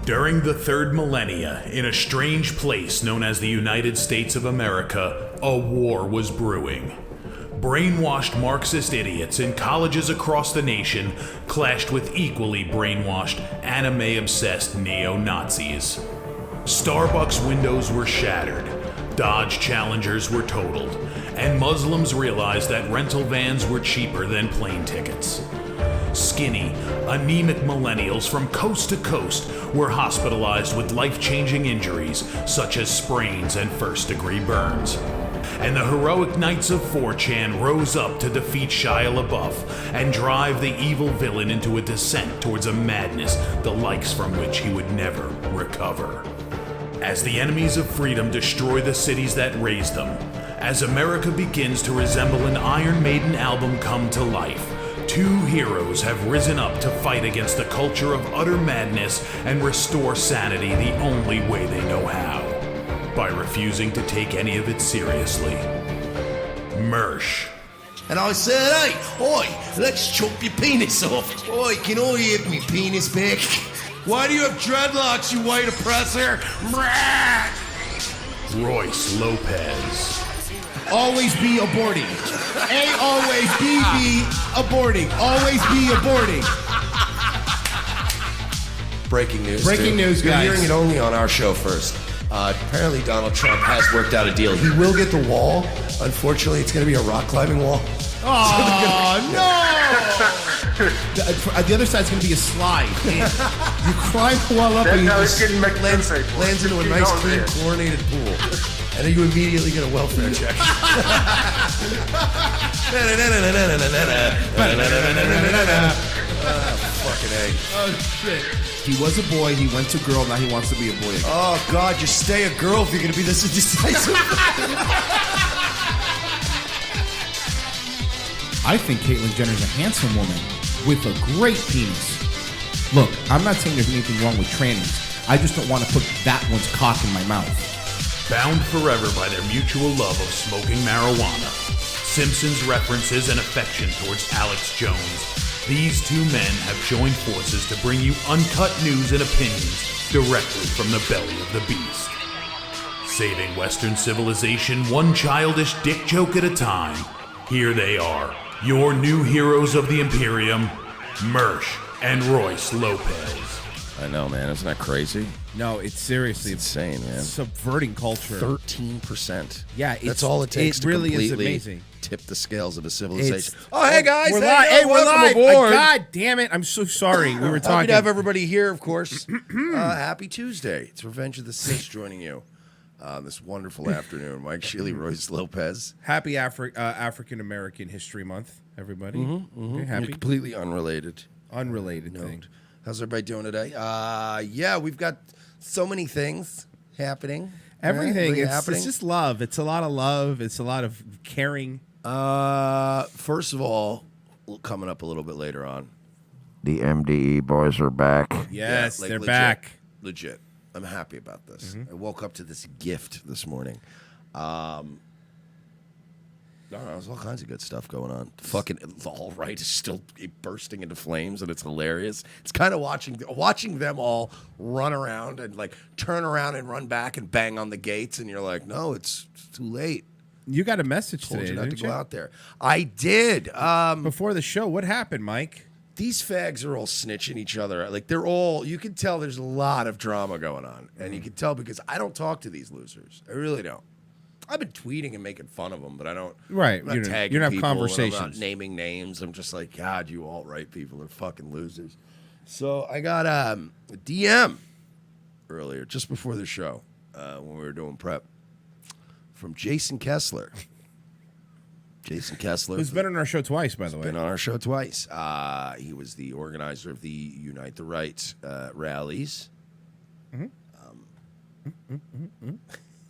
During the third millennia, in a strange place known as the United States of America, a war was brewing. Brainwashed Marxist idiots in colleges across the nation clashed with equally brainwashed, anime-obsessed neo-Nazis. Starbucks windows were shattered, Dodge Challengers were totaled, and Muslims realized that rental vans were cheaper than plane tickets. Skinny, anemic millennials from coast to coast were hospitalized with life-changing injuries such as sprains and first-degree burns. And the heroic knights of 4chan rose up to defeat Shia LaBeouf and drive the evil villain into a descent towards a madness the likes from which he would never recover. As the enemies of freedom destroy the cities that raised them, as America begins to resemble an Iron Maiden album come to life, two heroes have risen up to fight against the culture of utter madness and restore sanity the only way they know how, by refusing to take any of it seriously. Mersh. And I said, hey, oi, let's chop your penis off. Oi, can I have me penis back? Why do you have dreadlocks, you white oppressor? Royce Lopez. Always be aborting. A always be aborting. Always be aborting. Breaking news. Breaking news, You're guys. hearing it only on our show first. Apparently Donald Trump has worked out a deal. He will get the wall. Unfortunately, it's going to be a rock climbing wall. Oh, no! The other side's going to be a slide. You climb the wall up and you just lands into a nice, clean, chlorinated pool. And then you immediately get a welfare check. Fucking A. Oh, shit. He was a boy, he went to girl, now he wants to be a boy again. Oh, God, just stay a girl if you're going to be this indecisive. I think Caitlyn Jenner's a handsome woman with a great penis. Look, I'm not saying there's anything wrong with trannies. I just don't want to put that one's cock in my mouth. Bound forever by their mutual love of smoking marijuana, Simpsons references and affection towards Alex Jones, these two men have joined forces to bring you uncut news and opinions directly from the belly of the beast. Saving Western civilization one childish dick joke at a time, here they are, your new heroes of the Imperium, Mersh and Royce Lopez. I know, man. Isn't that crazy? No, it's seriously insane, man. Subverting culture. 13%. Yeah, that's all it takes to really completely is amazing. Tip the scales of a civilization. Hey guys, we're live. Hey, we're live. Aboard. God damn it! I'm so sorry. We were talking. Happy to have everybody here, of course. Happy Tuesday. It's Revenge of the Sith joining you this wonderful afternoon. Mike Sheely, Royce Lopez. Happy African American History Month, everybody. Okay, happy. Completely unrelated. Unrelated thing. How's everybody doing today? Yeah, we've got so many things happening. Everything. Right? It's just love. It's a lot of love. It's a lot of caring. First of all, coming up a little bit later on, the MDE boys are back. Yes, yeah, they're legit, back. Legit. I'm happy about this. I woke up to this gift this morning. I don't know, there's all kinds of good stuff going on. Fucking All Right is still bursting into flames, and it's hilarious. It's kind of watching them all run around and like turn around and run back and bang on the gates, and you're like, no, it's too late. You got a message Told today, you not didn't to you? go out there. I did. Before the show, what happened, Mike? These fags are all snitching each other. Like they're all. You can tell there's a lot of drama going on, and you can tell because I don't talk to these losers. I really don't. I've been tweeting and making fun of them, but I don't. Right, I'm not tagging you don't have people, and conversations. I'm not naming names. I'm just like, God, you alt-right people are fucking losers. So I got a DM earlier, just before the show, when we were doing prep, from Jason Kessler. Jason Kessler. Who's been on our show twice, by the way. Been on our show twice. He was the organizer of the Unite the Right rallies.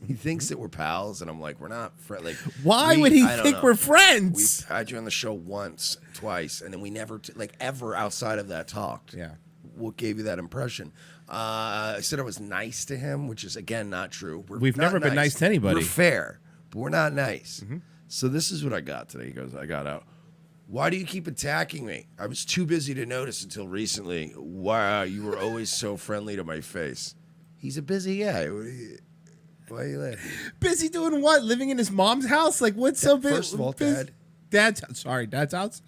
He thinks that we're pals, and I'm like, we're not friends. Like, why would he think we're friends? We've had you on the show once, twice, and then we never, ever outside of that talked. Yeah. What gave you that impression? I said I was nice to him, which is, again, not true. We've never been nice to anybody. We're fair, but we're not nice. So this is what I got today. He goes, I got out. Why do you keep attacking me? I was too busy to notice until recently. Wow, you were always so friendly to my face. He's a busy guy. Why are you laughing? Busy doing what? Living in his mom's house? Like, what's so big? First of all, Dad. Dad's house.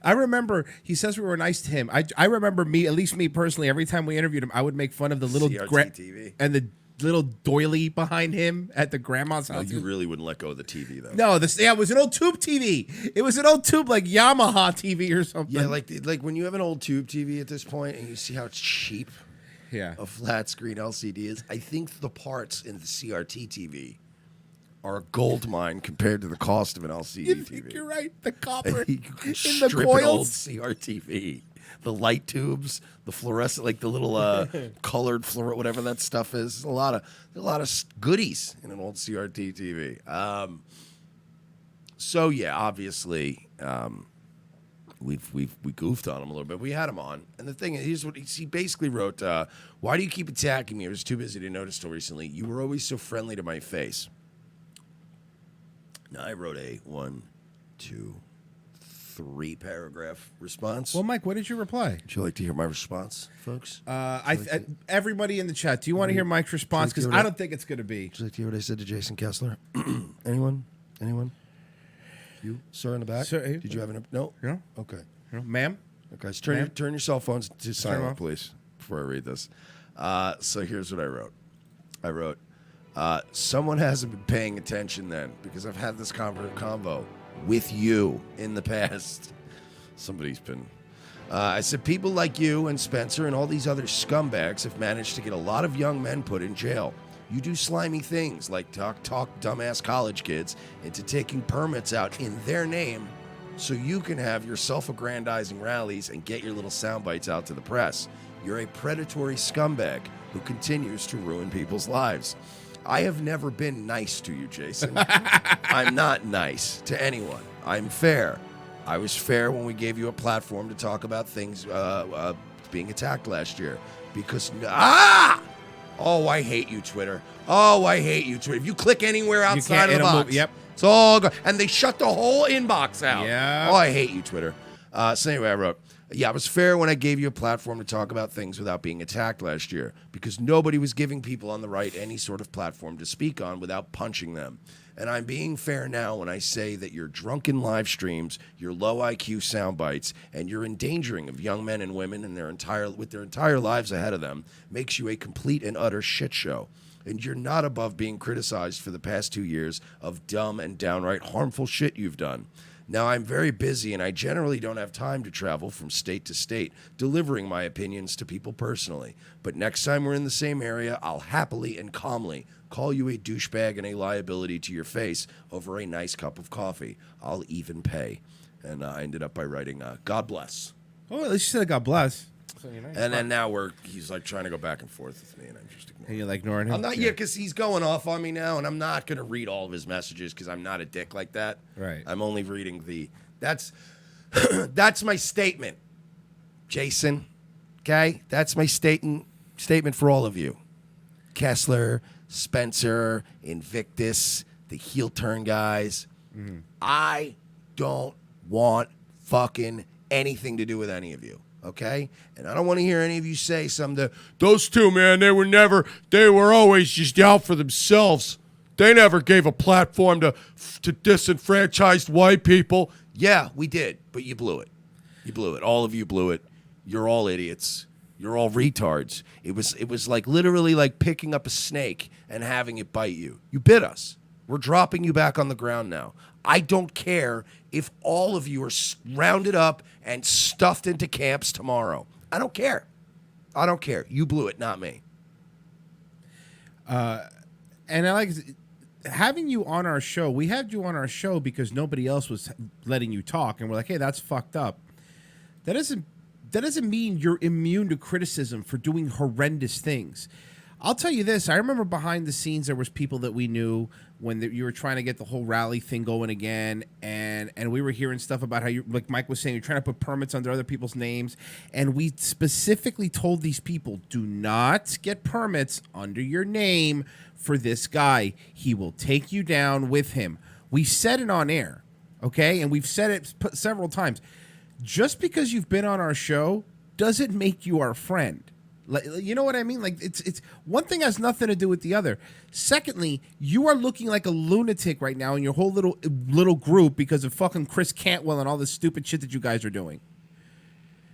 I remember he says we were nice to him. I remember at least me personally, every time we interviewed him, I would make fun of the little CRT TV. and the little doily behind him at the grandma's house. You really wouldn't let go of the TV, though. No, it was an old tube TV. It was an old tube, like Yamaha TV or something. Yeah, like when you have an old tube TV at this point and you see how cheap a flat screen LCD is, I think the parts in the CRT TV are a gold mine compared to the cost of an LCD You TV. think you're right. The copper You can in the strip an old coils. CRTV. The light tubes, the fluorescent, like the little colored fluorescent, whatever that stuff is. There's a lot of goodies in an old CRT TV. So yeah, obviously, we goofed on him a little bit. We had him on, and the thing is, here's what he basically wrote: "Why do you keep attacking me? I was too busy to notice till recently. You were always so friendly to my face." Now I wrote a 1, 2, 3 paragraph response. Well, Mike, what did you reply? Would you like to hear my response, folks? Everybody in the chat, do you want to hear Mike's response? Because I don't think it's going to be. Would you like to hear what I said to Jason Kessler? Anyone? You, sir, in the back? Sir, Did you have an... No? No. Okay. No, ma'am? Okay, so turn your cell phones to silent, please, before I read this. So here's what I wrote. I wrote, someone hasn't been paying attention then, because I've had this convo with you in the past. Somebody's been... I said, people like you and Spencer and all these other scumbags have managed to get a lot of young men put in jail. You do slimy things like talk dumbass college kids into taking permits out in their name so you can have your self-aggrandizing rallies and get your little sound bites out to the press. You're a predatory scumbag who continues to ruin people's lives. I have never been nice to you, Jason. I'm not nice to anyone. I'm fair. I was fair when we gave you a platform to talk about things being attacked last year. Because... Oh, I hate you, Twitter. Oh, I hate you, Twitter. If you click anywhere outside of the box, it's all good. And they shut the whole inbox out. Yeah. Oh, I hate you, Twitter. So anyway, I wrote, yeah, it was fair when I gave you a platform to talk about things without being attacked last year, because nobody was giving people on the right any sort of platform to speak on without punching them. And I'm being fair now when I say that your drunken live streams, your low IQ sound bites, and your endangering of young men and women and with their entire lives ahead of them makes you a complete and utter shit show. And you're not above being criticized for the past 2 years of dumb and downright harmful shit you've done. Now, I'm very busy, and I generally don't have time to travel from state to state, delivering my opinions to people personally. But next time we're in the same area, I'll happily and calmly call you a douchebag and a liability to your face over a nice cup of coffee. I'll even pay. And I ended up by writing, God bless. Oh, at least you said God bless. So nice. And then now he's like trying to go back and forth with me, and I'm just ignoring And you're like ignoring him? I'm not yet, because he's going off on me now, and I'm not going to read all of his messages because I'm not a dick like that. Right. I'm only reading that's my statement, Jason. Okay? That's my statement for all of you. Kessler, Spencer, Invictus, the heel turn guys. Mm-hmm. I don't want fucking anything to do with any of you. Okay? And I don't want to hear any of you say those two, man, they were always just out for themselves. They never gave a platform to disenfranchised white people. Yeah, we did, but you blew it. You blew it. All of you blew it. You're all idiots. You're all retards. It was like literally like picking up a snake and having it bite you. You bit us. We're dropping you back on the ground now. I don't care if all of you are rounded up and stuffed into camps tomorrow. I don't care. I don't care. You blew it, not me. And I like having you on our show. We had you on our show because nobody else was letting you talk, and we're like, hey, that's fucked up. That doesn't mean you're immune to criticism for doing horrendous things. I'll tell you this. I remember behind the scenes there was people that we knew when you were trying to get the whole rally thing going again, and we were hearing stuff about how you, like Mike was saying, you're trying to put permits under other people's names, and we specifically told these people, do not get permits under your name for this guy. He will take you down with him. We said it on air, okay? And we've said it several times. Just because you've been on our show doesn't make you our friend. Like, you know what I mean? Like, it's one thing has nothing to do with the other. Secondly, you are looking like a lunatic right now in your whole little group because of fucking Chris Cantwell and all this stupid shit that you guys are doing.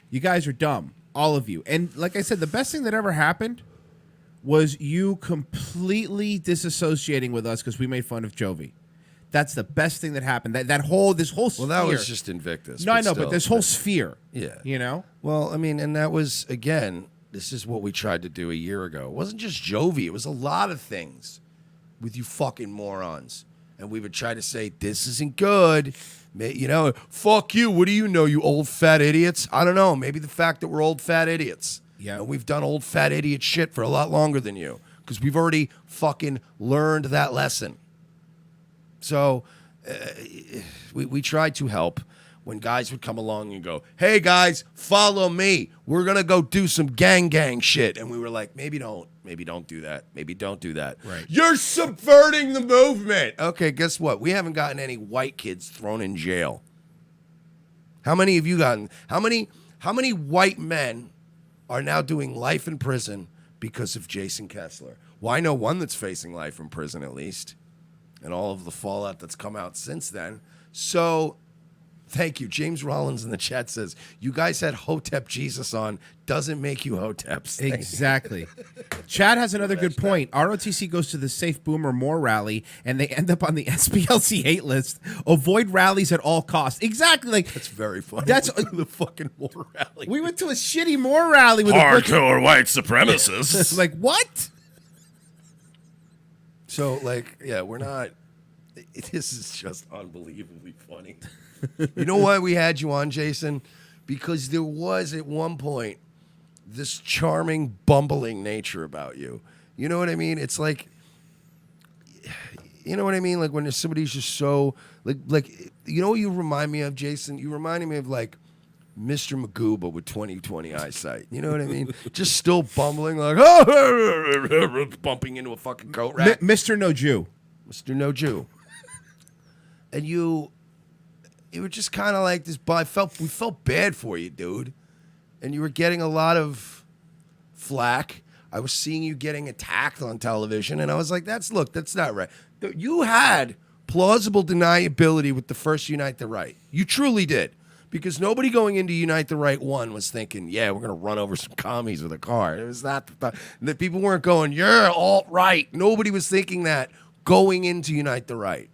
You guys are dumb, all of you. And like I said, the best thing that ever happened was you completely disassociating with us because we made fun of Jovi. That's the best thing that happened. This whole sphere. Well, that was just Invictus. No, I know, but this whole sphere. Yeah. You know? Well, I mean, and that was, again, this is what we tried to do a year ago. It wasn't just Jovi. It was a lot of things with you fucking morons. And we would try to say, this isn't good. You know, fuck you. What do you know, you old fat idiots? I don't know. Maybe the fact that we're old fat idiots. Yeah. And we've done old fat idiot shit for a lot longer than you. Because we've already fucking learned that lesson. So we tried to help when guys would come along and go, hey, guys, follow me. We're going to go do some gang shit. And we were like, maybe don't do that. Maybe don't do that. Right. You're subverting the movement. Okay, guess what? We haven't gotten any white kids thrown in jail. How many have you gotten? How many white men are now doing life in prison because of Jason Kessler? Well, I know one that's facing life in prison at least. And all of the fallout that's come out since then. So, thank you. James Rollins in the chat says, you guys had Hotep Jesus on. Doesn't make you Hoteps. Exactly. Chad has another good point. ROTC goes to the Safe Boomer More rally, and they end up on the SPLC hate list. Avoid rallies at all costs. Exactly. Like That's very funny. That's the fucking More rally. We went to a shitty More rally with Hardcore white supremacists. Like, what? So, like, yeah, we're not. This is just unbelievably funny. You know why we had you on, Jason? Because there was, at one point, this charming, bumbling nature about you. You know what I mean? It's like, you know what I mean? Like, when somebody's just so, like, you know what you remind me of, Jason? You reminded me of, like, Mr. Magooba with 20/20 eyesight. You know what I mean? Just still bumbling, like, bumping into a fucking coat rack. Mr. No Jew. Mr. No Jew. And you were just kind of like this. We felt bad for you, dude. And you were getting a lot of flack. I was seeing you getting attacked on television, and I was like, that's not right. You had plausible deniability with the first Unite the Right. You truly did. Because nobody going into Unite the Right 1 was thinking, yeah, we're going to run over some commies with a car. It was not the people weren't going, you're alt-right. Nobody was thinking that going into Unite the Right.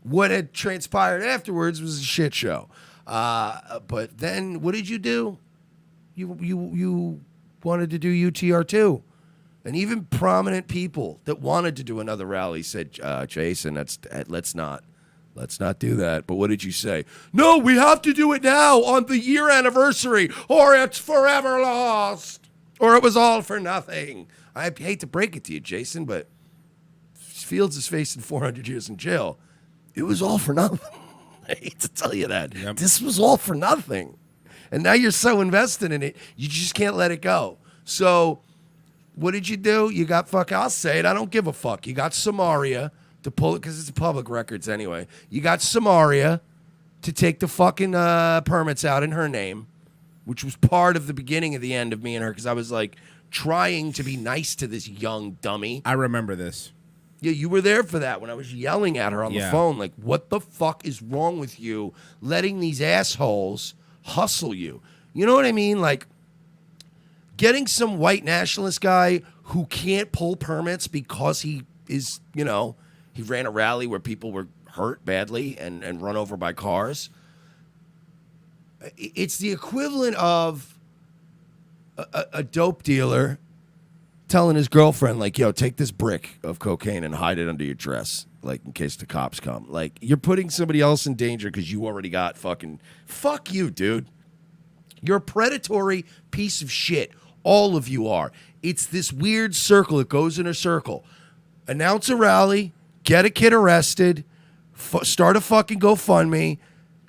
What had transpired afterwards was a shit show. But then what did you do? You wanted to do UTR2. And even prominent people that wanted to do another rally said, Jason, let's not do that. But what did you say? No, we have to do it now on the year anniversary, or it's forever lost, or it was all for nothing. I hate to break it to you, Jason, but Fields is facing 400 years in jail. It was all for nothing. I hate to tell you that. Yep. This was all for nothing. And now you're so invested in it, you just can't let it go. So what did you do? You got I'll say it, I don't give a fuck. You got Samaria to pull it, because it's public records anyway. You got Samaria to take the fucking permits out in her name, which was part of the beginning of the end of me and her, because I was like trying to be nice to this young dummy. I remember this. Yeah, you were there for that when I was yelling at her on the phone, like, what the fuck is wrong with you letting these assholes hustle you? You know what I mean? Like, getting some white nationalist guy who can't pull permits because he is, you know, he ran a rally where people were hurt badly and run over by cars. It's the equivalent of a dope dealer telling his girlfriend, like, yo, take this brick of cocaine and hide it under your dress, like, in case the cops come. Like, you're putting somebody else in danger because you already got fucking... Fuck you, dude. You're a predatory piece of shit. All of you are. It's this weird circle. It goes in a circle. Announce a rally, get a kid arrested, start a fucking GoFundMe,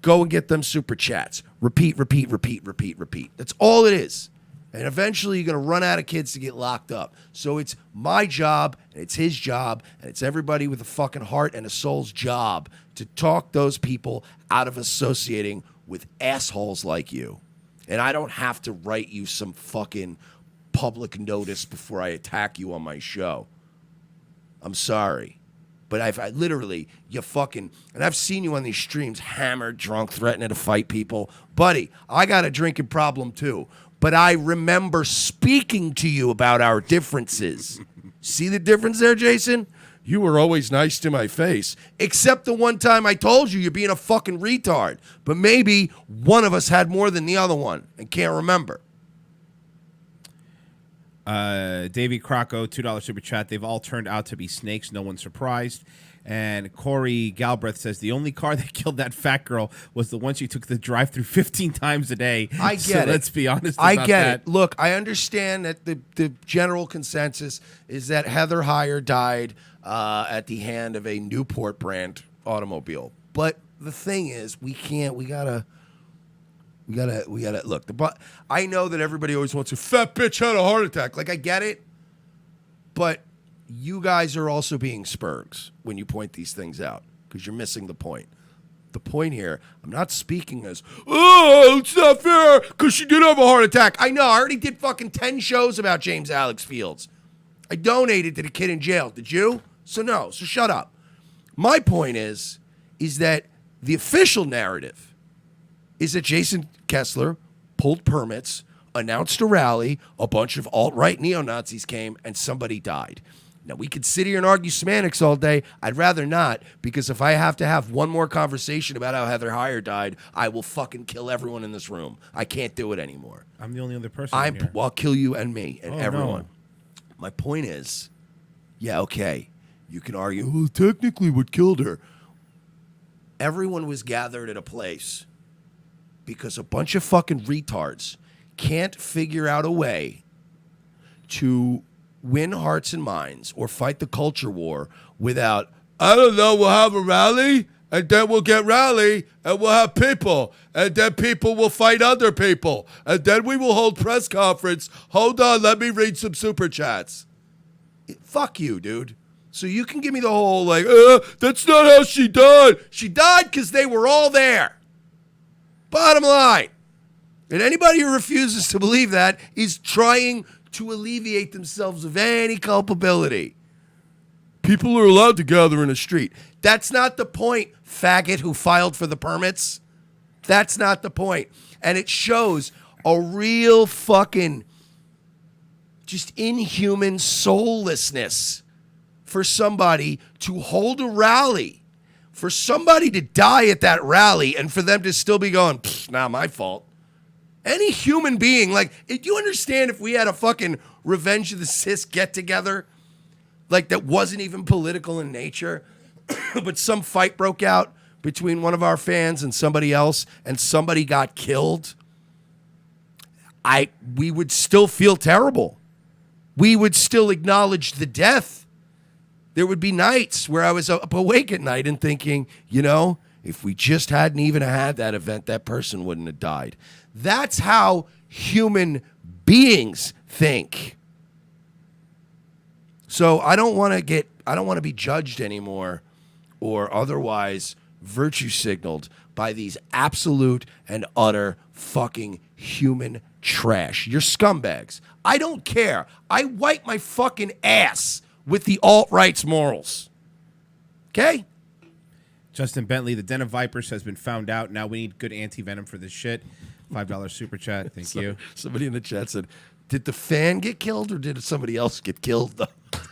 go and get them super chats. Repeat. That's all it is. And eventually you're going to run out of kids to get locked up. So it's my job, and it's his job, and it's everybody with a fucking heart and a soul's job to talk those people out of associating with assholes like you. And I don't have to write you some fucking public notice before I attack you on my show. I'm sorry. But I literally, you fucking, and I've seen you on these streams hammered, drunk, threatening to fight people. Buddy, I got a drinking problem too. But I remember speaking to you about our differences. See the difference there, Jason? You were always nice to my face. Except the one time I told you you're being a fucking retard. But maybe one of us had more than the other one and can't remember. Davey Crocco, $2 super chat. They've all turned out to be snakes. No one's surprised. And Corey Galbraith says the only car that killed that fat girl was the one she took the drive-through 15 times a day. I get it. Let's be honest about that. I get it. Look, I understand that the general consensus is that Heather Heyer died at the hand of a Newport brand automobile. But the thing is, we gotta look. I know that everybody always wants a fat bitch had a heart attack. Like, I get it, but you guys are also being spurgs when you point these things out because you're missing the point. The point here, I'm not speaking as, oh, it's not fair because she did have a heart attack. I know. I already did fucking 10 shows about James Alex Fields. I donated to the kid in jail. Did you? So no. So shut up. My point is that the official narrative is that Jason Kessler pulled permits, announced a rally, a bunch of alt-right neo-Nazis came, and somebody died. Now, we could sit here and argue semantics all day. I'd rather not, because if I have to have one more conversation about how Heather Heyer died, I will fucking kill everyone in this room. I can't do it anymore. I'm the only other person here. Well, I'll kill you and me and everyone. No. My point is, yeah, okay, you can argue, well, technically what killed her. Everyone was gathered at a place because a bunch of fucking retards can't figure out a way to win hearts and minds or fight the culture war without, I don't know, we'll have a rally and then we'll get rally and we'll have people and then people will fight other people and then we will hold press conference. Hold on, let me read some super chats. Fuck you, dude. So you can give me the whole like, that's not how she died. She died because they were all there. Bottom line. And anybody who refuses to believe that is trying to alleviate themselves of any culpability. People are allowed to gather in a street. That's not the point, faggot who filed for the permits. That's not the point. And it shows a real fucking just inhuman soullessness for somebody to hold a rally, for somebody to die at that rally, and for them to still be going, not my fault. Any human being, like, do you understand if we had a fucking Revenge of the Cis get-together, like, that wasn't even political in nature, but some fight broke out between one of our fans and somebody else, and somebody got killed, we would still feel terrible. We would still acknowledge the death. There would be nights where I was up awake at night and thinking, you know, if we just hadn't even had that event, that person wouldn't have died. That's how human beings think. So I don't want to be judged anymore or otherwise virtue signaled by these absolute and utter fucking human trash. You're scumbags. I don't care. I wipe my fucking ass with the alt-right's morals. Okay? Justin Bentley, the Den of Vipers has been found out. Now we need good anti-venom for this shit. $5 super chat. Thank you. Somebody in the chat said, did the fan get killed or did somebody else get killed?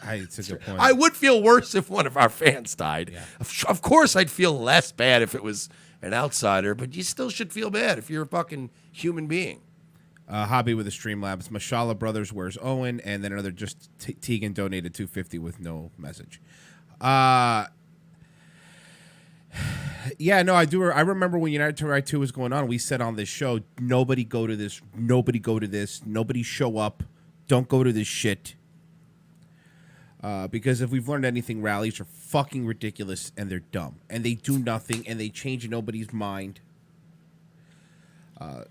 It's a good point. I would feel worse if one of our fans died. Yeah. Of course, I'd feel less bad if it was an outsider, but you still should feel bad if you're a fucking human being. Hobby with the Streamlabs. Mashallah Brothers, where's Owen? And then another just Tegan donated $250 with no message. Yeah, no, I do. I remember when United to Right 2 was going on, we said on this show, nobody go to this, nobody go to this, nobody show up, don't go to this shit. Because if we've learned anything, rallies are fucking ridiculous and they're dumb. And they do nothing and they change nobody's mind.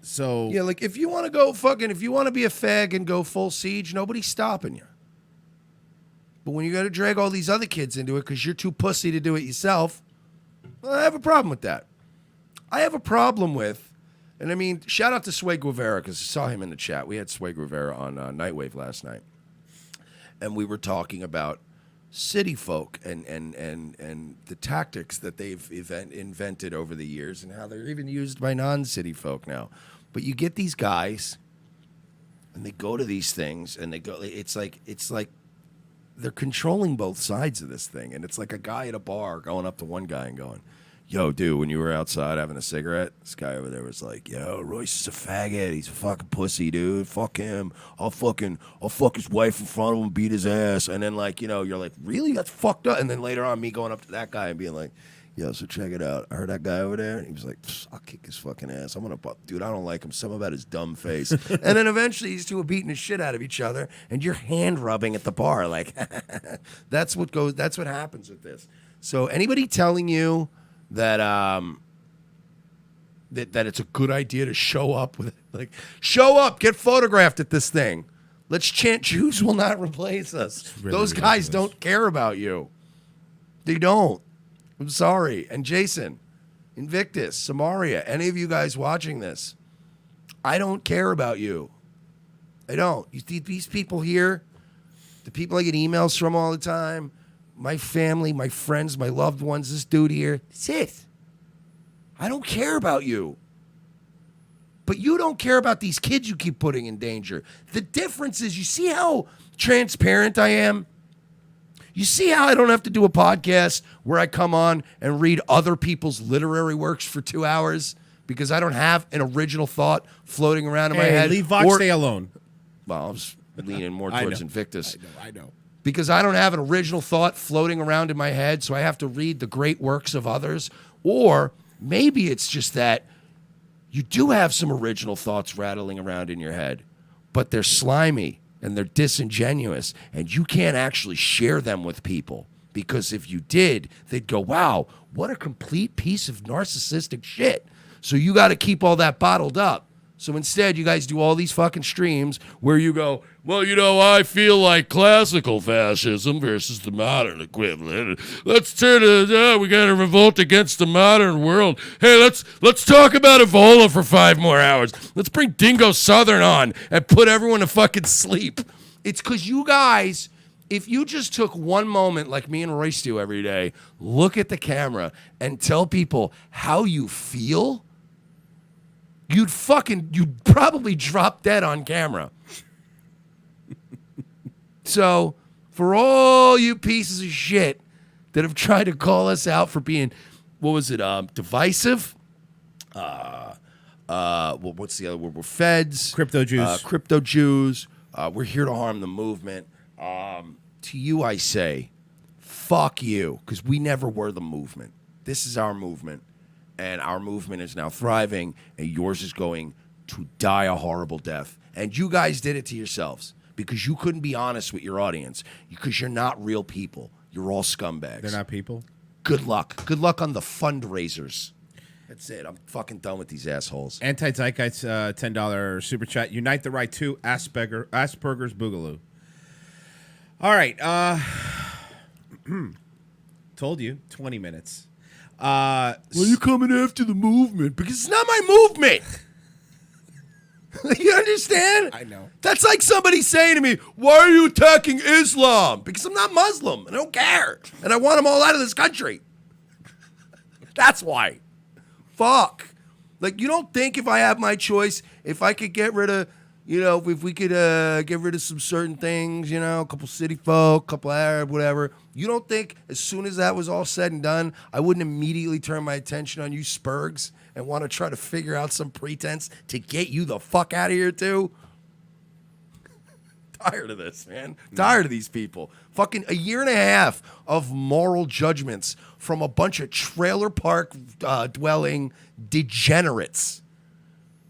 So Yeah, like if you want to go if you want to be a fag and go full siege, nobody's stopping you. But when you got to drag all these other kids into it because you're too pussy to do it yourself, well, I have a problem with that. I have a problem with, and I mean, shout out to Sway Guevara because I saw him in the chat. We had Sway Guevara on Nightwave last night, and we were talking about city folk and the tactics that they've invented over the years and how they're even used by non-city folk now. But you get these guys, and they go to these things, and they go. It's like they're controlling both sides of this thing, and it's like a guy at a bar going up to one guy and going, "Yo, dude, when you were outside having a cigarette, this guy over there was like, yo, Royce is a faggot. He's a fucking pussy, dude. Fuck him. I'll fuck his wife in front of him, beat his ass." And then, like, you know, you're like, really? That's fucked up. And then later on, me going up to that guy and being like, "Yo, so check it out. I heard that guy over there." And he was like, "I'll kick his fucking ass. Dude, I don't like him. Something about his dumb face." And then eventually these two are beating the shit out of each other, and you're hand rubbing at the bar. Like, that's what happens with this. So anybody telling you that that it's a good idea to show up with, like, show up, get photographed at this thing. Let's chant Jews will not replace us. Really Those guys ridiculous. don't care about you. They don't. I'm sorry. And Jason, Invictus, Samaria, any of you guys watching this, I don't care about you. I don't. You see these people here, the people I get emails from all the time, my family, my friends, my loved ones, this dude here, that's it. I don't care about you. But you don't care about these kids you keep putting in danger. The difference is, you see how transparent I am? You see how I don't have to do a podcast where I come on and read other people's literary works for 2 hours because I don't have an original thought floating around in my head? Leave Vox stay alone. Well, I was leaning more towards Invictus. I know. Because I don't have an original thought floating around in my head, so I have to read the great works of others. Or maybe it's just that you do have some original thoughts rattling around in your head, but they're slimy and they're disingenuous, and you can't actually share them with people. Because if you did, they'd go, "Wow, what a complete piece of narcissistic shit." So you got to keep all that bottled up. So instead, you guys do all these fucking streams where you go, "Well, you know, I feel like classical fascism versus the modern equivalent. Let's turn it, we got to revolt against the modern world. Hey, let's talk about Ebola for 5 more hours. Let's bring Dingo Southern on and put everyone to fucking sleep." It's because you guys, if you just took one moment like me and Royce do every day, look at the camera and tell people how you feel, you'd probably drop dead on camera. So, for all you pieces of shit that have tried to call us out for being, divisive? What's the other word? We're feds. Crypto Jews. Crypto Jews. We're here to harm the movement. To you, I say, fuck you, because we never were the movement. This is our movement. And our movement is now thriving, and yours is going to die a horrible death. And you guys did it to yourselves because you couldn't be honest with your audience because you're not real people. You're all scumbags. They're not people? Good luck. Good luck on the fundraisers. That's it. I'm fucking done with these assholes. Anti-Zeitgeist $10 super chat. Unite the right to Asperger's Boogaloo. All right. Told you, 20 minutes. Well, you coming after the movement? Because it's not my movement. You understand? I know. That's like somebody saying to me, "Why are you attacking Islam?" Because I'm not Muslim. I don't care. And I want them all out of this country. That's why. Fuck. Like, you don't think if I have my choice, if I could get rid of, if we could get rid of some certain things, a couple city folk, couple Arab, whatever, you don't think as soon as that was all said and done, I wouldn't immediately turn my attention on you Spurgs and want to try to figure out some pretense to get you the fuck out of here too? Tired of this, man. Tired of these people. Fucking a year and a half of moral judgments from a bunch of trailer park dwelling degenerates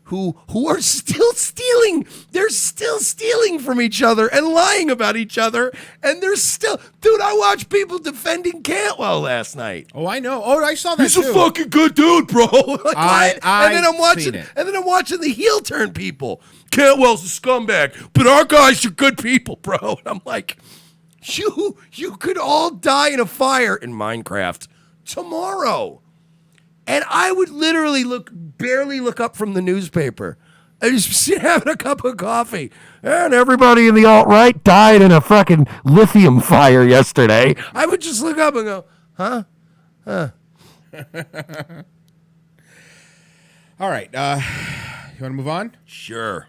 who are still stealing. They're still stealing from each other and lying about each other. And they're still, dude. I watched people defending Cantwell last night. Oh, I know. Oh, I saw that. He's too. a fucking good dude, bro. Like, and then seen it. I'm watching the heel turn people. Cantwell's a scumbag, but our guys are good people, bro. And I'm like, you could all die in a fire in Minecraft tomorrow. And I would literally barely look up from the newspaper. I just sit having a cup of coffee. And everybody in the alt-right died in a fucking lithium fire yesterday. I would just look up and go, huh? All right. You want to move on? Sure.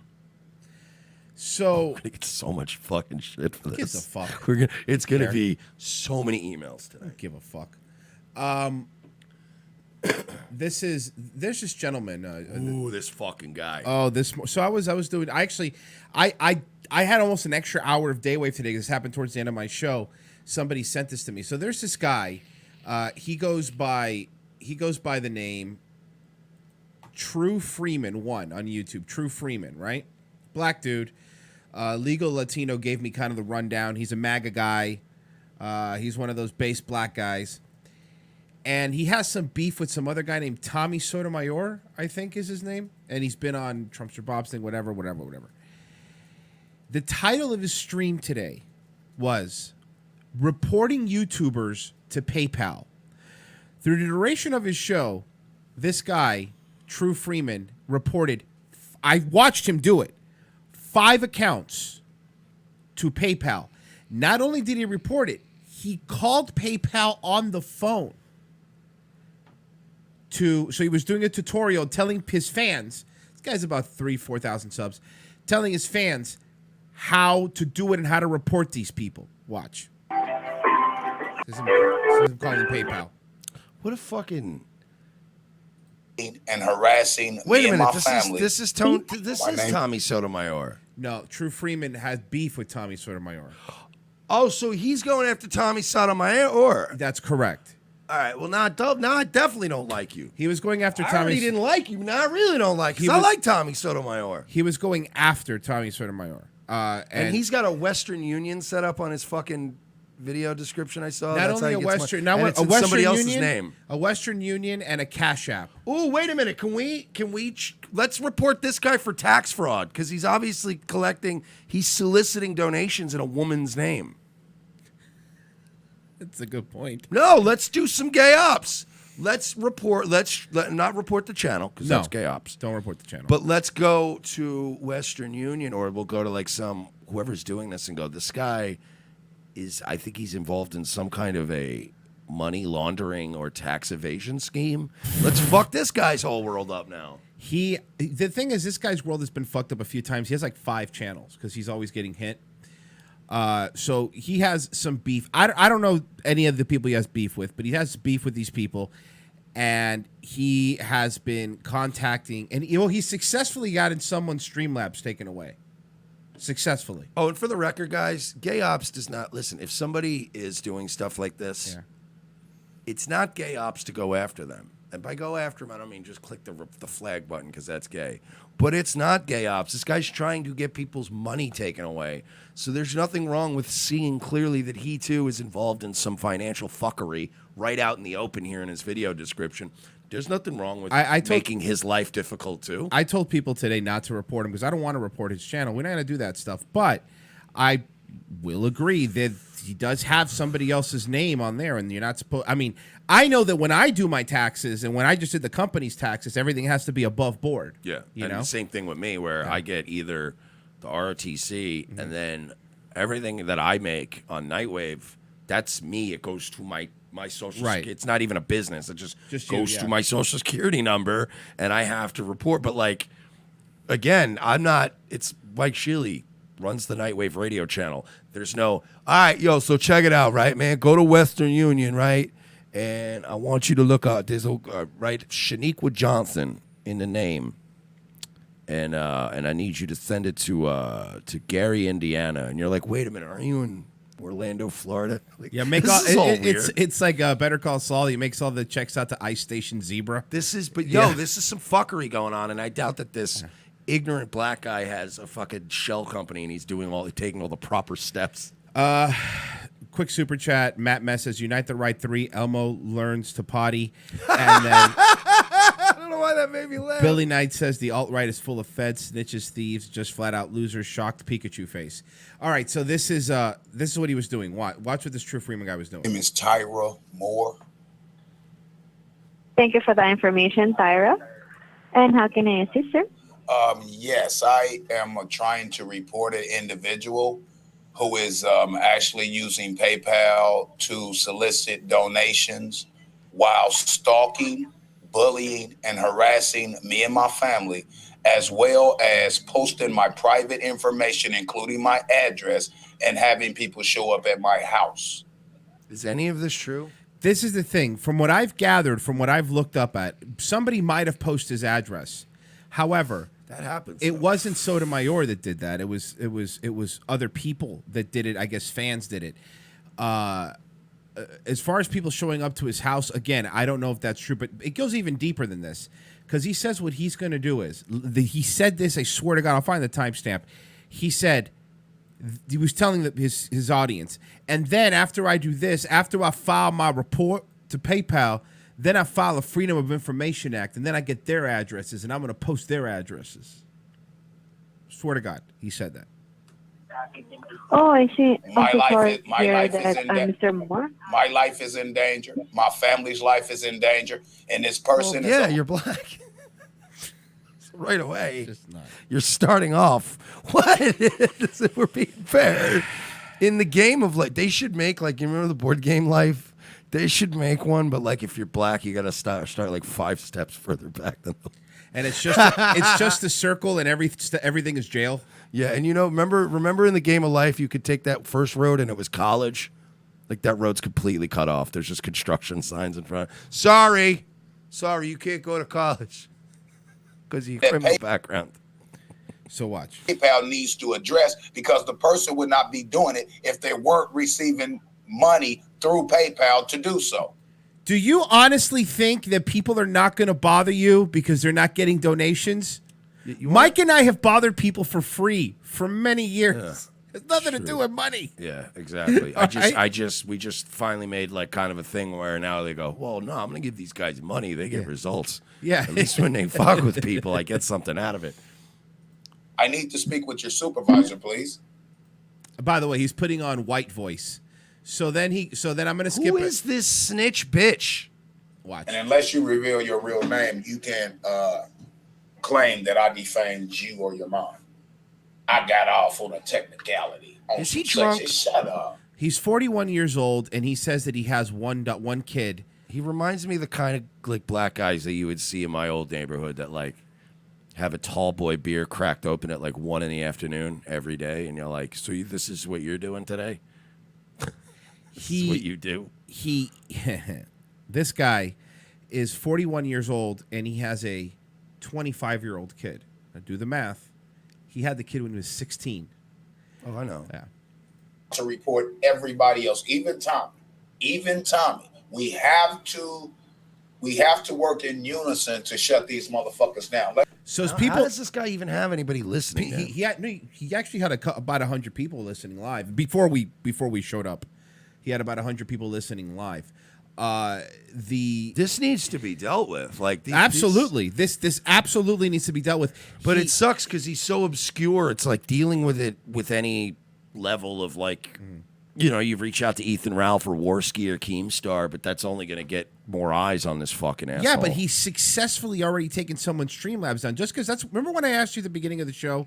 So I'm gonna get so much fucking shit for this. gives a fuck. It's gonna be so many emails today. Don't give a fuck. There's this gentleman. Ooh, this fucking guy. So I was doing. I had almost an extra hour of Daywave today. This happened towards the end of my show. Somebody sent this to me. So there's this guy. He goes by the name True Freeman 1 on YouTube. True Freeman, right? Black dude. Legal Latino gave me kind of the rundown. He's a MAGA guy. He's one of those base black guys. And he has some beef with some other guy named Tommy Sotomayor, I think is his name. And he's been on Trumpster Bob's thing, whatever. The title of his stream today was Reporting YouTubers to PayPal. Through the duration of his show, this guy, True Freeman, reported, I watched him do it, 5 accounts to PayPal. Not only did he report it, he called PayPal on the phone. So he was doing a tutorial telling his fans, this guy's about 4,000 subs, telling his fans how to do it and how to report these people. Watch. This is him calling PayPal. What a fucking... and harassing Wait me a and minute. my family. This is Tommy Sotomayor. No, True Freeman has beef with Tommy Sotomayor. Oh, so he's going after Tommy Sotomayor. That's correct. All right. Well, now I definitely don't like you. He was going after I Tommy. already didn't like you. Now I really don't like you. I like Tommy Sotomayor. He was going after Tommy Sotomayor. And he's got a Western Union set up on his fucking video description I saw. Not only a Western, now it's a in Western somebody else's Union, name. a Western Union, and a Cash App. Oh, wait a minute. Can we let's report this guy for tax fraud because he's obviously he's soliciting donations in a woman's name. That's a good point. No, let's do some gay ops. Let's not report the channel because that's gay ops. Don't report the channel. But let's go to Western Union, or we'll go to like whoever's doing this and go, this guy I think he's involved in some kind of a money laundering or tax evasion scheme. Let's fuck this guy's whole world up now. The thing is, this guy's world has been fucked up a few times. He has like 5 channels because he's always getting hit. So he has some beef. I don't know any of the people he has beef with, but he has beef with these people. And he has been contacting, and he successfully gotten someone's Streamlabs taken away. Successfully. Oh, and for the record, guys, gay ops does not listen. If somebody is doing stuff like this, it's not gay ops to go after them. And by go after them, I don't mean just click the flag button because that's gay. But it's not gay ops. This guy's trying to get people's money taken away. So there's nothing wrong with seeing clearly that he, too, is involved in some financial fuckery right out in the open here in his video description. There's nothing wrong with making his life difficult, too. I told people today not to report him because I don't want to report his channel. We're not going to do that stuff. But I will agree that he does have somebody else's name on there, and you're not supposed... I mean, I know that when I do my taxes and when I just did the company's taxes, everything has to be above board. Yeah. You know? The same thing with me where I get either the ROTC and then everything that I make on Nightwave, that's me. It goes to my social security. It's not even a business. It just goes to my social security number, and I have to report. But, like, again, I'm not... It's Mike Shealy runs the Nightwave radio channel. There's no... All right, yo, so check it out, right, man? Go to Western Union, right? And I want you to look up, there's right, Shaniqua Johnson in the name, and I need you to send it to Gary, Indiana. And you're like, wait a minute, are you in Orlando, Florida. Like, Yeah, this is all weird. it's like Better Call Saul. He makes all the checks out to Ice Station Zebra. This is, but Yeah. this is some fuckery going on, and I doubt that this ignorant black guy has a fucking shell company and he's taking all the proper steps. Quick super chat. Matt Mess says, "Unite the right three. Elmo learns to potty," and then I don't know why that made me laugh. Billy Knight says the alt-right is full of feds, snitches, thieves, just flat out losers. Shocked Pikachu face. All right, so this is what he was doing. Watch what this True Freeman guy was doing. Name is Tyra Moore. Thank you for the information, Tyra. And how can I assist, sir? Yes, I am trying to report an individual who is actually using PayPal to solicit donations while stalking, bullying, and harassing me and my family, as well as posting my private information, including my address, and having people show up at my house. Is any of this true? This is the thing. From what I've gathered, from what I've looked up at, somebody might have posted his address. However, That happens. it wasn't Sotomayor that did that. It was other people that did it. I guess fans did it. As far as people showing up to his house, again, I don't know if that's true, but it goes even deeper than this, because he says what he's going to do is he said this. I swear to God, I'll find the timestamp. He said. He was telling his audience, and then after I do this, after I file my report to PayPal, then I file a Freedom of Information Act, and then I get their addresses, and I'm going to post their addresses. Swear to God, he said that. Oh, I see. My I'm so life sorry is- to my hear life is that, in that- Mr. Moore. My life is in danger. My family's life is in danger. And this person yeah, is you're black. Right away. Just not. You're starting off. What? As if we're being fair. In the game of like, they should make like, you remember the board game Life? They should make one, but like if you're black, you got to start like 5 steps further back than them. And it's just a circle, and everything is jail. Yeah, and remember in the game of Life, you could take that first road and it was college. Like that road's completely cut off. There's just construction signs in front. Sorry, you can't go to college because of your criminal background. So watch. PayPal needs to address, because the person would not be doing it if they weren't receiving money through PayPal to do so. Do you honestly think that people are not going to bother you because they're not getting donations? Mike and I have bothered people for free for many years. It's nothing to do with money. Yeah, exactly. We just finally made like kind of a thing where now they go, well, no, I'm gonna give these guys money. They get results. Yeah. At least when they fuck with people, I get something out of it. I need to speak with your supervisor, please. By the way, he's putting on white voice. So then I'm going to skip Who it. is this snitch bitch? Watch. And unless you reveal your real name, you can claim that I defamed you or your mom. I got off on a technicality. Is he drunk? Shut up. He's 41 years old, and he says that he has one kid. He reminds me of the kind of like black guys that you would see in my old neighborhood that like have a tall boy beer cracked open at like 1 PM every day, and you're like, so this is what you're doing today? This is what you do? This guy is 41 years old, and he has a 25-year-old kid. Now do the math. He had the kid when he was 16. Oh, I know. Yeah. To report everybody else, even Tommy. We have to work in unison to shut these motherfuckers down. So as How people, does this guy even have anybody listening? he actually had about 100 people listening live before we showed up. He had about 100 people listening live. This needs to be dealt with. Like Absolutely, this absolutely needs to be dealt with. But it sucks because he's so obscure. It's like dealing with it with any level of like, you reach out to Ethan Ralph or Warski or Keemstar, but that's only going to get more eyes on this fucking asshole. Yeah, but he's successfully already taken someone's Streamlabs down. Just because remember when I asked you at the beginning of the show,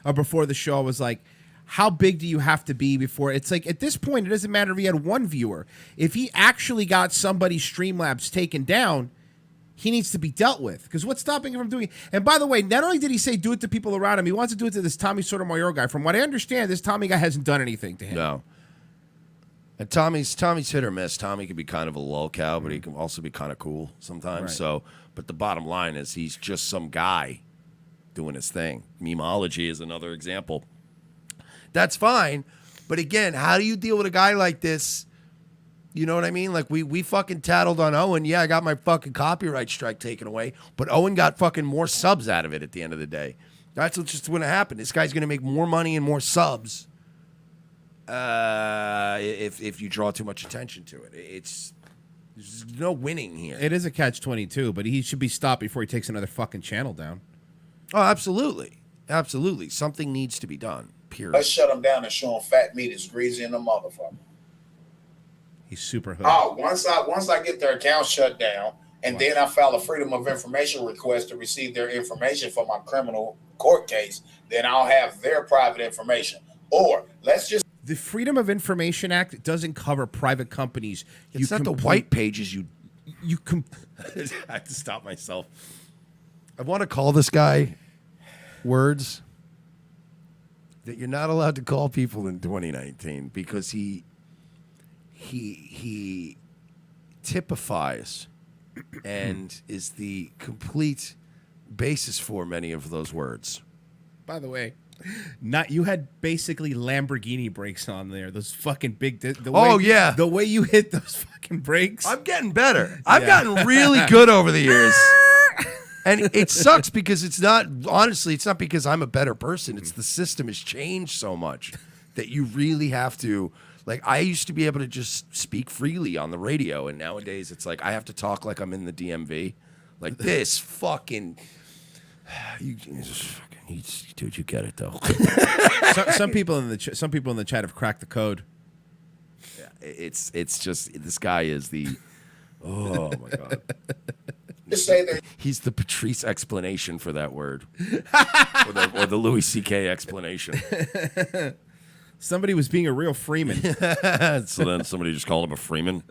or before the show, I was like, how big do you have to be before? It's like at this point, it doesn't matter if he had one viewer. If he actually got somebody's Streamlabs taken down, he needs to be dealt with. Because what's stopping him from doing it? And by the way, not only did he say do it to people around him, he wants to do it to this Tommy Sotomayor guy. From what I understand, this Tommy guy hasn't done anything to him. No. And Tommy's hit or miss. Tommy can be kind of a lolcow, but he can also be kind of cool sometimes. Right. So, but the bottom line is he's just some guy doing his thing. Memeology is another example. That's fine, But again, how do you deal with a guy like this? You know what I mean? Like we fucking tattled on Owen. Yeah, I got my fucking copyright strike taken away, but Owen got fucking more subs out of it at the end of the day. That's what's just going to happen. This guy's going to make more money and more subs if you draw too much attention to it. There's no winning here. It is a catch-22, but he should be stopped before he takes another fucking channel down. Oh, absolutely. Absolutely. Something needs to be done, period. Let's shut him down and show him fat meat is greasy in the motherfucker. He's super hood. Oh, once I get their account shut down, and then I file a freedom of information request to receive their information for my criminal court case, then I'll have their private information. Or let's just The Freedom of Information Act doesn't cover private companies. It's not the white pages you I have to stop myself. I want to call this guy words that you're not allowed to call people in 2019 because he typifies and is the complete basis for many of those words. By the way, you had basically Lamborghini brakes on there. Those fucking big. The way you hit those fucking brakes. I'm getting better. I've gotten really good over the years. And it sucks because it's not because I'm a better person. It's the system has changed so much that you really have to. Like, I used to be able to just speak freely on the radio, and nowadays it's like I have to talk like I'm in the DMV. Like, this fucking... Dude, you get it, though. some people in the chat have cracked the code. Yeah, it's just... This guy is the... Oh, my God. just say that He's the Patrice explanation for that word. or the Louis C.K. explanation. Somebody was being a real Freeman. So then somebody just called him a Freeman.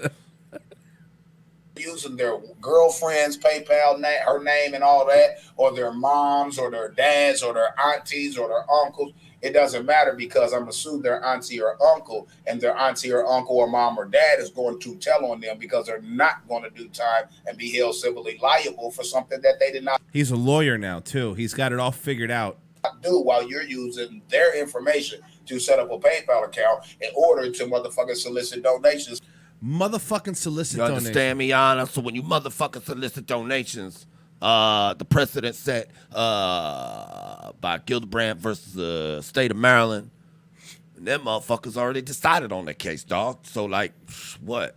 using their girlfriend's PayPal her name and all that, or their moms or their dads or their aunties or their uncles. It doesn't matter because I'm gonna sue their auntie or uncle, and their auntie or uncle or mom or dad is going to tell on them because they're not going to do time and be held civilly liable for something that they did not. He's a lawyer now too. He's got it all figured out. Do while you're using their information to set up a PayPal account in order to motherfucking solicit donations. Motherfucking solicit You donations. understand me, Anna? So when you motherfucking solicit donations, the precedent set by Gildebrand versus the state of Maryland, and them motherfuckers already decided on that case, dog. So, like, what?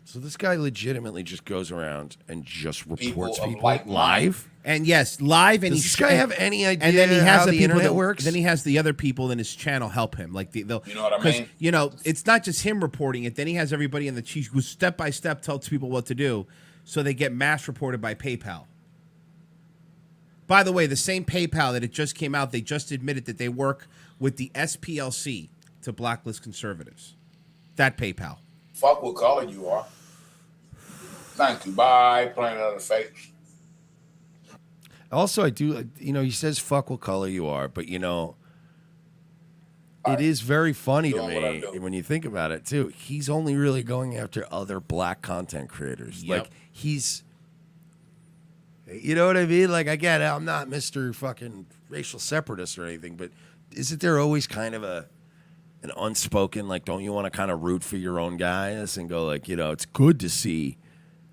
So this guy legitimately just goes around and just reports people live? And yes, live. And Does this guy have any idea and then he has how the the people internet that works? Then he has the other people in his channel help him. Like they'll, You know what I mean? You know, it's not just him reporting it. Then he has everybody in the chief who step by step tells people what to do, so they get mass reported by PayPal. By the way, the same PayPal that it just came out, they just admitted that they work with the SPLC to blacklist conservatives. That PayPal. Fuck what color you are. Thank you. Bye. Playing another face. Also, I do, you know, he says, fuck what color you are, but, you know, it is very funny to Doing what I me do. when you think about it, too. He's only really going after other black content creators. Yep. Like, he's, you know what I mean? Like, I get it. I'm not Mr. fucking racial separatist or anything, but isn't there always kind of an unspoken, like, don't you want to kind of root for your own guys and go, like, you know, it's good to see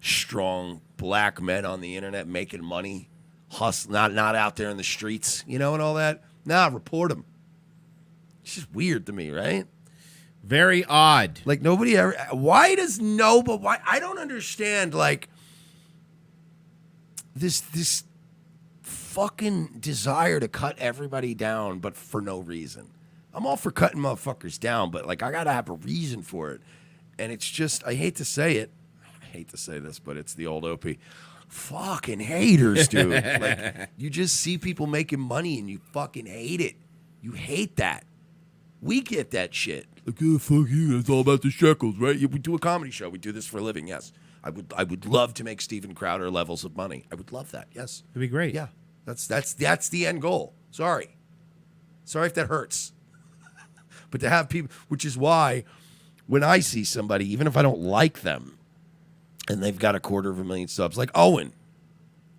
strong black men on the internet making money, hustle, not out there in the streets, you know, and all that. Nah, report them. It's just weird to me, right? Very odd. Like nobody ever. Why does no? But why? I don't understand. Like this fucking desire to cut everybody down, but for no reason. I'm all for cutting motherfuckers down, but like I gotta have a reason for it. And it's just, I hate to say it. I hate to say this, but it's the old Opie. Fucking haters, dude. Like, you just see people making money and you fucking hate it. You hate that. We get that shit. Like, oh, fuck you. It's all about the shekels, right? We do a comedy show. We do this for a living, yes. I would love to make Steven Crowder levels of money. I would love that, yes. It'd be great. Yeah. That's the end goal. Sorry if that hurts. But to have people, which is why when I see somebody, even if I don't like them, And they've got 250,000 subs. Like Owen,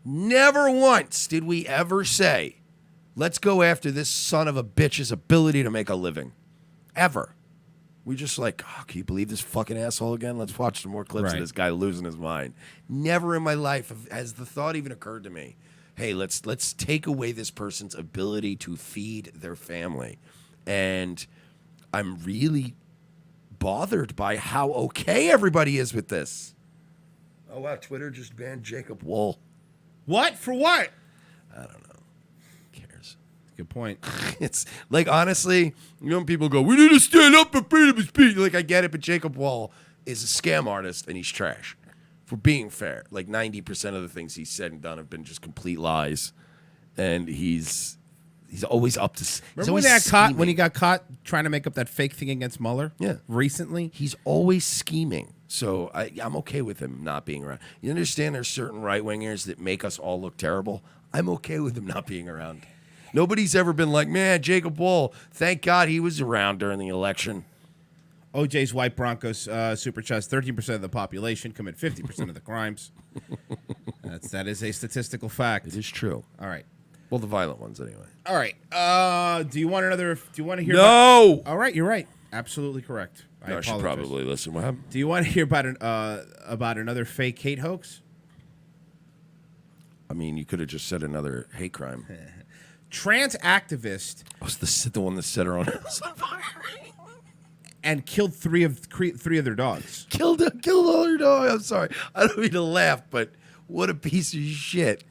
never once did we ever say, let's go after this son of a bitch's ability to make a living. Ever. We just like, oh, can you believe this fucking asshole again? Let's watch some more clips of this guy losing his mind. Never in my life has the thought even occurred to me, hey, let's take away this person's ability to feed their family. And I'm really bothered by how okay everybody is with this. Oh, wow, Twitter just banned Jacob Wool. What? For what? I don't know. Who cares? Good point. It's like, honestly, people go, we need to stand up for freedom of speech. Like, I get it, but Jacob Wool is a scam artist and he's trash. For being fair, like 90% of the things he's said and done have been just complete lies. And he's always up to. Remember when he got caught trying to make up that fake thing against Mueller? Yeah. Recently? He's always scheming. So I'm okay with him not being around. You understand there's certain right-wingers that make us all look terrible? I'm okay with him not being around. Nobody's ever been like, man, Jacob Wool, thank God he was around during the election. OJ's white Broncos super chest, 13% of the population commit 50% of the crimes. That is a statistical fact. It is true. All right. Well, the violent ones anyway. All right. Do you want to hear No! All right, you're right. Absolutely correct. I should probably listen. What happened? Do you want to hear about another fake hate hoax? I mean, you could have just said another hate crime. Trans activist. Oh, it's the one that set her own house on fire. And killed three of their dogs. Killed all her dogs. I'm sorry. I don't mean to laugh, but what a piece of shit.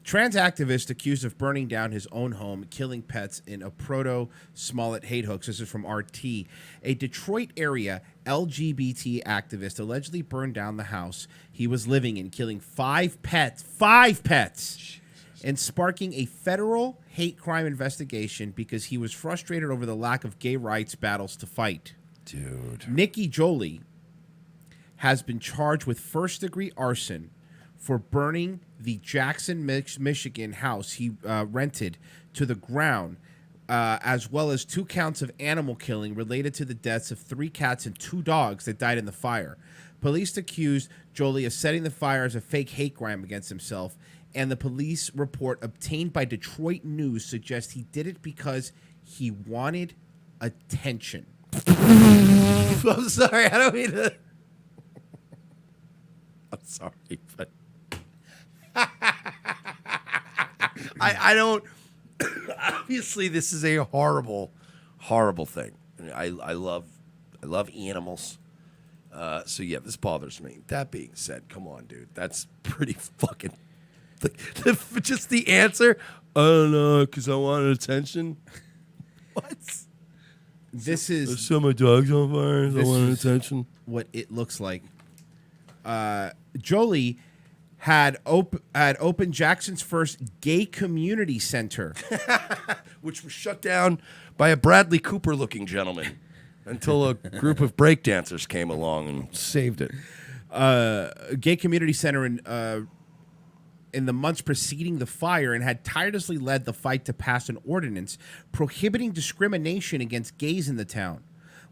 Trans activist accused of burning down his own home, killing pets in a proto-Smollett hate hoax. This is from RT. A Detroit area LGBT activist allegedly burned down the house he was living in, killing 5 pets. 5 pets! Jesus. And sparking a federal hate crime investigation because he was frustrated over the lack of gay rights battles to fight. Dude. Nikki Jolie has been charged with first-degree arson for burning the Jackson, Michigan house he rented to the ground, as well as 2 counts of animal killing related to the deaths of 3 cats and 2 dogs that died in the fire. Police accused Jolie of setting the fire as a fake hate crime against himself, and the police report obtained by Detroit News suggests he did it because he wanted attention. I'm sorry, I don't mean to. I'm sorry, but I don't. Obviously, this is a horrible, horrible thing. I love animals. So yeah, this bothers me. That being said, come on, dude, that's pretty fucking. Just the answer. I don't know, because I wanted attention. What? This is some of my dogs on fire. I wanted attention. What it looks like. Jolie had opened Jackson's first gay community center, which was shut down by a Bradley Cooper-looking gentleman until a group of breakdancers came along and saved it. A gay community center in the months preceding the fire, and had tirelessly led the fight to pass an ordinance prohibiting discrimination against gays in the town.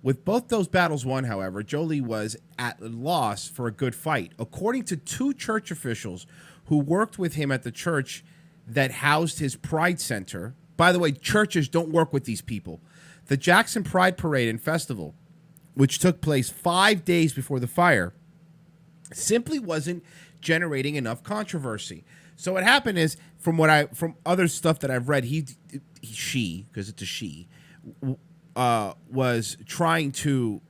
With both those battles won, however, Jolie was at a loss for a good fight. According to 2 church officials who worked with him at the church that housed his Pride Center. By the way, churches don't work with these people. The Jackson Pride Parade and Festival, which took place 5 days before the fire, simply wasn't generating enough controversy. So what happened is, from other stuff that I've read, she, because it's a she, was trying to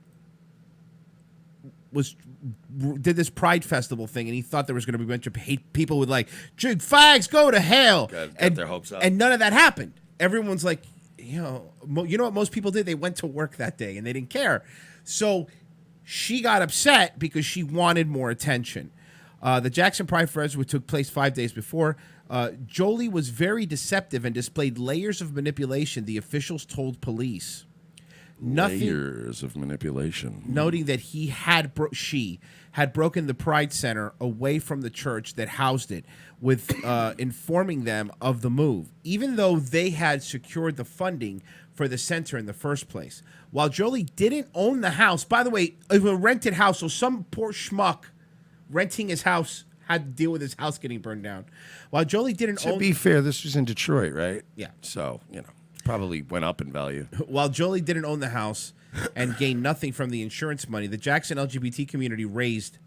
did this Pride Festival thing, and he thought there was going to be a bunch of hate people with like, fags go to hell, got their hopes up, and none of that happened. Everyone's like, you know what most people did? They went to work that day and they didn't care. So she got upset because she wanted more attention. The Jackson Pride Festival took place 5 days before. Jolie was very deceptive and displayed layers of manipulation, the officials told police. Layers of manipulation. Noting that she had broken the Pride Center away from the church that housed it, with informing them of the move, even though they had secured the funding for the center in the first place. While Jolie didn't own the house, by the way, it was a rented house, so some poor schmuck renting his house had to deal with his house getting burned down. While Jolie didn't To own... be fair, this was in Detroit, right? Yeah. So, probably went up in value. While Jolie didn't own the house and gained nothing from the insurance money, the Jackson LGBT community raised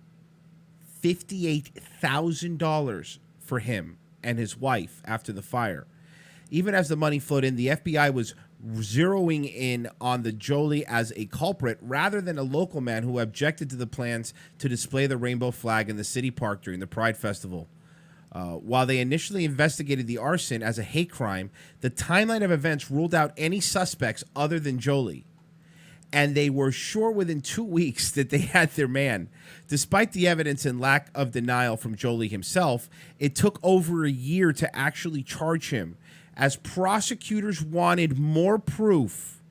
$58,000 for him and his wife after the fire. Even as the money flowed in, the FBI was zeroing in on the Jolie as a culprit rather than a local man who objected to the plans to display the rainbow flag in the city park during the Pride Festival. While they initially investigated the arson as a hate crime, the timeline of events ruled out any suspects other than Jolie. And they were sure within 2 weeks that they had their man. Despite the evidence and lack of denial from Jolie himself, it took over a year to actually charge him, as prosecutors wanted more proof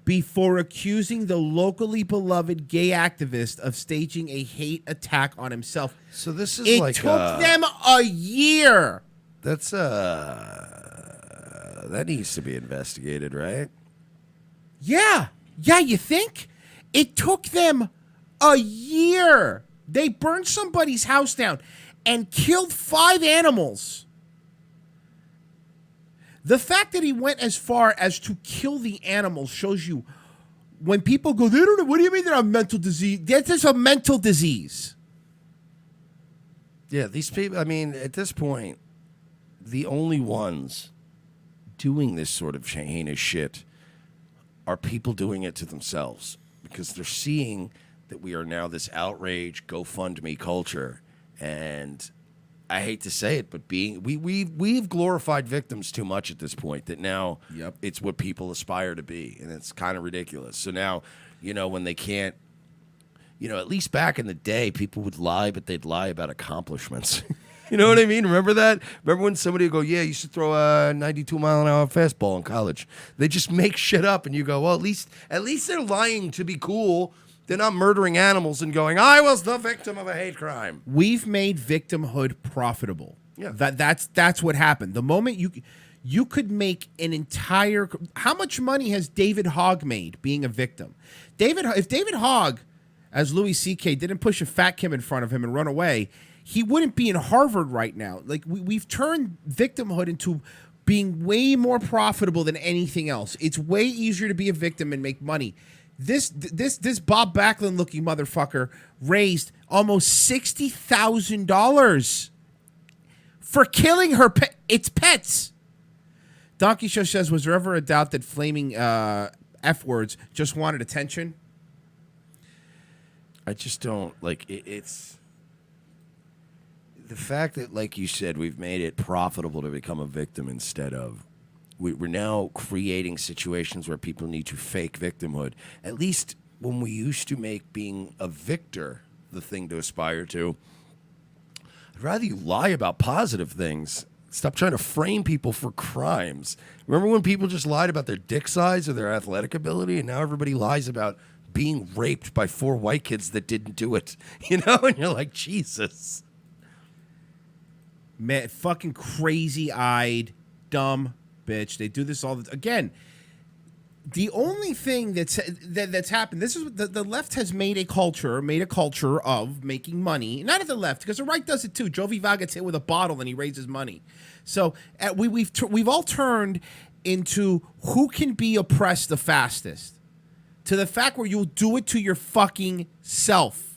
before accusing the locally beloved gay activist of staging a hate attack on himself. So this is It took them a year. That's that needs to be investigated, right? Yeah, you think? It took them a year. They burned somebody's house down and killed 5 animals. The fact that he went as far as to kill the animals shows you when people go, they don't know, what do you mean they're a mental disease? That's just a mental disease. Yeah, these people, I mean, at this point, the only ones doing this sort of heinous shit are people doing it to themselves because they're seeing that we are now this outrage GoFundMe culture. And I hate to say it, but we've glorified victims too much at this point that now it's what people aspire to be, and it's kind of ridiculous. So now, when they can't, at least back in the day, people would lie, but they'd lie about accomplishments. You know what I mean? Remember that? Remember when somebody would go, yeah, you used to throw a 92-mile-an-hour fastball in college. They just make shit up, and you go, well, at least they're lying to be cool. They're not murdering animals and going, I was the victim of a hate crime. We've made victimhood profitable. Yeah. That's what happened. The moment you could make an entire... How much money has David Hogg made being a victim? If David Hogg, as Louis C.K., didn't push a fat Kim in front of him and run away, he wouldn't be in Harvard right now. Like, we've turned victimhood into being way more profitable than anything else. It's way easier to be a victim and make money. This Bob Backlund looking motherfucker raised almost $60,000 for killing its pets. Donkey Show says, was there ever a doubt that flaming F words just wanted attention? I just don't it's the fact that, like you said, we've made it profitable to become a victim instead of. We're now creating situations where people need to fake victimhood. At least when we used to make being a victor the thing to aspire to, I'd rather you lie about positive things. Stop trying to frame people for crimes. Remember when people just lied about their dick size or their athletic ability, and now everybody lies about being raped by 4 white kids that didn't do it? And you're like, Jesus. Man, fucking crazy-eyed, dumb bitch. They do this all the time. Again, the only thing that's happened, this is the left has made a culture of making money. Not at the left, because the right does it too. Joe Vival gets hit with a bottle and he raises money. So we've all turned into who can be oppressed the fastest, to the fact where you'll do it to your fucking self.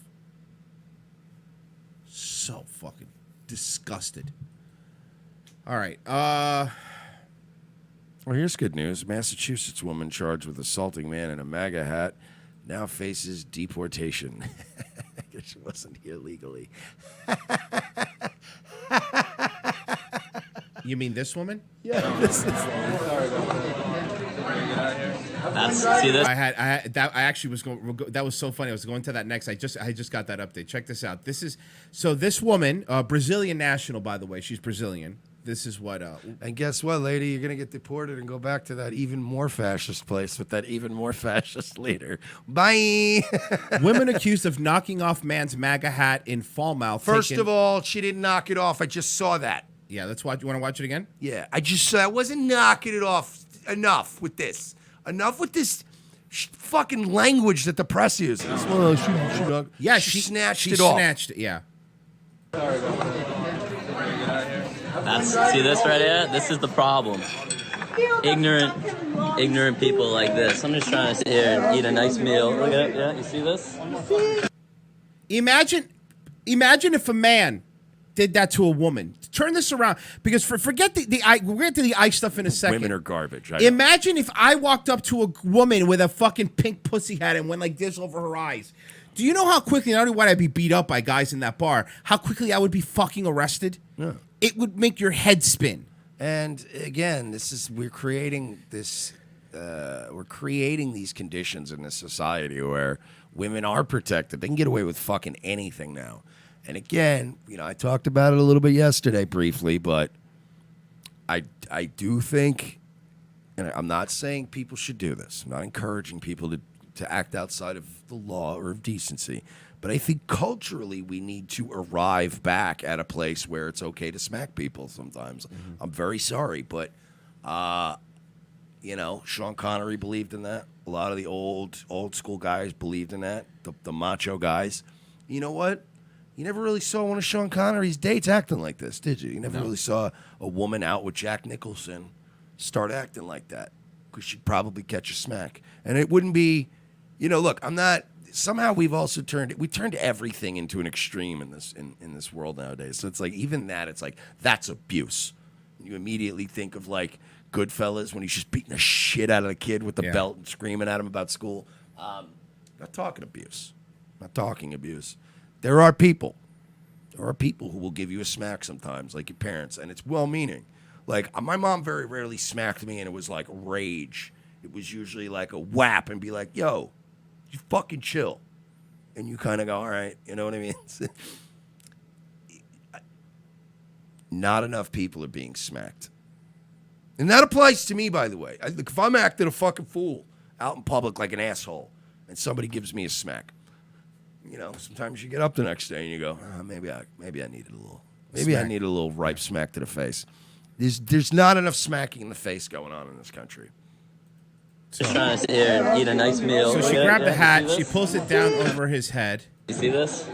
So fucking disgusted. All right. Well, here's good news. Massachusetts woman charged with assaulting man in a MAGA hat now faces deportation. I guess she wasn't here legally. You mean this woman? Yeah, this is. See this? I actually was going. That was so funny. I was going to that next. I just got that update. Check this out. This woman, Brazilian national, by the way. She's Brazilian. This is what. And guess what, lady? You're gonna get deported and go back to that even more fascist place with that even more fascist leader. Bye. Women accused of knocking off man's MAGA hat in Falmouth. First of all, she didn't knock it off. I just saw that. Yeah, let's watch. You want to watch it again? Yeah, I just saw. I wasn't knocking it off. Enough with this. Enough with this fucking language that the press uses. Well, she snatched it off. Snatched it, yeah. See this right here? This is the problem. Ignorant people like this. I'm just trying to sit here and eat a nice meal. Look at it. Yeah, you see this? Imagine if a man did that to a woman. Turn this around, because forget the we'll get to the eye stuff in a second. Women are garbage. Imagine if I walked up to a woman with a fucking pink pussy hat and went like this over her eyes. Do you know how quickly, not only would I be beat up by guys in that bar, how quickly I would be fucking arrested? Yeah. It would make your head spin. And again, we're creating these conditions in this society where women are protected. They can get away with fucking anything now. And again, I talked about it a little bit yesterday briefly, but I do think, and I'm not saying people should do this. I'm not encouraging people to act outside of the law or of decency. But I think culturally we need to arrive back at a place where it's okay to smack people sometimes. Mm-hmm. I'm very sorry, but, Sean Connery believed in that. A lot of the old school guys believed in that, the macho guys. You know what? You never really saw one of Sean Connery's dates acting like this, did you? You never really saw a woman out with Jack Nicholson start acting like that, because she'd probably catch a smack. And it wouldn't be, look, I'm not... Somehow we've also turned everything into an extreme in this world nowadays. So it's like, even that, it's like, that's abuse. You immediately think of like Goodfellas when he's just beating the shit out of the kid with the belt and screaming at him about school. Not talking abuse. There are people who will give you a smack sometimes, like your parents, and it's well-meaning. Like, my mom very rarely smacked me, and it was like rage. It was usually like a whap and be like, yo, you fucking chill. And you kind of go, all right, you know what I mean? Not enough people are being smacked. And that applies to me, by the way. If I'm acting a fucking fool out in public like an asshole and somebody gives me a smack, sometimes you get up the next day and you go, maybe I needed a little. Maybe I need a little ripe smack to the face. There's not enough smacking in the face going on in this country. Just trying to sit here and eat a nice meal. So she grabbed the hat, she pulls it down over his head. You see this?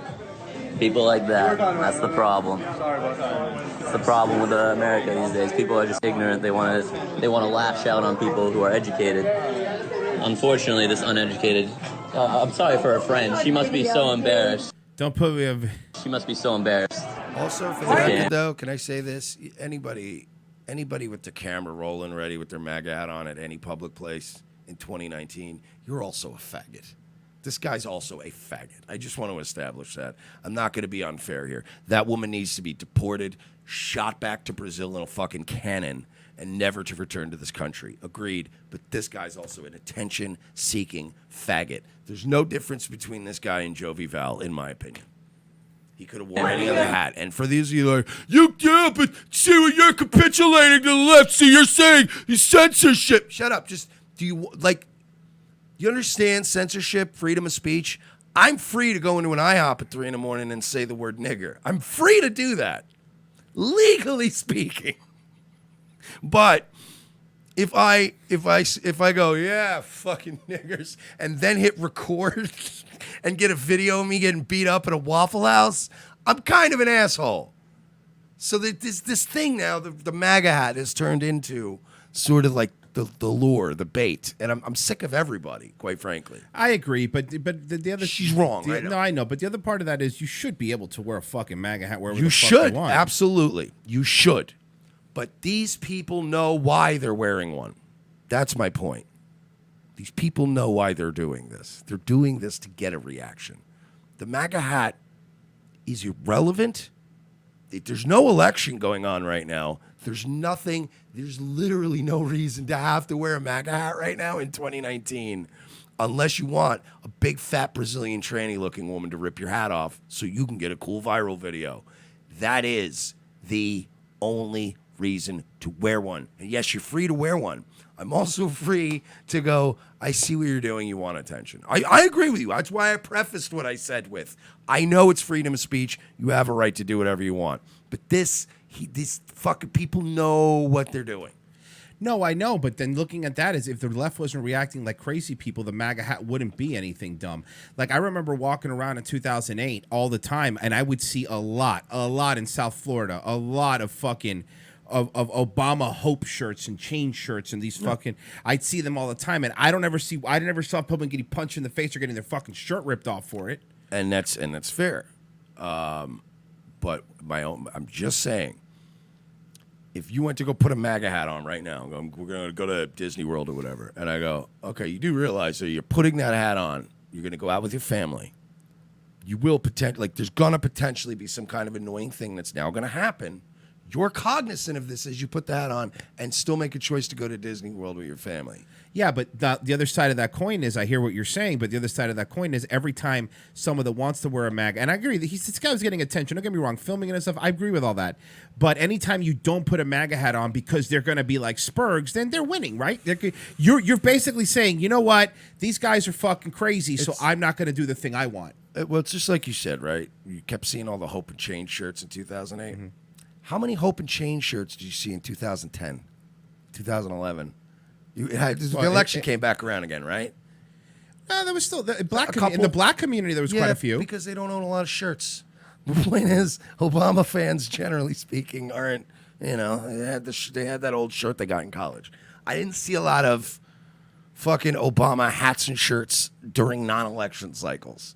People like that. That's the problem. It's the problem with America these days. People are just ignorant. They want to lash out on people who are educated. Unfortunately, this uneducated... I'm sorry for her friend. She must be so embarrassed. Don't put me... She must be so embarrassed. Also, for the record, though, can I say this? Anybody with the camera rolling ready with their MAGA hat on at any public place in 2019, you're also a faggot. This guy's also a faggot. I just want to establish that. I'm not going to be unfair here. That woman needs to be deported, shot back to Brazil in a fucking cannon, and never to return to this country. Agreed. But this guy's also an attention-seeking faggot. There's no difference between this guy and Jovi Val, in my opinion. He could have worn any other hat. And for these of you like, but see what you're capitulating to the left. See, you're saying censorship. Shut up. You understand censorship, freedom of speech? I'm free to go into an IHOP at 3 a.m. and say the word nigger. I'm free to do that, legally speaking. But if I go, yeah, fucking niggers, and then hit record and get a video of me getting beat up at a Waffle House, I'm kind of an asshole. So this thing now, the MAGA hat has turned into sort of like the lure, the bait, and I'm sick of everybody, quite frankly. I agree, but the other... She's wrong, right? No, I know, but the other part of that is you should be able to wear a fucking MAGA hat wherever you the fuck you want. Absolutely. You should. But these people know why they're wearing one. That's my point. These people know why they're doing this. They're doing this to get a reaction. The MAGA hat is irrelevant. There's no election going on right now. There's literally no reason to have to wear a MAGA hat right now in 2019 unless you want a big, fat Brazilian tranny-looking woman to rip your hat off so you can get a cool viral video. That is the only reason to wear one. And yes, you're free to wear one. I'm also free to go, I see what you're doing, you want attention. I agree with you. That's why I prefaced what I said with, I know it's freedom of speech, you have a right to do whatever you want. But these fucking people know what they're doing. No, I know, but then looking at that is if the left wasn't reacting like crazy people, the MAGA hat wouldn't be anything dumb. Like I remember walking around in 2008 all the time, and I would see a lot in South Florida, a lot of fucking of Obama hope shirts and chain shirts and these fucking. I'd see them all the time, and I never saw people getting punched in the face or getting their fucking shirt ripped off for it. And that's fair. But I'm just saying. If you went to go put a MAGA hat on right now, we're going to go to Disney World or whatever, and I go, okay, you do realize that you're putting that hat on, you're going to go out with your family. You will there's going to potentially be some kind of annoying thing that's now going to happen. You're cognizant of this as you put the hat on and still make a choice to go to Disney World with your family. Yeah, but the other side of that coin is, I hear what you're saying, but the other side of that coin is every time someone that wants to wear a MAGA, and I agree, this guy was getting attention, don't get me wrong, filming it and stuff, I agree with all that. But anytime you don't put a MAGA hat on because they're going to be like Spurgs, then they're winning, right? You're basically saying, you know what, these guys are fucking crazy, so I'm not going to do the thing I want. Well, it's just like you said, right? You kept seeing all the Hope and Change shirts in 2008. Mm-hmm. How many Hope and Change shirts did you see in 2010, 2011? The election came back around again, right? No, there was still in the black community. There was quite a few because they don't own a lot of shirts. The point is, Obama fans, generally speaking, aren't. They had that old shirt they got in college. I didn't see a lot of fucking Obama hats and shirts during non-election cycles.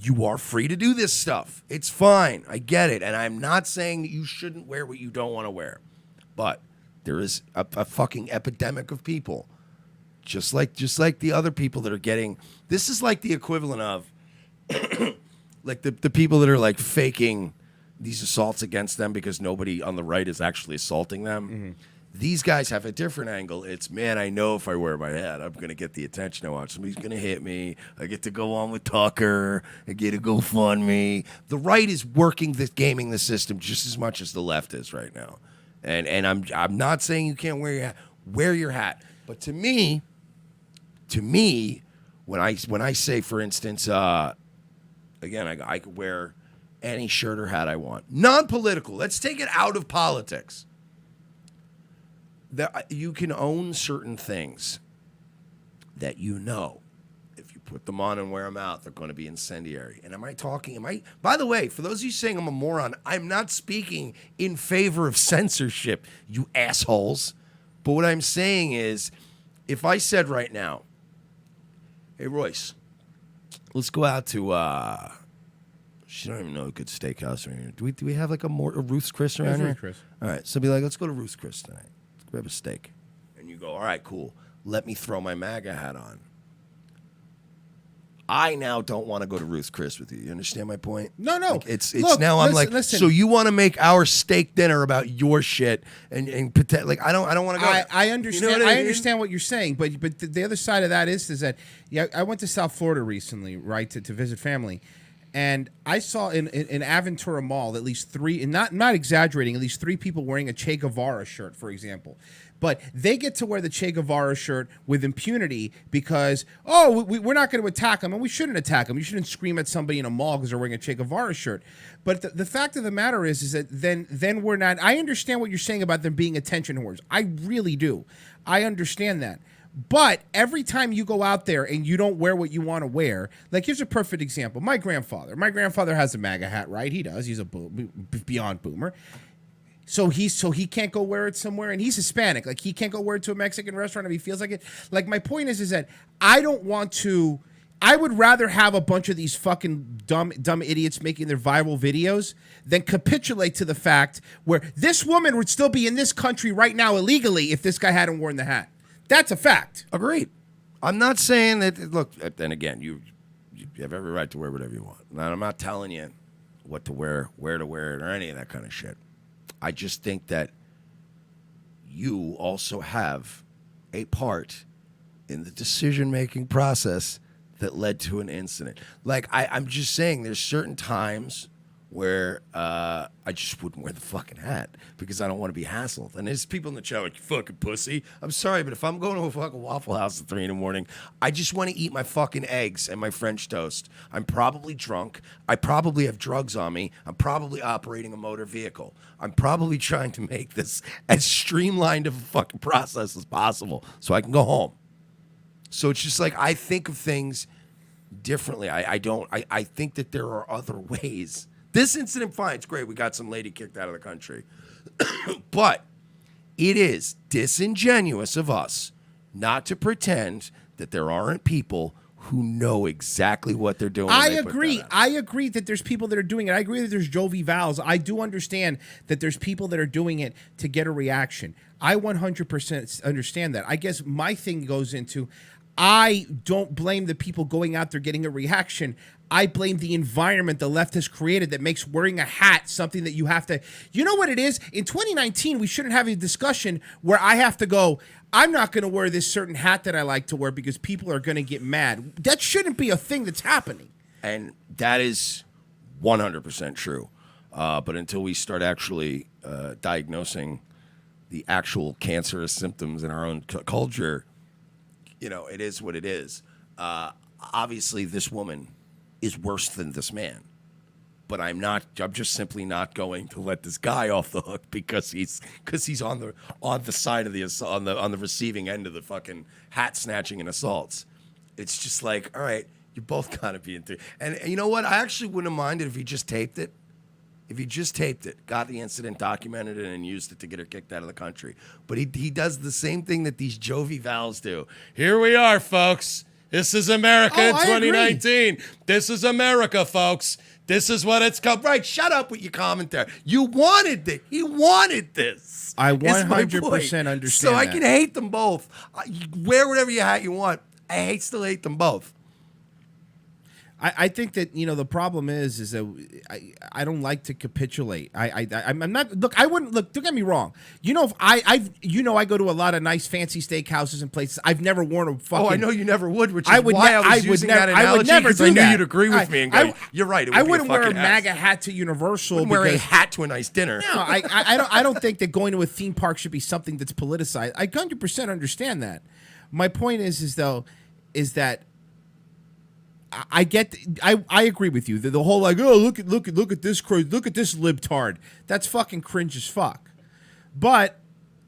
You are free to do this stuff. It's fine. I get it, and I'm not saying that you shouldn't wear what you don't want to wear, but. There is a fucking epidemic of people, just like the other people that are getting. This is like the equivalent of, like the people that are like faking these assaults against them because nobody on the right is actually assaulting them. Mm-hmm. These guys have a different angle. It's, man, I know if I wear my hat, I'm gonna get the attention I want. Somebody's gonna hit me. I get to go on with Tucker. I get to go fund me. The right is gaming the system just as much as the left is right now. And I'm not saying you can't wear your hat, but to me, when I say, for instance, again, I could wear any shirt or hat I want, non-political. Let's take it out of politics. That you can own certain things that if you put them on and wear them out, they're going to be incendiary. And by the way, for those of you saying I'm a moron, I'm not speaking in favor of censorship, you assholes. But what I'm saying is, if I said right now, hey, Royce, let's go out to, she don't even know a good steakhouse around here. Do we have like a Ruth's Chris around here? Chris. All right, so be like, let's go to Ruth's Chris tonight. Let's grab a steak. And you go, all right, cool. Let me throw my MAGA hat on. I now don't want to go to Ruth's Chris with you. You understand my point? No. Like listen. So you want to make our steak dinner about your shit and pretend like I don't want to go. I understand. You know what I mean? Understand what you're saying, but the other side of that is that I went to South Florida recently, right, to visit family, and I saw in Aventura Mall at least three, and not exaggerating, at least three people wearing a Che Guevara shirt, for example. But they get to wear the Che Guevara shirt with impunity because, we're not going to attack them, and we shouldn't attack them. You shouldn't scream at somebody in a mall because they're wearing a Che Guevara shirt. But the fact of the matter is that then we're not. I understand what you're saying about them being attention whores. I really do. I understand that. But every time you go out there and you don't wear what you want to wear, like here's a perfect example. My grandfather has a MAGA hat, right? He does. He's a beyond boomer. So he can't go wear it somewhere, and he's Hispanic. Like he can't go wear it to a Mexican restaurant if he feels like it. Like my point is that I don't want to. I would rather have a bunch of these fucking dumb idiots making their viral videos than capitulate to the fact where this woman would still be in this country right now illegally if this guy hadn't worn the hat. That's a fact. Agreed. I'm not saying that. Look, then again, you have every right to wear whatever you want. Now, I'm not telling you what to wear, where to wear it, or any of that kind of shit. I just think that you also have a part in the decision-making process that led to an incident. Like, I'm just saying there's certain times where I just wouldn't wear the fucking hat because I don't want to be hassled. And there's people in the chat like, you fucking pussy. I'm sorry, but if I'm going to a fucking Waffle House at 3 a.m, I just want to eat my fucking eggs and my French toast. I'm probably drunk. I probably have drugs on me. I'm probably operating a motor vehicle. I'm probably trying to make this as streamlined of a fucking process as possible so I can go home. So it's just like I think of things differently. I think that there are other ways. This incident, fine, it's great. We got some lady kicked out of the country. But it is disingenuous of us not to pretend that there aren't people who know exactly what they're doing. I agree. I agree that there's people that are doing it. I agree that there's Jovi Vals. I do understand that there's people that are doing it to get a reaction. I 100% understand that. I guess my thing goes into, I don't blame the people going out there getting a reaction. I blame the environment the left has created that makes wearing a hat something that you have to... You know what it is? In 2019, we shouldn't have a discussion where I have to go, I'm not going to wear this certain hat that I like to wear because people are going to get mad. That shouldn't be a thing that's happening. And that is 100% true. But until we start actually diagnosing the actual cancerous symptoms in our own culture, you know, it is what it is. Obviously, this woman is worse than this man. But I'm just simply not going to let this guy off the hook because he's on the side of the on the receiving end of the fucking hat snatching and assaults. It's just like, all right, you both gotta be into. And you know what? I actually wouldn't have minded if he just taped it. If he just taped it, got the incident, documented it, and used it to get her kicked out of the country. But he does the same thing that these Jovi Vals do. Here we are, folks. This is America in 2019. This is America, folks. This is what it's called. Right, shut up with your commentary. You wanted it. He wanted this. I 100% understand So I can hate them both. Wear whatever hat you want. I still hate them both. I think that, you know, the problem is that I don't like to capitulate. I'm not, look, I wouldn't, look, don't get me wrong. You know, if I go to a lot of nice fancy steakhouses and places. I've never worn a fucking. Oh, I know you never would, which is why I was using that analogy, because I knew you'd agree with me and go, you're right. I wouldn't wear a MAGA hat to Universal. Wouldn't wear a hat to a nice dinner. No, I don't think that going to a theme park should be something that's politicized. I 100% understand that. My point is that I get, I agree with you. The whole like, oh, look at this libtard. That's fucking cringe as fuck. But,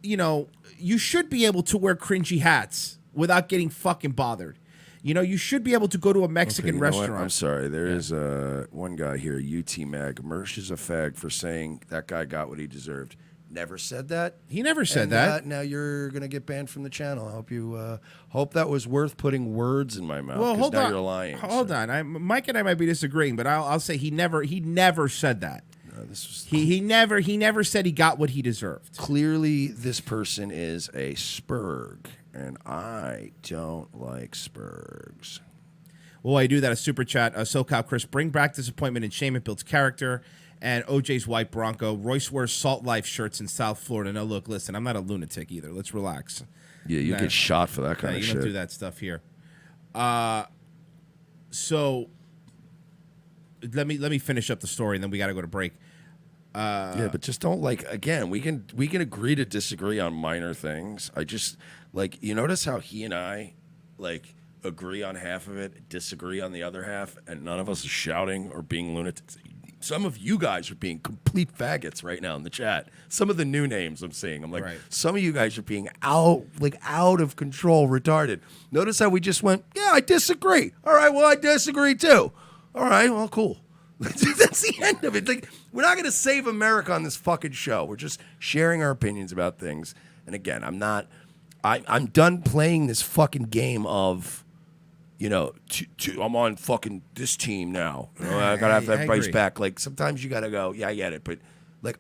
you know, you should be able to wear cringy hats without getting fucking bothered. You know, you should be able to go to a Mexican restaurant. I'm sorry. There is one guy here, UT Mag. Mersh is a fag for saying that guy got what he deserved. Never said that. He never said that. Now you're gonna get banned from the channel. I hope you hope that was worth putting words in my mouth. Well, hold now on. You're lying. Hold on. Mike and I might be disagreeing, but I'll say he never said that. No, this was he never said he got what he deserved. Clearly, this person is a spurg, and I don't like spurgs. Well, I do that. A super chat. SoCal Chris, bring back disappointment and shame. It builds character. And OJ's white Bronco. Royce wears Salt Life shirts in South Florida. No, look, listen, I'm not a lunatic either. Let's relax. Yeah, you get shot for that kind of shit. You don't do that stuff here. So let me finish up the story, and then we got to go to break. Yeah, but just don't again. We can agree to disagree on minor things. I just you notice how he and I agree on half of it, disagree on the other half, and none of us is shouting or being lunatics. Some of you guys are being complete faggots right now in the chat. Some of the new names I'm seeing, I'm like, right. Some of you guys are being out of control, retarded. Notice how we just went, yeah, I disagree. All right, well, I disagree too. All right, well, cool. That's the end of it. We're not going to save America on this fucking show. We're just sharing our opinions about things. And again, I'm done playing this fucking game of, you know, I'm on fucking this team now. You know, I gotta have everybody's back. Sometimes you gotta go, yeah, I get it. But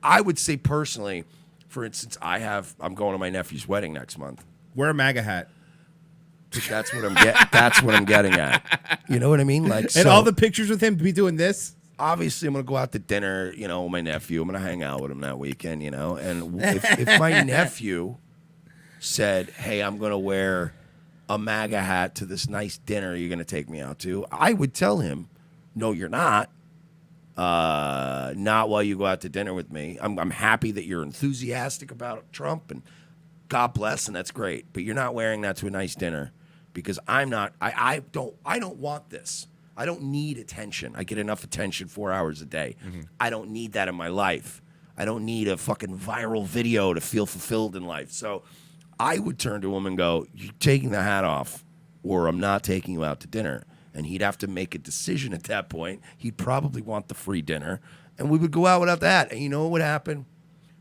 I would say personally, for instance, I'm going to my nephew's wedding next month. Wear a MAGA hat. That's what I'm getting at. You know what I mean? And all the pictures with him be doing this. Obviously, I'm gonna go out to dinner. You know, with my nephew. I'm gonna hang out with him that weekend. You know, and if my nephew said, "Hey, I'm gonna wear a MAGA hat to this nice dinner you're going to take me out to," I would tell him, no, you're not. Not while you go out to dinner with me. I'm happy that you're enthusiastic about Trump, and God bless, and that's great. But you're not wearing that to a nice dinner, because I'm not. I don't want this. I don't need attention. I get enough attention 4 hours a day. I don't need that in my life. I don't need a fucking viral video to feel fulfilled in life. So I would turn to him and go, "You're taking the hat off, or I'm not taking you out to dinner." And he'd have to make a decision at that point. He'd probably want the free dinner, and we would go out without that. And you know what would happen?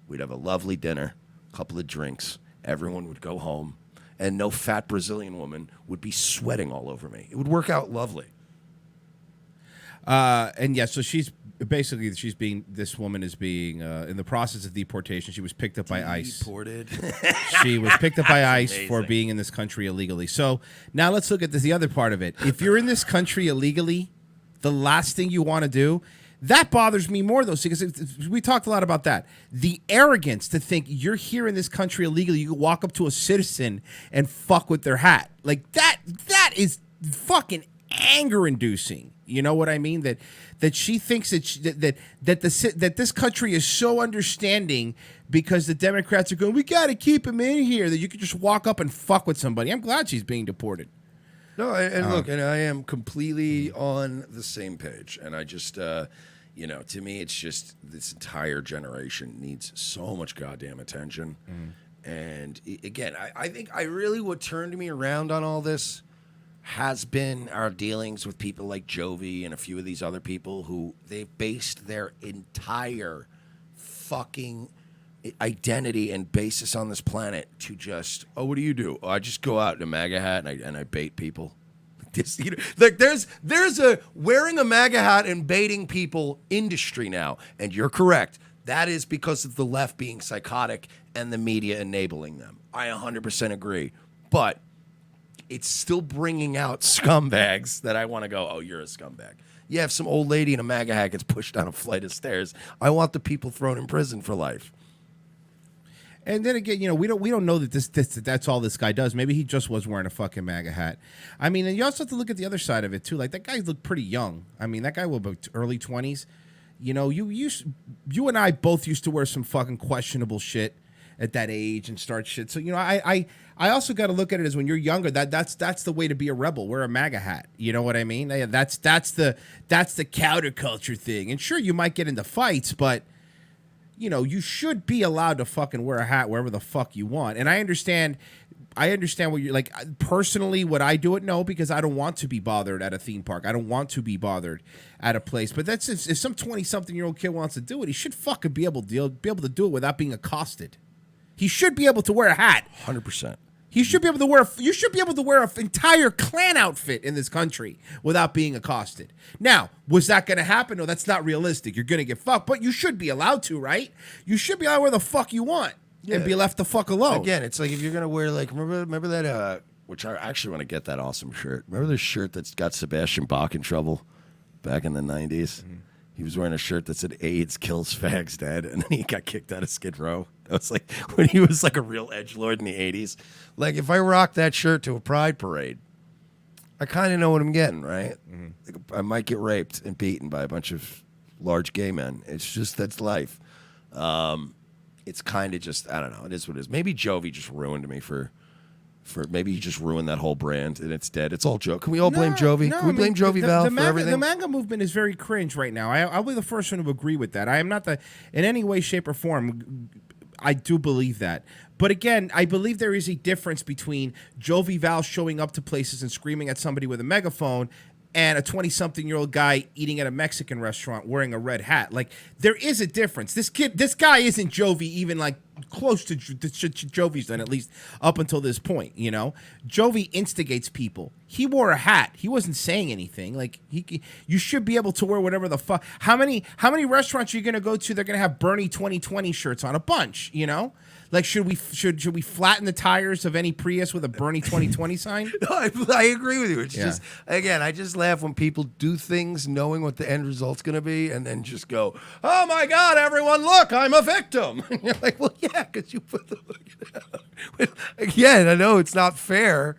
We'd have a lovely dinner, a couple of drinks. Everyone would go home, and no fat Brazilian woman would be sweating all over me. It would work out lovely. And yeah, so this woman is being in the process of deportation. She was picked up by ICE. Deported. She was picked up by ICE amazing. for being in this country illegally. So now let's look at the other part of it. If you're in this country illegally, the last thing you want to do, that bothers me more, though, because we talked a lot about that. The arrogance to think you're here in this country illegally, you can walk up to a citizen and fuck with their hat. Like, that is fucking anger-inducing. You know what I mean? That she thinks that this country is so understanding because the Democrats are going, we got to keep him in here, that you could just walk up and fuck with somebody. I'm glad she's being deported. No, and look, and I am completely on the same page. And I just, to me, it's just this entire generation needs so much goddamn attention. And again, I think what turned me around on all this has been our dealings with people like Jovi and a few of these other people who they've based their entire fucking identity and basis on this planet to just, what do you do? I just go out in a MAGA hat and I bait people. Like there's a wearing a MAGA hat and baiting people industry now, and you're correct. That is because of the left being psychotic and the media enabling them. I 100% agree, but it's still bringing out scumbags that I want to go, oh, you're a scumbag. Yeah, if some old lady in a MAGA hat gets pushed down a flight of stairs, I want the people thrown in prison for life. And then again, we don't know that that's all this guy does. Maybe he just was wearing a fucking MAGA hat. I mean, and you also have to look at the other side of it too. Like, that guy looked pretty young. I mean, that guy was about early 20s. You and I both used to wear some fucking questionable shit at that age and start shit. So I also got to look at it as when you're younger, that's the way to be a rebel. Wear a MAGA hat. You know what I mean? That's the counterculture thing. And sure, you might get into fights, but you should be allowed to fucking wear a hat wherever the fuck you want. And I understand what you're like. Personally, would I do it? No, because I don't want to be bothered at a theme park. I don't want to be bothered at a place. But that's if some 20-something-year-old kid wants to do it, he should fucking be able to do it without being accosted. He should be able to wear a hat. 100%. You should be able to wear an entire Klan outfit in this country without being accosted. Now, was that going to happen? No, that's not realistic. You're going to get fucked, but you should be allowed to, right? You should be allowed to wear the fuck you want and be left the fuck alone. Again, it's like if you're going to wear, like, remember that, which I actually want to get that awesome shirt. Remember the shirt that's got Sebastian Bach in trouble back in the 90s? Mm-hmm. He was wearing a shirt that said AIDS kills fags dead, and then he got kicked out of Skid Row. That was like when he was like a real edgelord in the 80s. Like, if I rock that shirt to a pride parade, I kind of know what I'm getting, right? Mm-hmm. Like, I might get raped and beaten by a bunch of large gay men. It's just, that's life. It's kind of just, I don't know. It is what it is. Maybe Jovi just ruined me for maybe he just ruined that whole brand and it's dead. It's all joke. Can we all blame Jovi? Can we blame Jovi Val for everything? The MAGA movement is very cringe right now. I'll be the first one to agree with that. I am not in any way, shape, or form. I do believe that. But again, I believe there is a difference between Jovi Val showing up to places and screaming at somebody with a megaphone and a 20-something-year-old guy eating at a Mexican restaurant wearing a red hat. Like, there is a difference. This guy isn't Jovi, even like close to Jovi's done, at least up until this point. Jovi instigates people. He wore a hat. He wasn't saying anything. Like, you should be able to wear whatever the fuck. How many restaurants are you gonna go to? They're gonna have Bernie 2020 shirts on, a bunch. Like, should we flatten the tires of any Prius with a Bernie 2020 sign? No, I agree with you. It's just, again, I just laugh when people do things knowing what the end result's going to be and then just go, oh my God, everyone, look, I'm a victim. And you're like, well, yeah, because you put the... Again, I know it's not fair,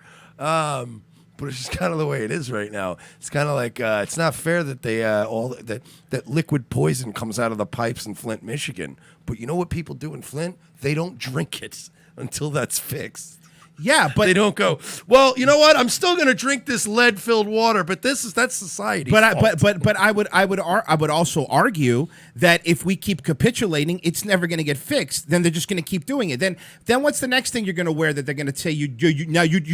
but it's just kind of the way it is right now. It's kind of like it's not fair that they that liquid poison comes out of the pipes in Flint, Michigan. But you know what people do in Flint? They don't drink it until that's fixed. Yeah, but they don't go, well, you know what? I'm still going to drink this lead-filled water, but that's society. But I would also argue that if we keep capitulating, it's never going to get fixed. Then they're just going to keep doing it. Then what's the next thing you're going to wear that they're going to say you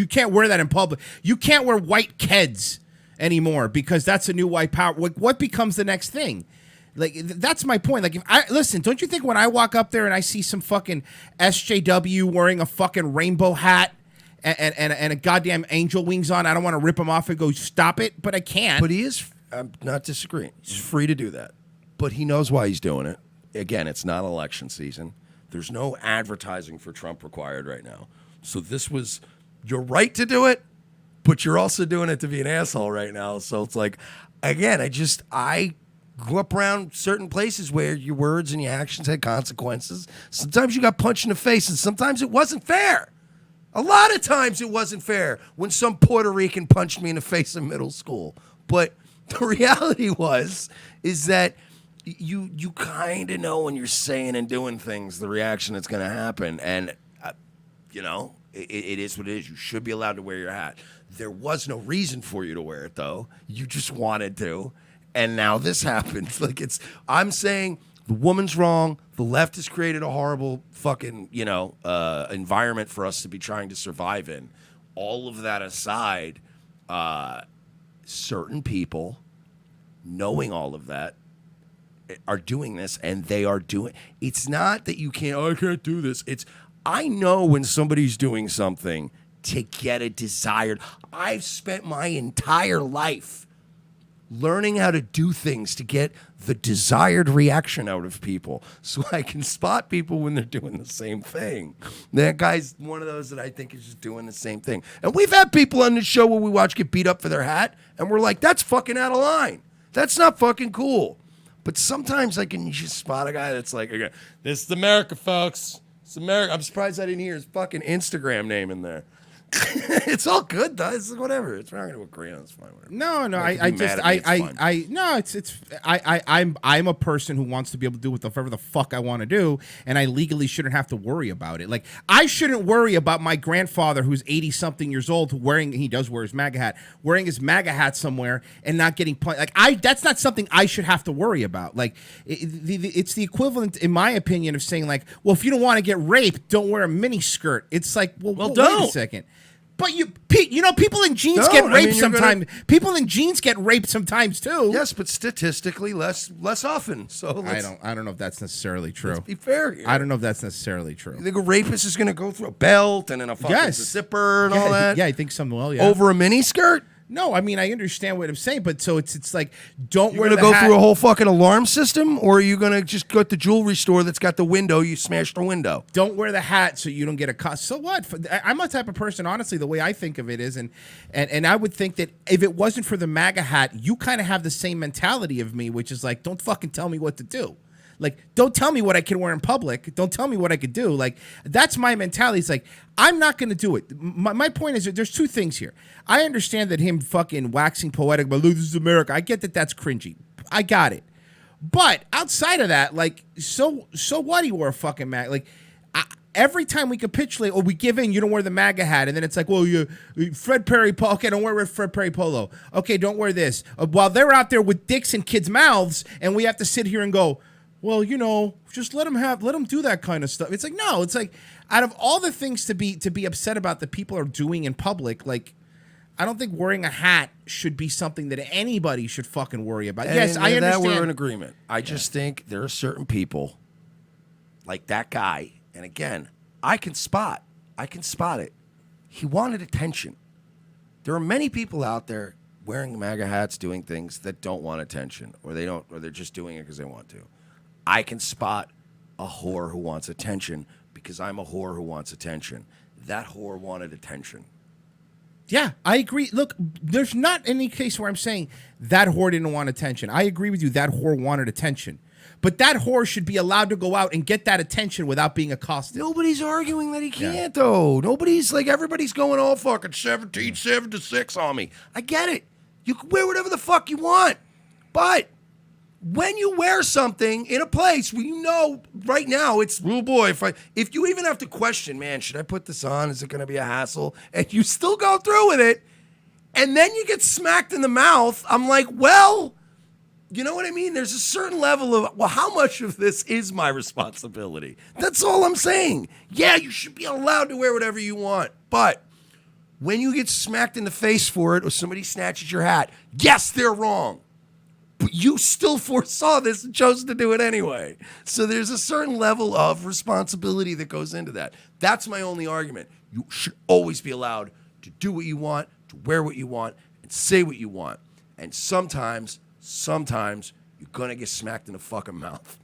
can't wear that in public? You can't wear white Keds anymore because that's a new white power. What becomes the next thing? Like, that's my point. Like, listen, don't you think when I walk up there and I see some fucking SJW wearing a fucking rainbow hat and a goddamn angel wings on, I don't want to rip him off and go, stop it, but I can't. But he is, I'm not disagreeing. He's free to do that. But he knows why he's doing it. Again, it's not election season. There's no advertising for Trump required right now. So this was your right to do it, but you're also doing it to be an asshole right now. So it's like, again, I grew up around certain places where your words and your actions had consequences. Sometimes you got punched in the face, and sometimes it wasn't fair. A lot of times it wasn't fair when some Puerto Rican punched me in the face in middle school. But the reality is that you kind of know when you're saying and doing things, the reaction that's going to happen. And, it is what it is. You should be allowed to wear your hat. There was no reason for you to wear it, though. You just wanted to. And now this happens. I'm saying the woman's wrong. The left has created a horrible fucking, environment for us to be trying to survive in. All of that aside, certain people, knowing all of that, are doing this, and they are doing. It's not that you can't. Oh, I can't do this. I know when somebody's doing something to get a desired. I've spent my entire life learning how to do things to get the desired reaction out of people, so I can spot people when they're doing the same thing. That guy's one of those that I think is just doing the same thing. And we've had people on the show where we watch get beat up for their hat, and we're like, that's fucking out of line. That's not fucking cool. But sometimes I can just spot a guy that's like, okay, this is America, folks. It's America. I'm surprised I didn't hear his fucking Instagram name in there. It's all good though. It's whatever. It's not going to agree on. It's fine. Whatever. I'm a person who wants to be able to do whatever the fuck I want to do, and I legally shouldn't have to worry about it. Like, I shouldn't worry about my grandfather who's 80 something years old he does wear his MAGA hat, wearing his MAGA hat somewhere and not getting punched. Like, that's not something I should have to worry about. Like, it's the equivalent, in my opinion, of saying like, well, if you don't want to get raped, don't wear a mini skirt. It's like, well don't. Wait a second. But people in jeans get raped sometimes. People in jeans get raped sometimes too. Yes, but statistically less often. So I don't know if that's necessarily true. Let's be fair here. I don't know if that's necessarily true. You think a rapist is going to go through a belt and then a fucking zipper and all that? Yeah, I think some will. Yeah, over a mini skirt. No, I mean, I understand what I'm saying, but so it's like, don't You're wear the hat. You're going to go through a whole fucking alarm system, or are you going to just go at the jewelry store that's got the window, you smash the window? Don't wear the hat so you don't get a cut. So what? I'm the type of person, honestly, the way I think of it is, and I would think that if it wasn't for the MAGA hat, you kind of have the same mentality of me, which is like, don't fucking tell me what to do. Like, don't tell me what I can wear in public. Don't tell me what I could do. Like, that's my mentality. It's like, I'm not going to do it. My point is that there's two things here. I understand that him fucking waxing poetic, but look, this is America. I get that that's cringy. I got it. But outside of that, like, so what? He wore a fucking MAGA. Like, every time we capitulate or we give in, you don't wear the MAGA hat. And then it's like, well, Fred Perry Polo. Okay, don't wear Fred Perry Polo. Okay, don't wear this. While they're out there with dicks in kids' mouths, and we have to sit here and go, well, just let them do that kind of stuff. It's like, no, it's like, out of all the things to be upset about that people are doing in public, like, I don't think wearing a hat should be something that anybody should fucking worry about. And yes, I understand. That we're in agreement. I just think there are certain people, like that guy, and again, I can spot it. He wanted attention. There are many people out there wearing MAGA hats, doing things that don't want attention, or they're just doing it because they want to. I can spot a whore who wants attention because I'm a whore who wants attention. That whore wanted attention. Yeah, I agree. Look, there's not any case where I'm saying that whore didn't want attention. I agree with you. That whore wanted attention. But that whore should be allowed to go out and get that attention without being accosted. Nobody's arguing that he can't, though. Nobody's like, everybody's going all fucking 1776 on me. I get it. You can wear whatever the fuck you want. But when you wear something in a place where you know right now it's, oh boy, if you even have to question, man, should I put this on? Is it going to be a hassle? And you still go through with it, and then you get smacked in the mouth, I'm like, well, you know what I mean? There's a certain level of, well, how much of this is my responsibility? That's all I'm saying. Yeah, you should be allowed to wear whatever you want. But when you get smacked in the face for it or somebody snatches your hat, yes, they're wrong. But you still foresaw this and chose to do it anyway. So there's a certain level of responsibility that goes into that. That's my only argument. You should always be allowed to do what you want, to wear what you want, and say what you want. And sometimes you're going to get smacked in the fucking mouth.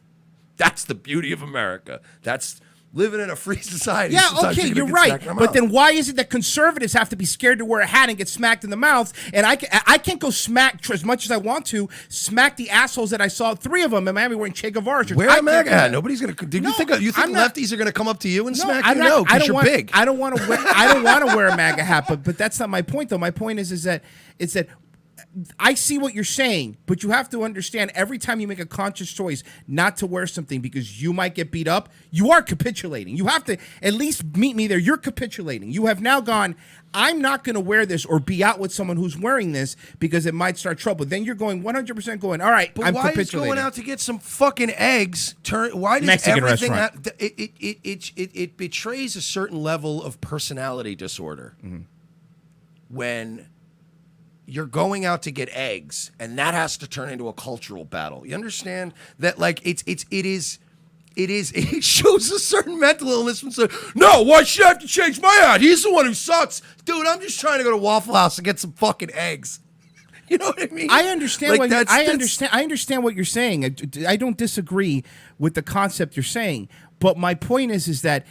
That's the beauty of America. That's living in a free society. Yeah, Sometimes okay, you're get right. smacked in the But mouth. then why is it that conservatives have to be scared to wear a hat and get smacked in the mouth? And I can't go smack, as much as I want to, smack the assholes that I saw, 3 of them in Miami wearing Che Guevara shirts. Wear a MAGA hat. Nobody's going to. Do No, you think lefties are going to come up to you and smack you? No, because you're big. I don't want to wear a MAGA hat, but that's not my point, though. My point is that I see what you're saying, but you have to understand every time you make a conscious choice not to wear something because you might get beat up, you are capitulating. You have to at least meet me there. You're capitulating. You have now gone, I'm not going to wear this or be out with someone who's wearing this because it might start trouble. Then you're going 100% going, all right, But I'm why capitulating. is going out to get some fucking eggs why does Mexican everything restaurant. It betrays a certain level of personality disorder when you're going out to get eggs, and that has to turn into a cultural battle. You understand that? Like it shows a certain mental illness when saying, no, why should I have to change my hat? He's the one who sucks. Dude, I'm just trying to go to Waffle House and get some fucking eggs. You know what I mean? I understand Like, I understand what you're saying. I don't disagree with the concept you're saying, but my point is that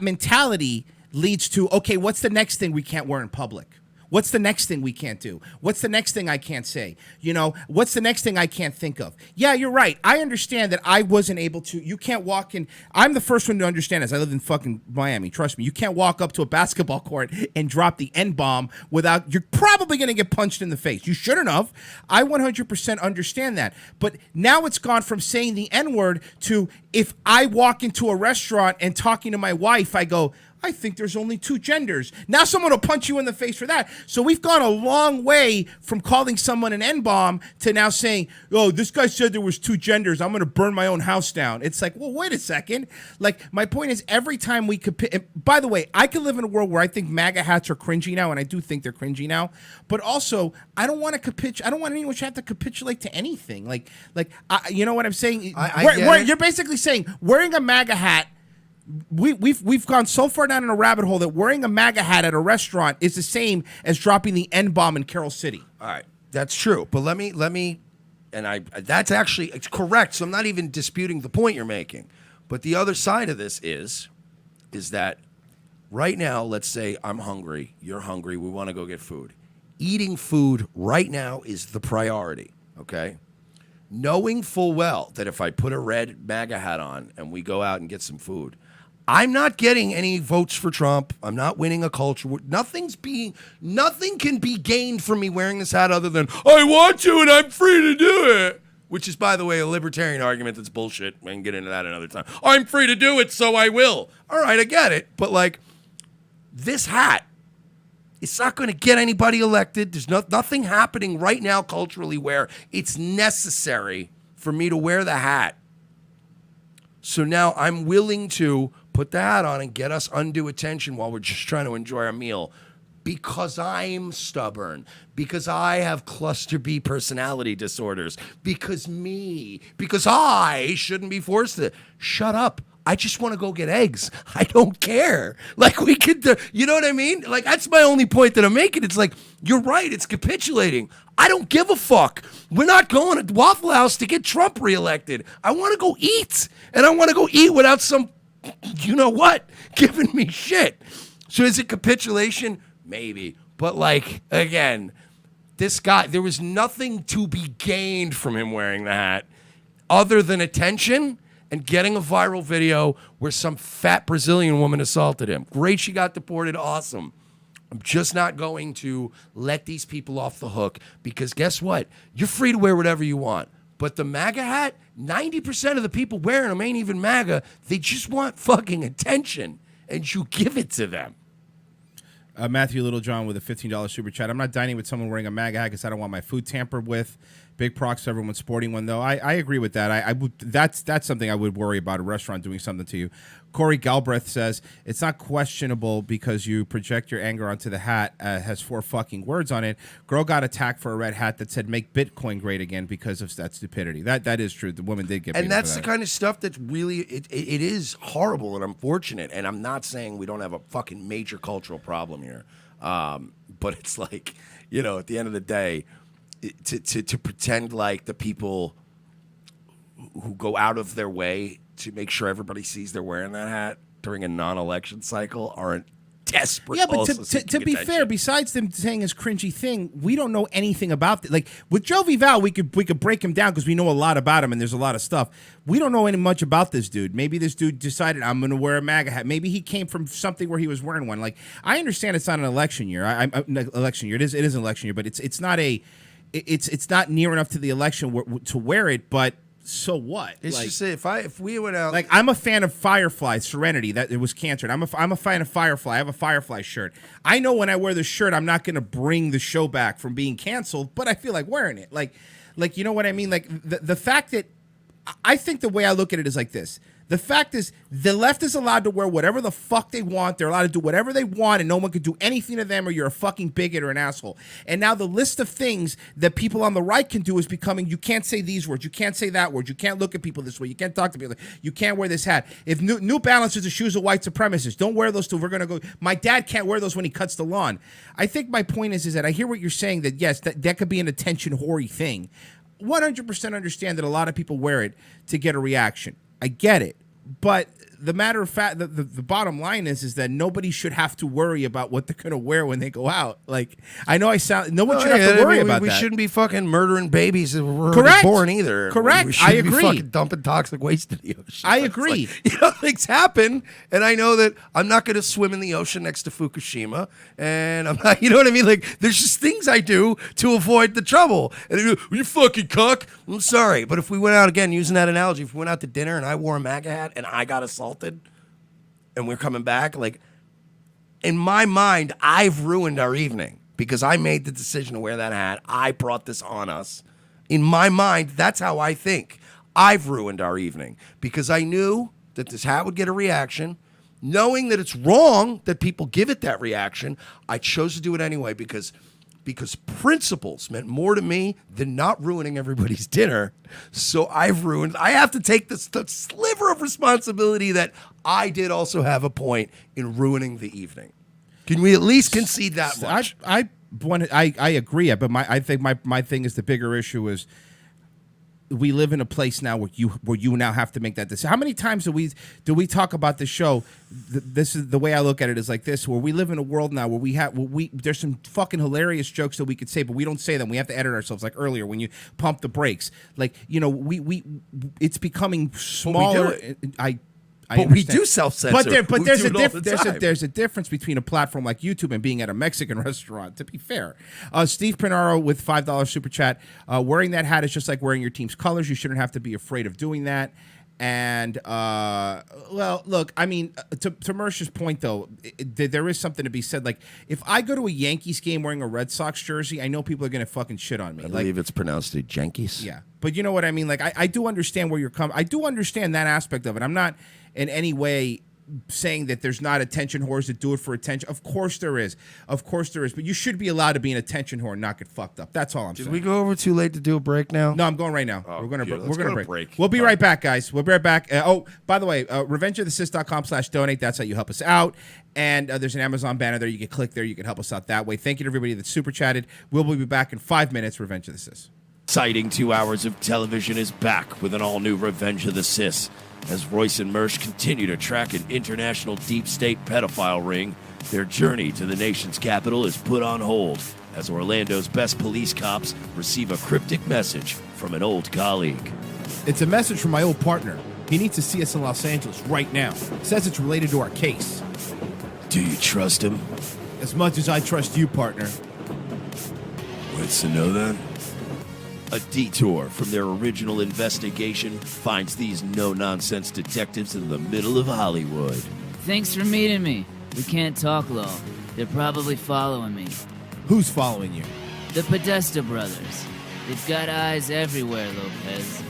mentality leads to, okay, what's the next thing we can't wear in public? What's the next thing we can't do? What's the next thing I can't say? You know, what's the next thing I can't think of? Yeah, you're right. I understand that I wasn't able to. You can't walk in. I'm the first one to understand this. I lived in fucking Miami. Trust me. You can't walk up to a basketball court and drop the N-bomb without, you're probably going to get punched in the face. You shouldn't have. I 100% understand that. But now it's gone from saying the N-word to, if I walk into a restaurant and talking to my wife, I go, I think there's only 2 genders. Now someone will punch you in the face for that. So we've gone a long way from calling someone an N-bomb to now saying, oh, this guy said there was 2 genders. I'm going to burn my own house down. It's like, well, wait a second. Like, my point is, every time we could, by the way, I could live in a world where I think MAGA hats are cringy now, and I do think they're cringy now. But also, I don't want to I don't want anyone to have to capitulate to anything. You know what I'm saying? You're basically saying wearing a MAGA hat, we've gone so far down in a rabbit hole that wearing a MAGA hat at a restaurant is the same as dropping the N-bomb in Carroll City. All right, that's true. But let me, that's actually, it's correct. So I'm not even disputing the point you're making. But the other side of this is that right now, let's say I'm hungry, you're hungry, we want to go get food. Eating food right now is the priority, okay? Knowing full well that if I put a red MAGA hat on and we go out and get some food, I'm not getting any votes for Trump. I'm not winning a culture. Nothing can be gained from me wearing this hat other than I want to and I'm free to do it. Which is, by the way, a libertarian argument that's bullshit. We can get into that another time. I'm free to do it, so I will. All right, I get it. But like, this hat, it's not going to get anybody elected. There's nothing happening right now culturally where it's necessary for me to wear the hat. So now I'm willing to put the hat on and get us undue attention while we're just trying to enjoy our meal because I'm stubborn, because I have cluster B personality disorders, because I shouldn't be forced to. Shut up. I just want to go get eggs. I don't care. Like, we could, you know what I mean? Like, that's my only point that I'm making. It's like, you're right. It's capitulating. I don't give a fuck. We're not going to Waffle House to get Trump reelected. I want to go eat. And I want to go eat without some, you know what, giving me shit. So is it capitulation? Maybe. But like, again, this guy, there was nothing to be gained from him wearing the hat other than attention and getting a viral video where some fat Brazilian woman assaulted him. Great, she got deported. Awesome. I'm just not going to let these people off the hook because guess what? You're free to wear whatever you want. But the MAGA hat, 90% of the people wearing them ain't even MAGA. They just want fucking attention, and you give it to them. Matthew Littlejohn with a $15 super chat. I'm not dining with someone wearing a MAGA hat because I don't want my food tampered with. Big props to everyone sporting one, though. I agree with that. I would that's something I would worry about, a restaurant doing something to you. Corey Galbraith says, it's not questionable because you project your anger onto the hat. Has 4 fucking words on it. Girl got attacked for a red hat that said make Bitcoin great again because of that stupidity. That is true. The woman did get beaten. And that's the kind of stuff that's really, it is horrible and unfortunate. And I'm not saying we don't have a fucking major cultural problem here. But it's like, you know, at the end of the day, to pretend like the people who go out of their way to make sure everybody sees they're wearing that hat during a non-election cycle aren't desperate. Yeah, but to be fair, besides them saying his cringy thing, we don't know anything about it. Like with Joe Vival, we could break him down because we know a lot about him and there's a lot of stuff. We don't know any much about this dude. Maybe this dude decided I'm going to wear a MAGA hat. Maybe he came from something where he was wearing one. Like I understand it's not an election year. Election year. It is an election year, but it's not a. It's not near enough to the election to wear it, but so what? It's like, just if we went out, like I'm a fan of Firefly Serenity, that it was canceled. I'm a fan of Firefly. I have a Firefly shirt. I know when I wear the shirt, I'm not going to bring the show back from being canceled, but I feel like wearing it. Like you know what I mean? Like the fact that I think the way I look at it is like this. The fact is, the left is allowed to wear whatever the fuck they want. They're allowed to do whatever they want, and no one can do anything to them, or you're a fucking bigot or an asshole. And now the list of things that people on the right can do is becoming, you can't say these words, you can't say that word, you can't look at people this way, you can't talk to people, you can't wear this hat. If New Balance is the shoes of white supremacists, don't wear those too. We're going to go, my dad can't wear those when he cuts the lawn. I think my point is that I hear what you're saying, that yes, that could be an attention whory thing. 100% understand that a lot of people wear it to get a reaction. I get it. But the matter of fact, the bottom line is that nobody should have to worry about what they're going to wear when they go out. Like, I know no one should have to worry about that. We shouldn't be fucking murdering babies if we're born either. Correct. I agree. Be fucking dumping toxic waste in the ocean. I agree. Like, you know, things happen, and I know that I'm not going to swim in the ocean next to Fukushima, and I'm not, you know what I mean? Like, there's just things I do to avoid the trouble. And they go, you fucking cuck. I'm sorry, but if we went out, again, using that analogy, if we went out to dinner and I wore a MAGA hat and I got assaulted, and we're coming back, like, in my mind, I've ruined our evening because I made the decision to wear that hat. I brought this on us. In my mind, that's how I think. I've ruined our evening because I knew that this hat would get a reaction. Knowing that it's wrong that people give it that reaction, I chose to do it anyway because principles meant more to me than not ruining everybody's dinner. So I have to take the sliver of responsibility that I did also have a point in ruining the evening. Can we at least concede that much? I agree, but I think my thing is the bigger issue is we live in a place now where you now have to make that decision. How many times do we talk about the show? This is the way I look at it, is like this, where we live in a world now where there's some fucking hilarious jokes that we could say, but we don't say them. We have to edit ourselves. Like earlier when you pump the brakes, like, you know, it's becoming smaller. But we do self-censor. But there's a difference between a platform like YouTube and being at a Mexican restaurant, to be fair. Steve Prinaro with $5 super chat. Wearing that hat is just like wearing your team's colors. You shouldn't have to be afraid of doing that. And, well, look, I mean, to Mersh's point, though, there is something to be said. Like, if I go to a Yankees game wearing a Red Sox jersey, I know people are going to fucking shit on me. I believe it's pronounced the Yankees. Yeah. But you know what I mean? Like, I do understand where you're coming. I do understand that aspect of it. I'm not in any way saying that there's not attention whores that do it for attention. Of course there is. But you should be allowed to be an attention whore and not get fucked up. That's all I'm saying. Did we go over too late to do a break now? No, I'm going right now. Oh, we're going to break. We'll be right back, guys. We'll be right back. By the way, revengeofthesis.com/donate. That's how you help us out. And there's an Amazon banner there. You can click there. You can help us out that way. Thank you to everybody that super chatted. We'll be back in 5 minutes. Revenge of the Sis. Exciting 2 hours of television is back with an all-new Revenge of the Sis. As Royce and Mersh continue to track an international deep state pedophile ring, their journey to the nation's capital is put on hold as Orlando's best police cops receive a cryptic message from an old colleague. It's a message from my old partner. He needs to see us in Los Angeles right now. Says it's related to our case. Do you trust him? As much as I trust you, partner. What's to know then? A detour from their original investigation finds these no-nonsense detectives in the middle of Hollywood. Thanks for meeting me. We can't talk low. They're probably following me. Who's following you? The Podesta brothers. They've got eyes everywhere, Lopez.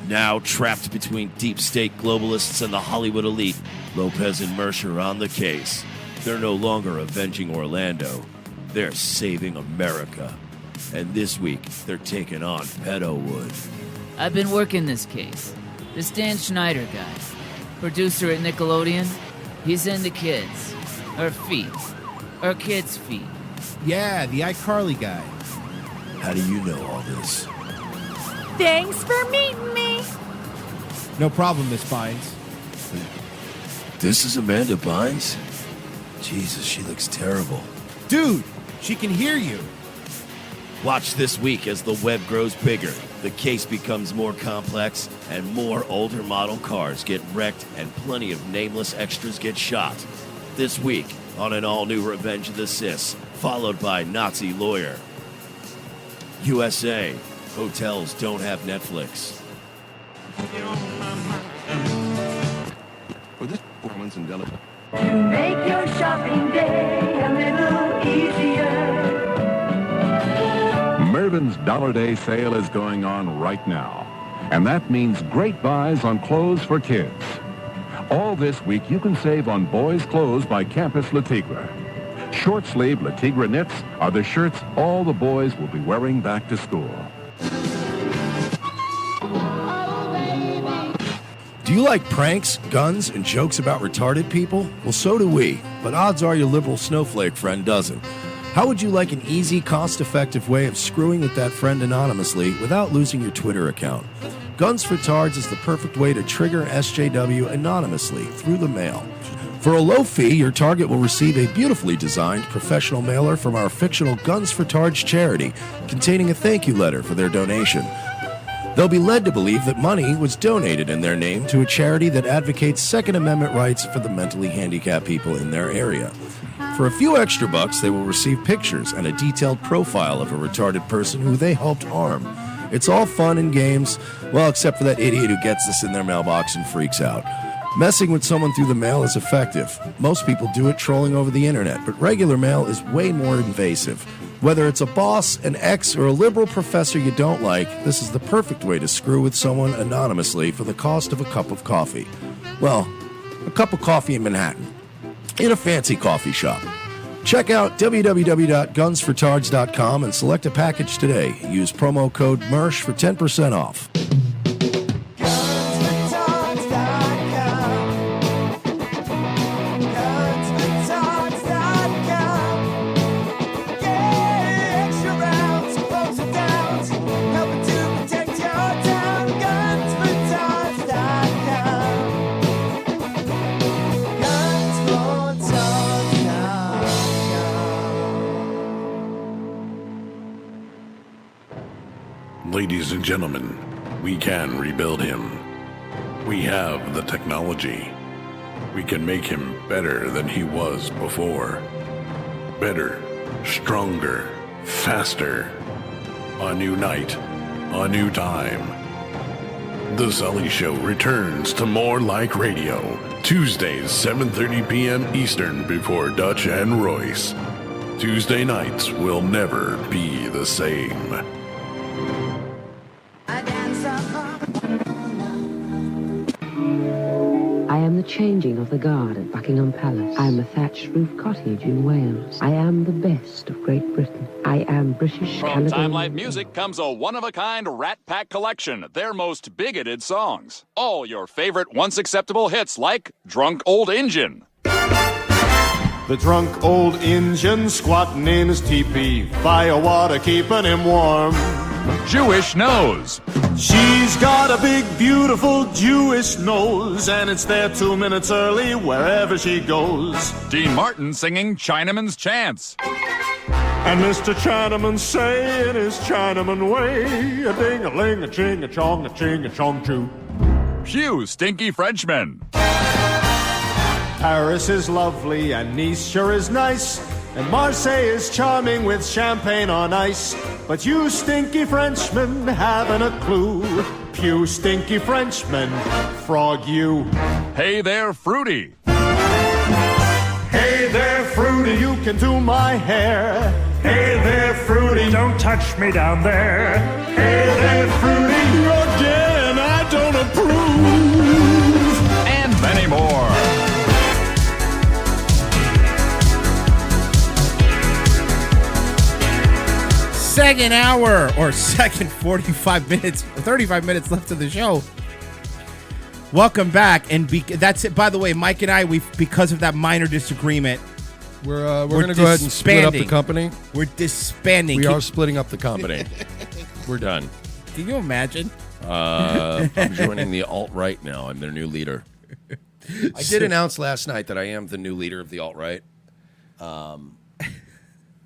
Now trapped between deep state globalists and the Hollywood elite, Lopez and Mersch are on the case. They're no longer avenging Orlando. They're saving America. And this week, they're taking on Pedowood. I've been working this case. This Dan Schneider guy, producer at Nickelodeon, he's into kids. Or feet. Or kids' feet. Yeah, the iCarly guy. How do you know all this? Thanks for meeting me. No problem, Miss Bynes. This is Amanda Bynes? Jesus, she looks terrible. Dude, she can hear you. Watch this week as the web grows bigger, the case becomes more complex, and more older model cars get wrecked and plenty of nameless extras get shot. This week on an all-new Revenge of the Sis, followed by Nazi Lawyer. USA, hotels don't have Netflix. For this performance in Delaware. Make your shopping day a little easier. Mervyn's Dollar Day sale is going on right now, and that means great buys on clothes for kids. All this week, you can save on boys' clothes by Campus Le Tigre. Short-sleeve Le Tigre knits are the shirts all the boys will be wearing back to school. Do you like pranks, guns, and jokes about retarded people? Well, so do we, but odds are your liberal snowflake friend doesn't. How would you like an easy, cost-effective way of screwing with that friend anonymously without losing your Twitter account? Guns for Tards is the perfect way to trigger SJW anonymously through the mail. For a low fee, your target will receive a beautifully designed professional mailer from our fictional Guns for Tards charity, containing a thank you letter for their donation. They'll be led to believe that money was donated in their name to a charity that advocates Second Amendment rights for the mentally handicapped people in their area. For a few extra bucks, they will receive pictures and a detailed profile of a retarded person who they helped harm. It's all fun and games, well, except for that idiot who gets this in their mailbox and freaks out. Messing with someone through the mail is effective. Most people do it trolling over the internet, but regular mail is way more invasive. Whether it's a boss, an ex, or a liberal professor you don't like, this is the perfect way to screw with someone anonymously for the cost of a cup of coffee. Well, a cup of coffee in Manhattan, in a fancy coffee shop. Check out www.gunsfortards.com and select a package today. Use promo code MERSH for 10% off. Ladies and gentlemen, we can rebuild him. We have the technology. We can make him better than he was before. Better, stronger, faster. A new night, a new time. The Sully Show returns to More Like Radio, Tuesdays, 7:30 p.m. Eastern before Dutch and Royce. Tuesday nights will never be the same. I am the changing of the guard at Buckingham Palace. I am a thatched roof cottage in Wales. I am the best of Great Britain. I am British From Caledonian. Time Life Music comes a one-of-a-kind Rat Pack collection, their most bigoted songs. All your favorite once-acceptable hits like Drunk Old Injun. The drunk old Injun squatting in his teepee, fire water keeping him warm. Jewish Nose. She's got a big, beautiful Jewish nose, and it's there 2 minutes early wherever she goes. Dean Martin singing Chinaman's Chance. And Mr. Chinaman saying his Chinaman way, a ding-a-ling, a ching, a chong, choo. Phew, stinky Frenchmen. Paris is lovely and Nice sure is nice, and Marseille is charming with champagne on ice. But you stinky Frenchmen haven't a clue. Pew stinky Frenchmen, frog you. Hey there, Fruity. Hey there, Fruity, you can do my hair. Hey there, Fruity, don't touch me down there. Hey there, Fruity, again, I don't approve. And many more. Second hour or second 45 minutes, 35 minutes left of the show. Welcome back, and that's it. By the way, Mike and I, because of that minor disagreement, we're going to go ahead and split up the company. We're disbanding. We are splitting up the company. We're done. Can you imagine? I'm joining the alt-right now. I'm their new leader. I did announce last night that I am the new leader of the alt-right.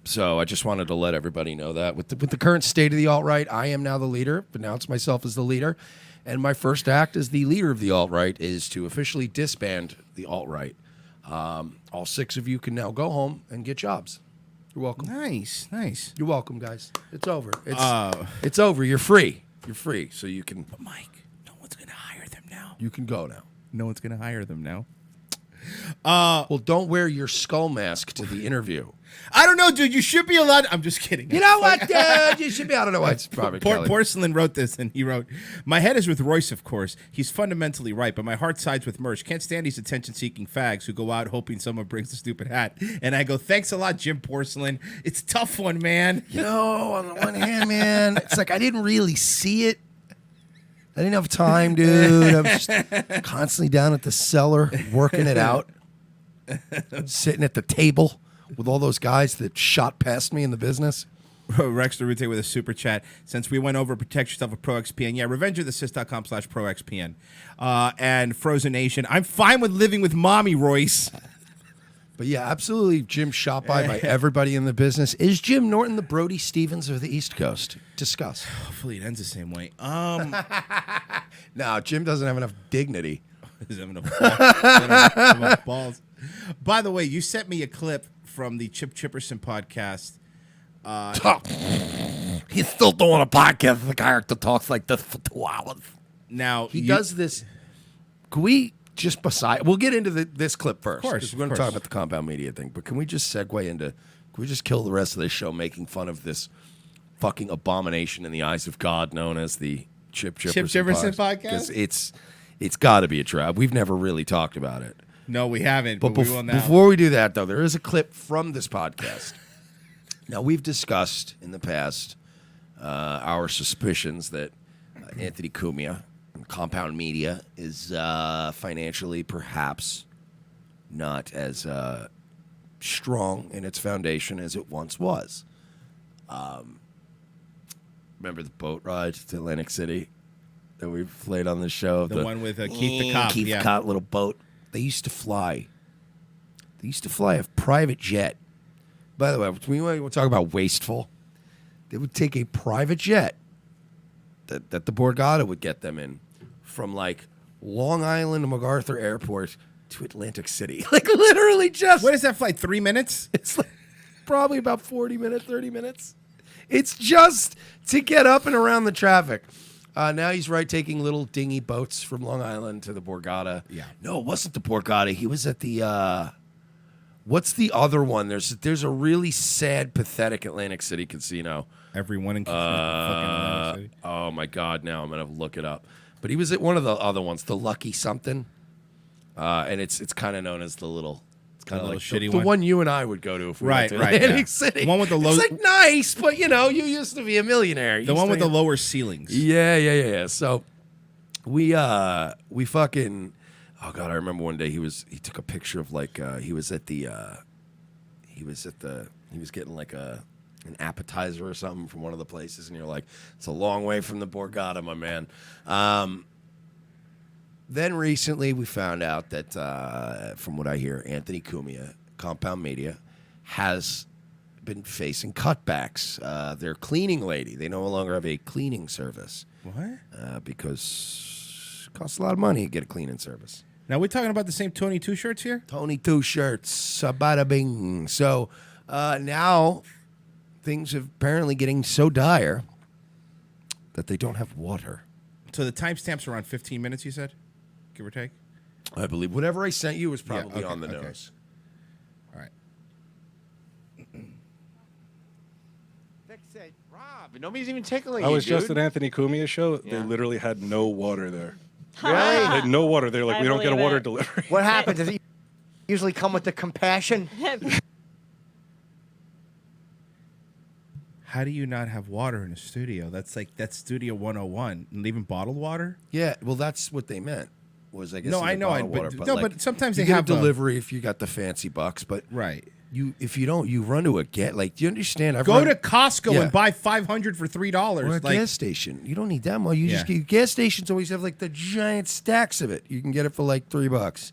So I just wanted to let everybody know that. With the current state of the alt-right, I am now the leader. I've announced myself as the leader. And my first act as the leader of the alt-right is to officially disband the alt-right. All 6 of you can now go home and get jobs. You're welcome. Nice. You're welcome, guys. It's over. It's over. You're free. You're free. So you can... But Mike, no one's going to hire them now. You can go now. No one's going to hire them now. Well, don't wear your skull mask to the interview. I don't know, dude. You should be allowed. I'm just kidding. You know what, dude? You should be. I don't know why. It's probably Kelly. Porcelain wrote this, and he wrote, "My head is with Royce, of course. He's fundamentally right, but my heart sides with Mersh. Can't stand these attention-seeking fags who go out hoping someone brings a stupid hat." And I go, "Thanks a lot, Jim Porcelain. It's a tough one, man." You know, on the one hand, man, it's like I didn't really see it. I didn't have time, dude. I'm just constantly down at the cellar working it out. Sitting at the table with all those guys that shot past me in the business. Rex Derute with a super chat. Since we went over protect yourself with ProXPN. Yeah, revengeofthesis.com/ProXPN. And Frozen Nation. I'm fine with living with mommy, Royce. But yeah, absolutely, Jim shot by everybody in the business. Is Jim Norton the Brody Stevens of the East Coast? Discuss. Hopefully it ends the same way. No, Jim doesn't have enough dignity. Doesn't have enough balls. By the way, you sent me a clip from the Chip Chipperson podcast. He's still doing a podcast with a character talks like this for 2 hours. Now he does this. Can we just we'll get into this clip first. Of course. We're going to talk about the compound media thing. But can we just segue into, can we just kill the rest of this show making fun of this fucking abomination in the eyes of God known as the Chip Chipperson podcast? Because it's got to be a trap. We've never really talked about it. No, we haven't. But we will now. Before we do that, though, there is a clip from this podcast. Now, we've discussed in the past our suspicions that Anthony Cumia and Compound Media is financially perhaps not as strong in its foundation as it once was. Remember the boat ride to Atlantic City that we played on the show? The one with Keith the Cop. Keith the Cop, little boat. They used to fly. They used to fly a private jet. By the way, we want to talk about wasteful. They would take a private jet that the Borgata would get them in from like Long Island MacArthur Airport to Atlantic City. Like literally just. What is that flight? 3 minutes? It's like probably about 40 minutes, 30 minutes. It's just to get up and around the traffic. Now he's taking little dingy boats from Long Island to the Borgata. Yeah. No, it wasn't the Borgata. He was at the, what's the other one? There's a really sad, pathetic Atlantic City casino. Everyone in fucking Atlantic City. Oh, my God. Now I'm going to look it up. But he was at one of the other ones, the Lucky something. And it's kind of known as the little... Kind of like shitty the one you and I would go to if we went to Atlantic City. The one with the low. It's like nice, but you used to be a millionaire. The one with the lower ceilings. Yeah. So we fucking. Oh God, I remember one day he took a picture of he was getting like an appetizer or something from one of the places, and you're like, it's a long way from the Borgata, my man. Then recently we found out that, from what I hear, Anthony Cumia, Compound Media, has been facing cutbacks. Their cleaning lady, they no longer have a cleaning service. What? Because it costs a lot of money to get a cleaning service. Now, we're talking about the same Tony Two Shirts here? Tony Two Shirts, bada bing. So now things are apparently getting so dire that they don't have water. So the timestamp's around 15 minutes, you said? Give or take? I believe whatever I sent you was probably okay, on the okay. nose. All right. Vic said, Rob, nobody's even tickling I you, was just dude. at Anthony Cumia's show. They Yeah. literally had no water there. Really? They had no water. They're like, I we don't get a believe water it. delivery. What happened? Does it usually come with the compassion? How do you not have water in a studio? That's Studio 101. And even bottled water? Yeah, well, that's what they meant. Was I guess No, even I know, bottled but- water, no, like, but sometimes you they get have a a- delivery if you got the fancy bucks, but right. If you don't, you run to a get like. Do you understand? I've Go run- to Costco Yeah. and buy 500 for $3. Or a Like, gas station. You don't need that much. You just Yeah. get gas stations always have like the giant stacks of it. You can get it for like $3.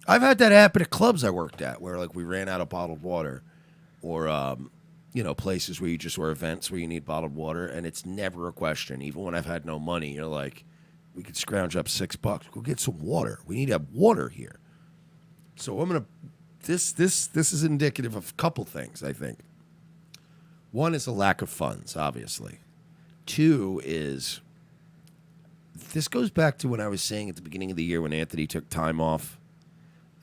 I've had that happen at clubs I worked at where like we ran out of bottled water, or places where you just or events where you need bottled water, and it's never a question. Even when I've had no money, you're like, we could scrounge up $6. Go get some water. We need to have water here. So I'm gonna. This is indicative of a couple things, I think. One is a lack of funds, obviously. Two is this goes back to when I was saying at the beginning of the year when Anthony took time off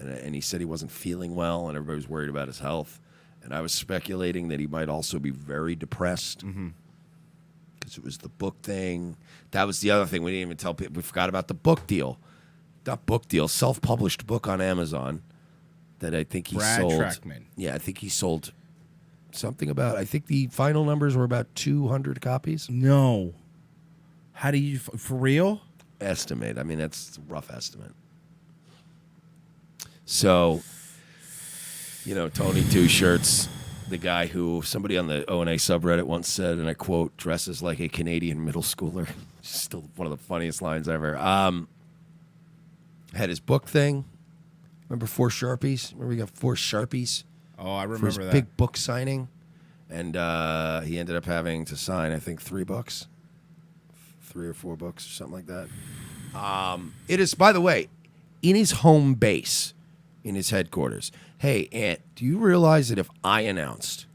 and he said he wasn't feeling well and everybody was worried about his health. And I was speculating that he might also be very depressed because it was the book thing. That was the other thing. We didn't even tell people. We forgot about the book deal. Not book deal, self-published book on Amazon that I think he Brad sold. Trackman. Yeah, I think he sold something about, I think the final numbers were about 200 copies. No. How do you, for real? Estimate. I mean, that's a rough estimate. So, Tony Two Shirts, the guy who somebody on the O&A subreddit once said, and I quote, dresses like a Canadian middle schooler. Still one of the funniest lines ever. Had his book thing. Remember 4 Sharpies? Remember we got 4 Sharpies? Oh, I for remember his that. big book signing. And he ended up having to sign, I think, 3 books. 3 or 4 books or something like that. It is, by the way, in his home base, in his headquarters. Hey, Ant, do you realize that if I announced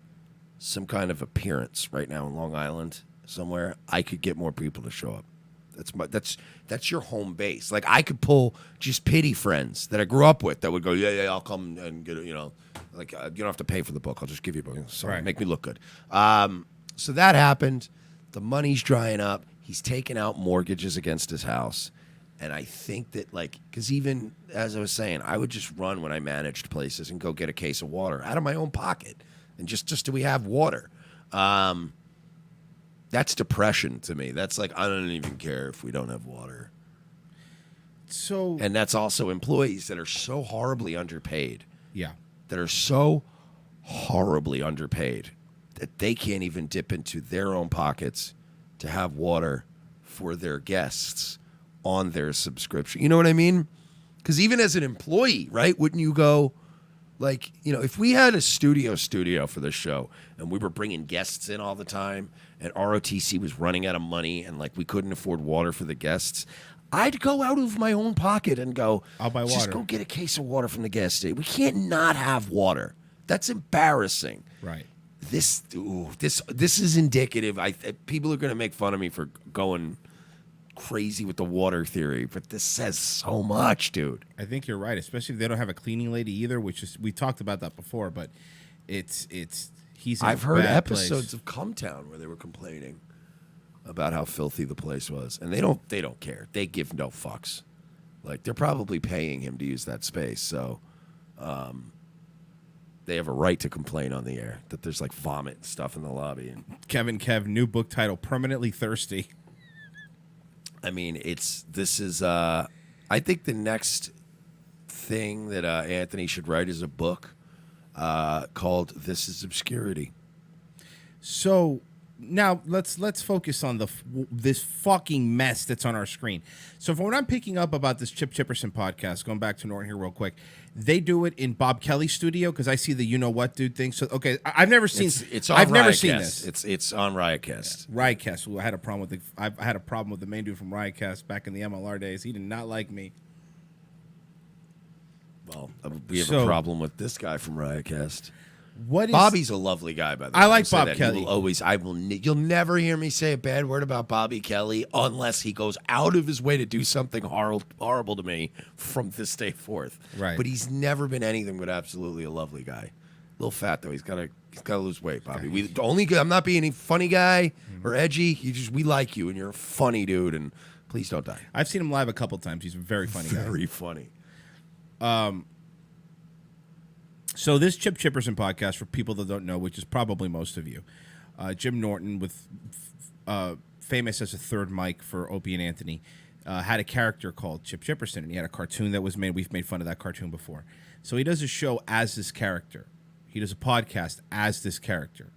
some kind of appearance right now in Long Island somewhere, I could get more people to show up? That's your home base. Like, I could pull just pity friends that I grew up with that would go, yeah, I'll come and get it, like, you don't have to pay for the book. I'll just give you a book. Sorry, Right. make me look good. So that happened. The money's drying up. He's taking out mortgages against his house. And I think that, like, because even as I was saying, I would just run when I managed places and go get a case of water out of my own pocket. And just do we have water? That's depression to me. That's like, I don't even care if we don't have water. So, and that's also employees that are so horribly underpaid. Yeah. That are so horribly underpaid that they can't even dip into their own pockets to have water for their guests on their subscription. You know what I mean? Because even as an employee, right, wouldn't you go, like, if we had a studio for this show and we were bringing guests in all the time and ROTC was running out of money and, like, we couldn't afford water for the guests, I'd go out of my own pocket and go, I'll buy just water. go get a case of water from the gas station. We can't not have water. That's embarrassing. Right. This is indicative. People are going to make fun of me for going crazy with the water theory, but this says so much, dude. I think you're right, especially if they don't have a cleaning lady either, which is, we talked about that before, but he's in I've a heard bad episodes place. of Cumtown where they were complaining about how filthy the place was, and they don't care. They give no fucks. Like, they're probably paying him to use that space, so they have a right to complain on the air that there's like vomit and stuff in the lobby. And Kevin Kev, new book title, Permanently Thirsty. I mean, I think the next thing that Anthony should write is a book called This Is Obscurity. So now let's focus on this fucking mess that's on our screen. So from what I'm picking up about this Chip Chipperson podcast, going back to Norton here real quick, they do it in Bob Kelly's studio because I see the you know what dude thing. So okay, I've never seen. It's on I've never Riotcast. seen this. It's on Riotcast. Riotcast. Well, I had a problem with I had a problem with the main dude from Riotcast back in the MLR days. He did not like me. Well, we have a problem with this guy from Riotcast. What is Bobby's a lovely guy, by the way. I like Say Bob that. Kelly. You'll never hear me say a bad word about Bobby Kelly unless he goes out of his way to do something horrible to me from this day forth. Right. But he's never been anything but absolutely a lovely guy. A little fat though. He's got to lose weight, Bobby. I'm not being any funny guy or edgy. We like you and you're a funny dude. And please don't die. I've seen him live a couple times. He's a very funny guy. Very funny. So this Chip Chipperson podcast, for people that don't know, which is probably most of you, Jim Norton, with famous as a third mic for Opie and Anthony, had a character called Chip Chipperson, and he had a cartoon that was made. We've made fun of that cartoon before. So he does a show as this character. He does a podcast as this character.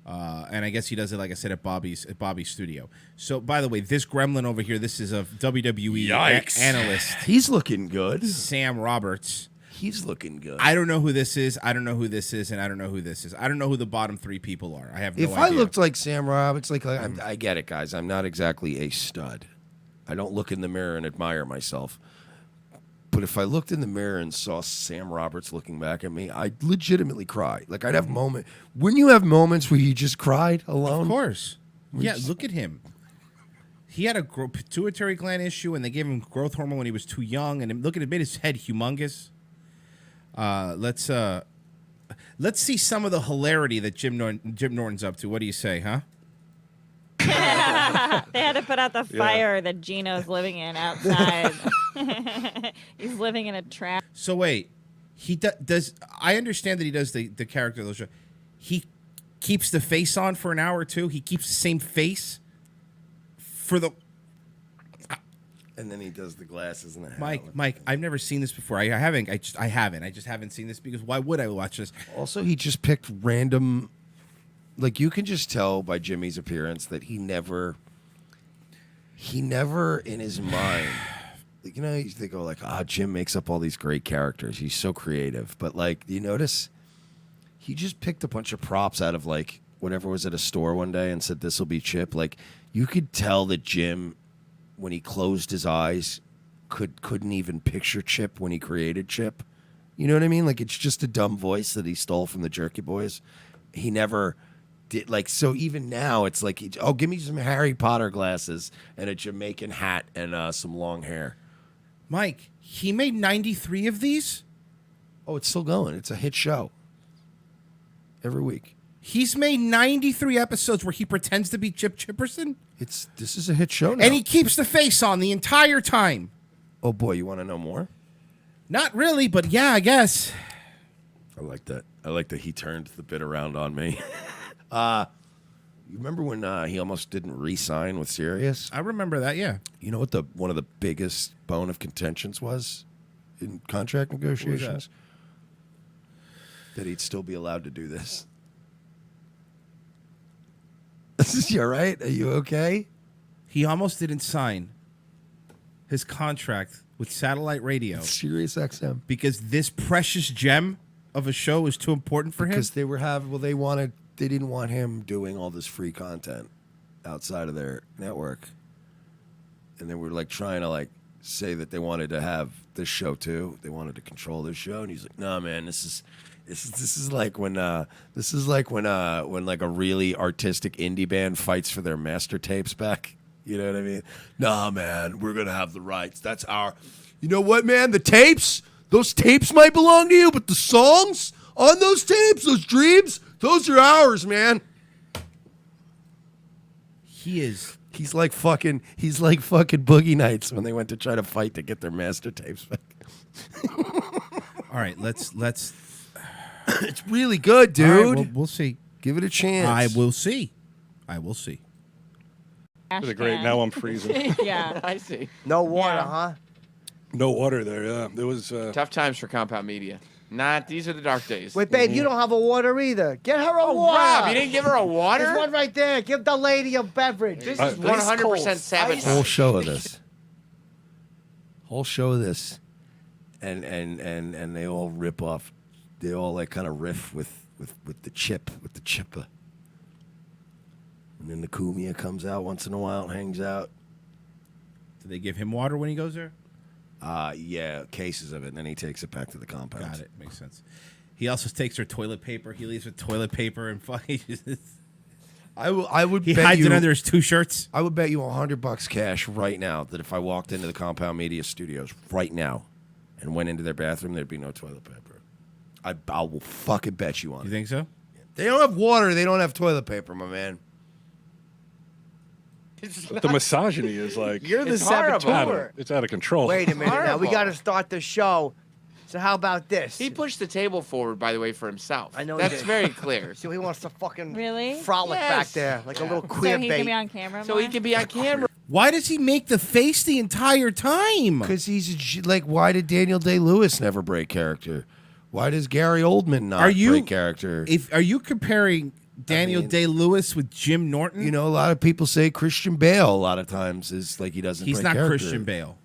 And I guess he does it, like I said, at Bobby's studio. So, by the way, this gremlin over here, this is a WWE analyst. He's looking good. Sam Roberts. He's looking good. I don't know who this is. I don't know who this is, and I don't know who this is. I don't know who the bottom three people are. I have no idea. If I looked like Sam Roberts, I get it, guys. I'm not exactly a stud. I don't look in the mirror and admire myself. But if I looked in the mirror and saw Sam Roberts looking back at me, I'd legitimately cry. Like, I'd have moments. Wouldn't you have moments where you just cried alone? Of course. Yeah, look at him. He had a pituitary gland issue, and they gave him growth hormone when he was too young. And look at it, made his head humongous. Let's see some of the hilarity that Jim Norton's up to. What do you say, huh? They had to put out the fire that Gino's living in outside. He's living in a trap. So wait, he does. I understand that he does the character of the show. He keeps the face on for an hour or two. He keeps the same face for the. And then he does the glasses and the hat. Mike, I've never seen this before. I haven't. I just haven't seen this because why would I watch this? Also, he just picked random. Like, you can just tell by Jimmy's appearance that he never in his mind, you know, they go like, Jim makes up all these great characters. He's so creative. But, like, you notice he just picked a bunch of props out of, like, whatever was at a store one day and said, this will be Chip. Like, you could tell that Jim, when he closed his eyes, couldn't even picture Chip when he created Chip. You know what I mean? Like, it's just a dumb voice that he stole from the Jerky Boys. He never did, like, so even now it's like, give me some Harry Potter glasses and a Jamaican hat and some long hair. Mike, he made 93 of these? Oh, it's still going. It's a hit show. Every week. He's made 93 episodes where he pretends to be Chip Chipperson? This is a hit show now. And he keeps the face on the entire time. Oh, boy, you want to know more? Not really, but yeah, I guess. I like that. I like that he turned the bit around on me. You remember when he almost didn't re-sign with Sirius? I remember that, yeah. You know what one of the biggest bone of contentions was in contract negotiations? That he'd still be allowed to do this. Is you all right? Are you okay? He almost didn't sign his contract with satellite radio. Sirius XM. Because this precious gem of a show is too important for him? Because they didn't want him doing all this free content outside of their network. And they were like trying to like say that they wanted to have this show too. They wanted to control this show. And he's like, "No, man, this is like when like a really artistic indie band fights for their master tapes back. You know what I mean? Nah, man, we're gonna have the rights. That's our. You know what, man? The tapes, those tapes might belong to you, but the songs on those tapes, those dreams, those are ours, man." He's like fucking Boogie Nights when they went to try to fight to get their master tapes back. All right, let's. It's really good, dude. All right, we'll see. Give it a chance. I will see. Really great. Now I'm freezing. Yeah, I see. No water, huh? No water there. Yeah, there was Tough times for Compound Media. These are the dark days. Wait, babe, you don't have a water either. Get her a water. Rob, you didn't give her a water? There's one right there. Give the lady a beverage. This is 100% sabotage. Whole show of this. Whole show of this. And they all rip off. They all like kind of riff with the chipper. And then the Kumia comes out once in a while and hangs out. Do they give him water when he goes there? Yeah, cases of it, and then he takes it back to the compound. Got it. Makes sense. He also takes her toilet paper. He leaves with toilet paper and fucking. I would. He bet hides you, it under his 2 shirts. I would bet you $100 cash right now that if I walked into the Compound Media Studios right now and went into their bathroom, there'd be no toilet paper. I will fucking bet you on it. You think so? They don't have water. They don't have toilet paper, my man. The misogyny is like You're the it's horrible. saboteur. It's out of control. Wait a minute. Now we Horrible. got to start the show. So how about this? He pushed the table forward, by the way, for himself. I know he That's did. very clear. So he wants to fucking Really? frolic Yes. back there like a little So queer he bait. can be on camera So more? he can be on camera. Why does he make the face the entire time? Because like, why did Daniel Day-Lewis never break character? Why does Gary Oldman not break character? Are you comparing Daniel Day-Lewis with Jim Norton? You know, a lot of people say Christian Bale a lot of times is like he doesn't He's break not character. Christian Bale.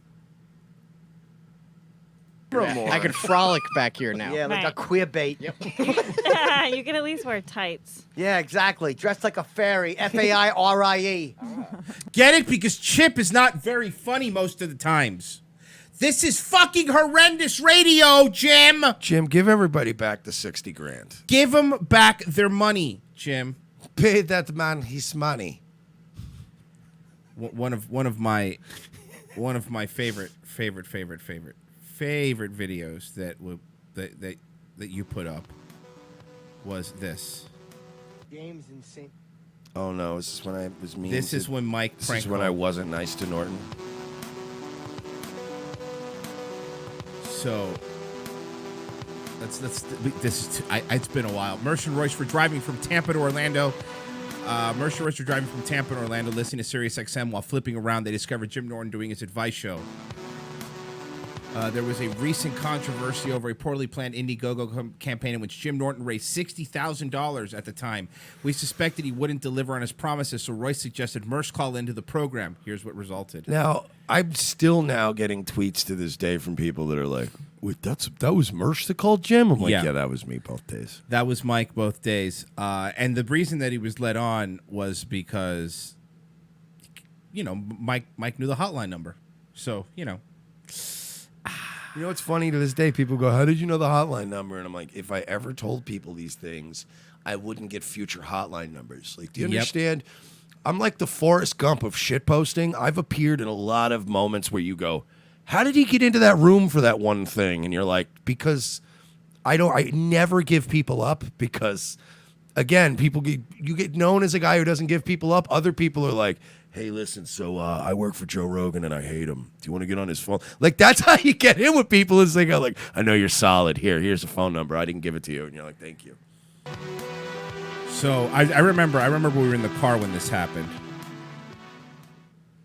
I could frolic back here now. Yeah, like a queer bait. Yep. You can at least wear tights. Yeah, exactly. Dressed like a fairy. F-A-I-R-I-E. Get it? Because Chip is not very funny most of the times. This is fucking horrendous radio, Jim. Jim, give everybody back the 60 grand. Give them back their money, Jim. Pay that man his money. One of my favorite videos that you put up was this. James and St. Oh no, is this when I was mean? This is when Mike This Prank is when I called. wasn't nice to Norton. So it's been a while. Mersh and Royce were driving from Tampa to Orlando. Mersh and Royce were driving from Tampa to Orlando, listening to Sirius XM while flipping around. They discovered Jim Norton doing his advice show. There was a recent controversy over a poorly planned Indiegogo campaign in which Jim Norton raised $60,000 at the time. We suspected he wouldn't deliver on his promises, so Royce suggested Mersh call into the program. Here's what resulted. Now, I'm still now getting tweets to this day from people that are like, wait, that was Mersh that called Jim? I'm like, yeah, that was me both days. That was Mike both days. And the reason that he was let on was because, Mike knew the hotline number. So, You know what's funny to this day? People go, how did you know the hotline number? And I'm like, if I ever told people these things, I wouldn't get future hotline numbers. Like, do you understand? I'm like the Forrest Gump of shitposting. I've appeared in a lot of moments where you go, how did he get into that room for that one thing? And you're like, because I never give people up because, again, you get known as a guy who doesn't give people up. Other people are like, hey, listen, so I work for Joe Rogan and I hate him. Do you want to get on his phone? Like, that's how you get in with people is they go like, I know you're solid. Here's a phone number. I didn't give it to you. And you're like, thank you. So I remember we were in the car when this happened.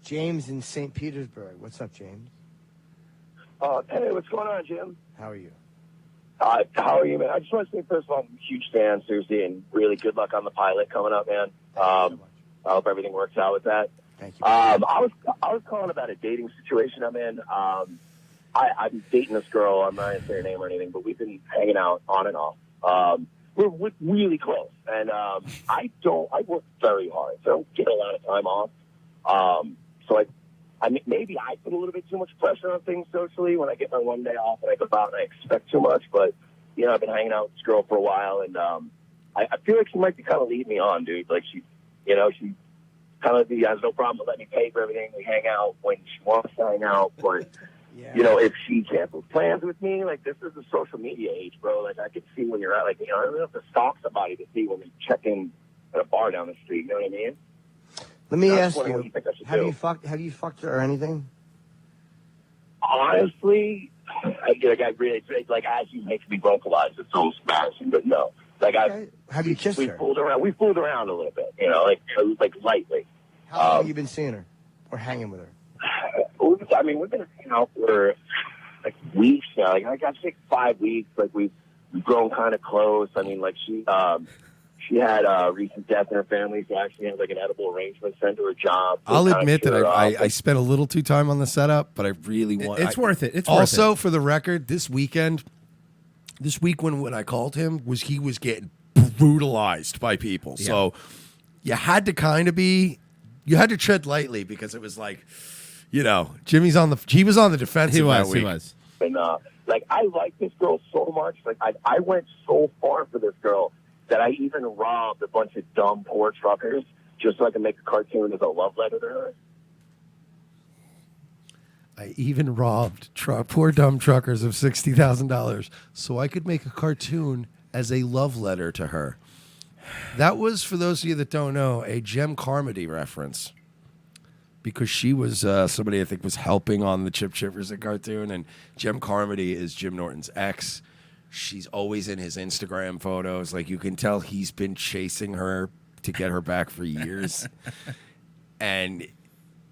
James in St. Petersburg. What's up, James? Hey, what's going on, Jim? How are you? How are you, man? I just want to say, first of all, I'm a huge fan, seriously, and really good luck on the pilot coming up, man. I hope everything works out with that. Thank you. I was calling about a dating situation I'm in. I'm dating this girl. I'm not going to say her name or anything, but we've been hanging out on and off. We're really close, and I work very hard, so I don't get a lot of time off. So maybe I put a little bit too much pressure on things socially when I get my one day off and I go out and I expect too much. But I've been hanging out with this girl for a while, and I feel like she might be kind of leading me on, dude. Like she kind of has no problem with letting me pay for everything. We hang out when she wants to hang out, but. Yeah. If she cancels plans with me, like, this is the social media age, bro. Like, I could see when you're at, like, I don't have to stalk somebody to see when they check in at a bar down the street. You know what I mean? Let me I ask just wonder you, what you think I should have do. you fucked her or anything? Honestly, I really, like, as you make me vocalize, it's so embarrassing, but no. Like, Have you kissed her? We fooled around a little bit, like lightly. How long have you been seeing her or hanging with her? We've been hanging out for like weeks now. Like I got 5 weeks. Like we've we've grown kind of close. I mean, like she had a recent death in her family, so I actually had like an edible arrangement sent to her job. So I'll kinda admit that cheer her up. I spent a little too time on the setup, but I really want. It's worth it. It's also, worth it. for the record, this week when I called him, he was getting brutalized by people. Yeah. So you had to tread lightly because it was like, he was on the defensive that week. He was. And like I like this girl so much. Like I went so far for this girl that I even robbed a bunch of dumb poor truckers just so I could make a cartoon as a love letter to her. I even robbed poor dumb truckers of $60,000 so I could make a cartoon as a love letter to her. That was, for those of you that don't know, a Jem Carmody reference. Because she was somebody I think was helping on the Chip Chippers cartoon, and Jem Carmody is Jim Norton's ex. She's always in his Instagram photos. Like, you can tell he's been chasing her to get her back for years. And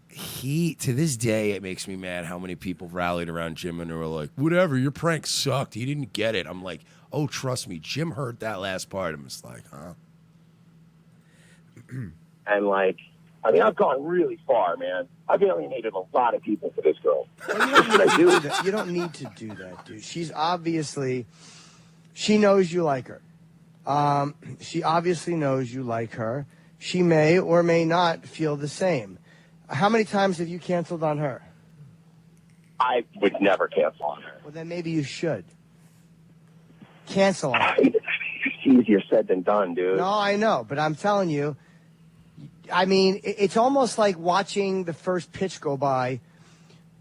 to this day, it makes me mad how many people rallied around Jim and were like, whatever, your prank sucked. He didn't get it. I'm like, oh, trust me, Jim heard that last part. I'm just like, huh? And like, I mean, I've gone really far, man. I've alienated a lot of people for this girl. You don't need to do that, dude. She's obviously, she knows you like her. She obviously knows you like her. She may or may not feel the same. How many times have you canceled on her? I would never cancel on her. Well, then maybe you should. Cancel on her. It's easier said than done, dude. No, I know, but I'm telling you, I mean, it's almost like watching the first pitch go by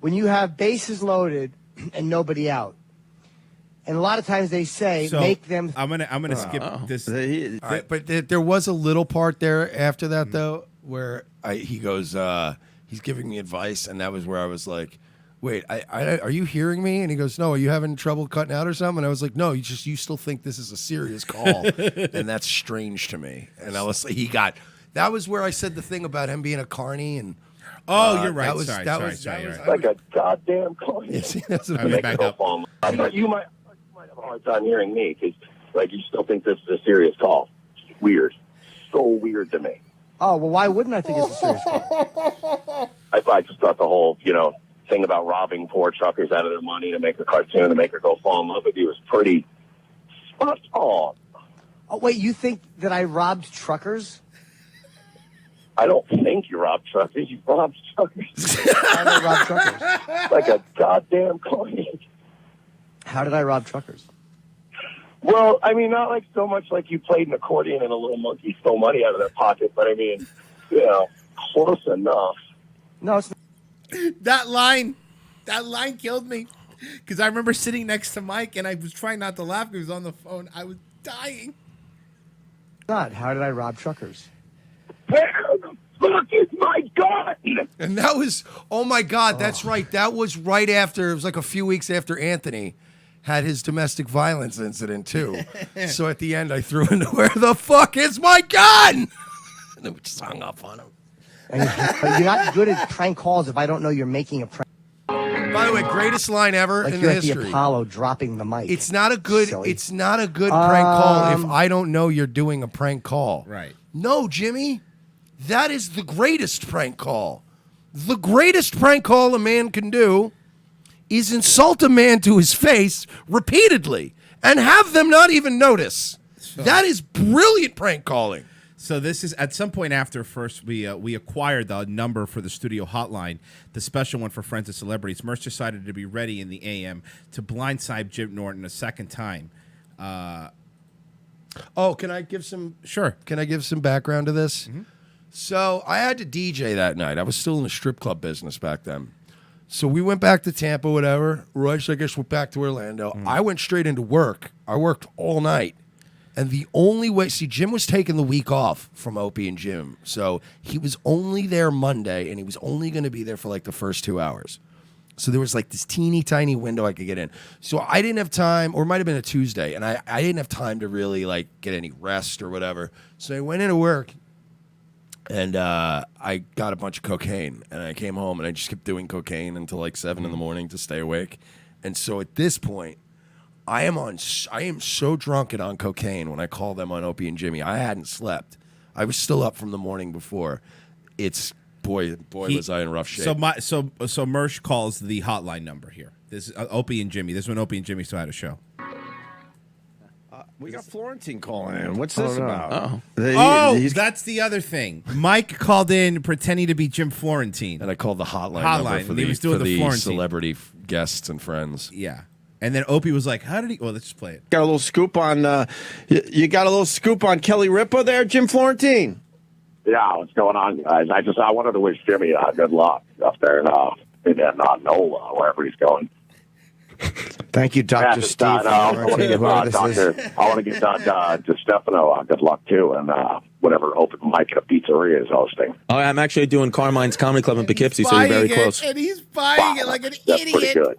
when you have bases loaded and nobody out. And a lot of times they say, make them. I'm gonna skip this. All right, but there was a little part there after that, though, where he goes, he's giving me advice, and that was where I was like, wait, are you hearing me? And he goes, no, are you having trouble cutting out or something? And I was like, no, you still think this is a serious call. And that's strange to me. And I was like, that was where I said the thing about him being a carny. And you're right. That was, Sorry. Like a goddamn carny. Yeah, see, that's what I mean, back up. You might have a hard time hearing me because, like, you still think this is a serious call. It's weird. So weird to me. Oh, well, why wouldn't I think it's a serious call? I just thought the whole, thing about robbing poor truckers out of their money to make a cartoon to make her go fall in love with you was pretty spot on. Oh, wait, you think that I robbed truckers? I don't think you robbed truckers. You robbed truckers. How did I rob truckers? Like a goddamn carny. How did I rob truckers? Well, I mean, not like so much like you played an accordion and a little monkey stole money out of their pocket, but I mean, close enough. No, it's not. That line killed me because I remember sitting next to Mike and I was trying not to laugh because he was on the phone. I was dying. Not. How did I rob truckers? Where the fuck is my gun? And that was, oh my God, that's right. That was right after, it was like a few weeks after Anthony had his domestic violence incident too. So at the end, I threw in, where the fuck is my gun? And then we just hung up on him. But you're not good at prank calls if I don't know you're making a prank. By the way, greatest line ever Like in you're the at history. the Apollo dropping the mic. It's not a good. Silly. It's not a good prank call if I don't know you're doing a prank call. Right. No, Jimmy, that is the greatest prank call. The greatest prank call a man can do is insult a man to his face repeatedly and have them not even notice. That is brilliant prank calling. So this is at some point after first we acquired the number for the studio hotline, the special one for friends and celebrities. Merch decided to be ready in the AM to blindside Jim Norton a second time. Can I give some? Sure. Can I give some background to this? Mm-hmm. So I had to DJ that night. I was still in the strip club business back then. So we went back to Tampa, whatever. Royce, I guess, went back to Orlando. Mm-hmm. I went straight into work. I worked all night. And the only way, Jim was taking the week off from Opie and Jim. So he was only there Monday, and he was only going to be there for like the first 2 hours. So there was like this teeny tiny window I could get in. So I didn't have time, or it might have been a Tuesday, and I didn't have time to really like get any rest or whatever. So I went into work, and I got a bunch of cocaine, and I came home, and I just kept doing cocaine until like 7 in the morning to stay awake. And so at this point, I am so drunk and on cocaine when I call them on Opie and Jimmy. I hadn't slept. I was still up from the morning before. It's boy, was I in rough shape. So Mersh calls the hotline number here. This is Opie and Jimmy. This is when Opie and Jimmy still had a show. We got Florentine calling in. What's this about? That's the other thing. Mike called in pretending to be Jim Florentine, and I called the hotline number for he was doing the Florentine celebrity guests and friends. Yeah. And then Opie was like, "How did he?" Well, let's just play it. Got a little scoop on. You got a little scoop on Kelly Ripa there, Jim Florentine. Yeah, what's going on, guys? I wanted to wish Jimmy good luck up there in NOLA, wherever he's going. Thank you, Dr. Steve. I want to give to Stefano good luck, too, and whatever open mic at a pizzeria is hosting. Oh, I'm actually doing Carmine's Comedy Club in Poughkeepsie, so you're very close. And he's buying it like an That's idiot. pretty good.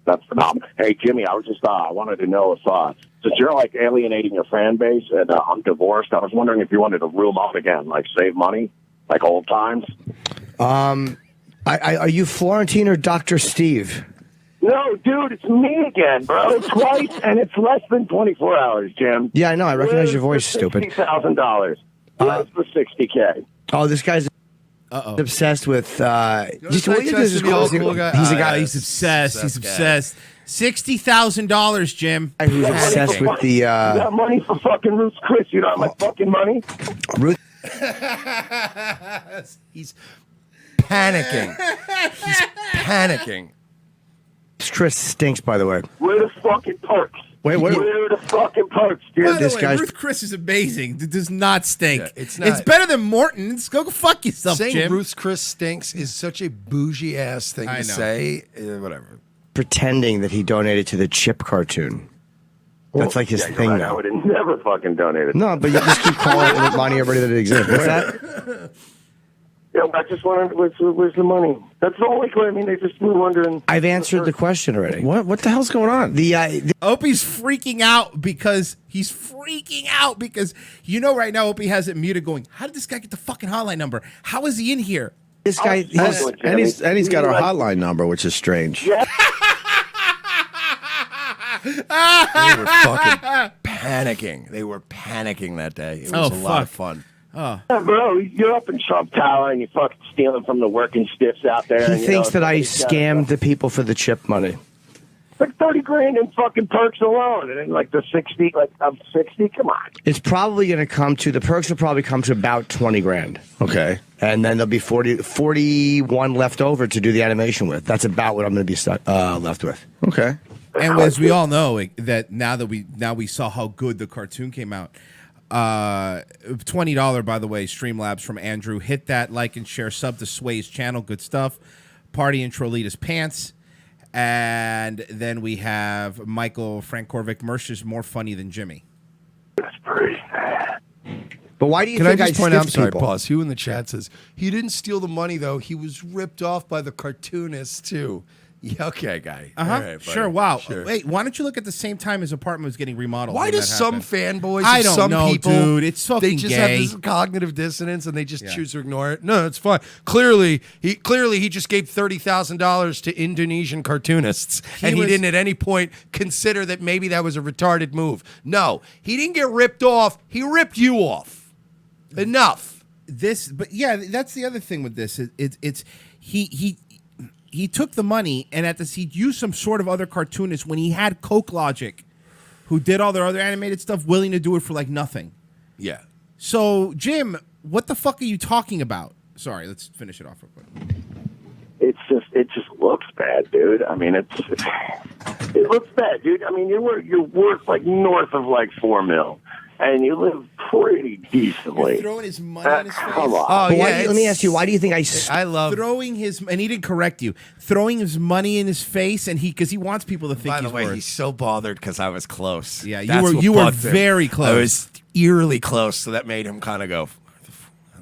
That's phenomenal. Hey, Jimmy, I was just I wanted to know if since you're like alienating your fan base and I'm divorced, I was wondering if you wanted to room up again, like save money, like old times. Are you Florentine or Dr. Steve? No, dude, it's me again, bro. Twice, and it's less than 24 hours, Jim. Yeah, I know. I recognize your voice, stupid. $60,000. That's for $60K. Oh, this guy's obsessed with. He's a guy. He's obsessed. He's obsessed. $60,000, Jim. Who's obsessed with the? You got money for fucking Ruth Chris? You don't have my fucking money. Ruth. He's panicking. He's panicking. Chris stinks, by the way. Where the fucking perks? Wait. Where the fucking perks, dude? By the way, Ruth Chris is amazing. It does not stink. Yeah, it's better than Morton's. Go fuck yourself, Saying Jim. Ruth Chris stinks is such a bougie ass thing to say. Whatever. Pretending that he donated to the Chip cartoon. That's like his thing right. now. I would have never fucking donated. No, but you just keep calling it money everybody that exists. What's that? Yeah, I just wondered where's the money. That's the only question. I mean, they just were wondering. I've answered the question already. What the hell's going on? The Opie's freaking out because right now Opie has it muted going, how did this guy get the fucking hotline number? How is he in here? This guy he's got our hotline number, which is strange. Yeah. They were fucking panicking. They were panicking that day. It was a lot of fun. Oh. Yeah, bro, you're up in Trump Tower and you're fucking stealing from the working stiffs out there. He thinks that I scammed the people for the chip money. Like $30,000 in fucking perks alone, and then like the 60, like I'm 60. Come on. It's probably going to come to the perks will probably come to about $20,000. Okay, and then there'll be 41 left over to do the animation with. That's about what I'm going to be left with. Okay. And as we all know, that now we saw how good the cartoon came out. $20, by the way, Streamlabs from Andrew. Hit that like and share, sub to Sway's channel. Good stuff. Party in Trolita's pants. And then we have Michael Frank Korvic. Mersh is more funny than Jimmy. That's pretty sad. But why do you Can think I just point out? I'm sorry, people? pause. Who in the chat says he didn't steal the money though? He was ripped off by the cartoonists too. Yeah, okay, guy. Uh-huh. All right, sure. Wow. Sure. Wait, why don't you look at the same time his apartment was getting remodeled? Why when does that some happened? fanboys I of don't some know, people, dude. It's fucking they just gay. have this cognitive dissonance and they just choose to ignore it? No, it's fine. Clearly he just gave $30,000 to Indonesian cartoonists and he didn't at any point consider that maybe that was a retarded move. No, he didn't get ripped off. He ripped you off. Enough. But yeah, that's the other thing with this. He took the money and he used some sort of other cartoonist when he had Coke Logic, who did all their other animated stuff, willing to do it for like nothing. Yeah. So, Jim, what the fuck are you talking about? Sorry, let's finish it off real quick. It just looks bad, dude. I mean, it looks bad, dude. I mean, you're worth like north of like $4 million. And you live pretty decently. You're throwing his money in his face. Come on. Oh, yeah, let me ask you, why do you think I love throwing his, and he didn't correct you, throwing his money in his face, and because he wants people to think By the he's way, worth. he's so bothered because I was close. Yeah, That's you what were bugged him. very close. I was eerily close, so that made him kind of go, how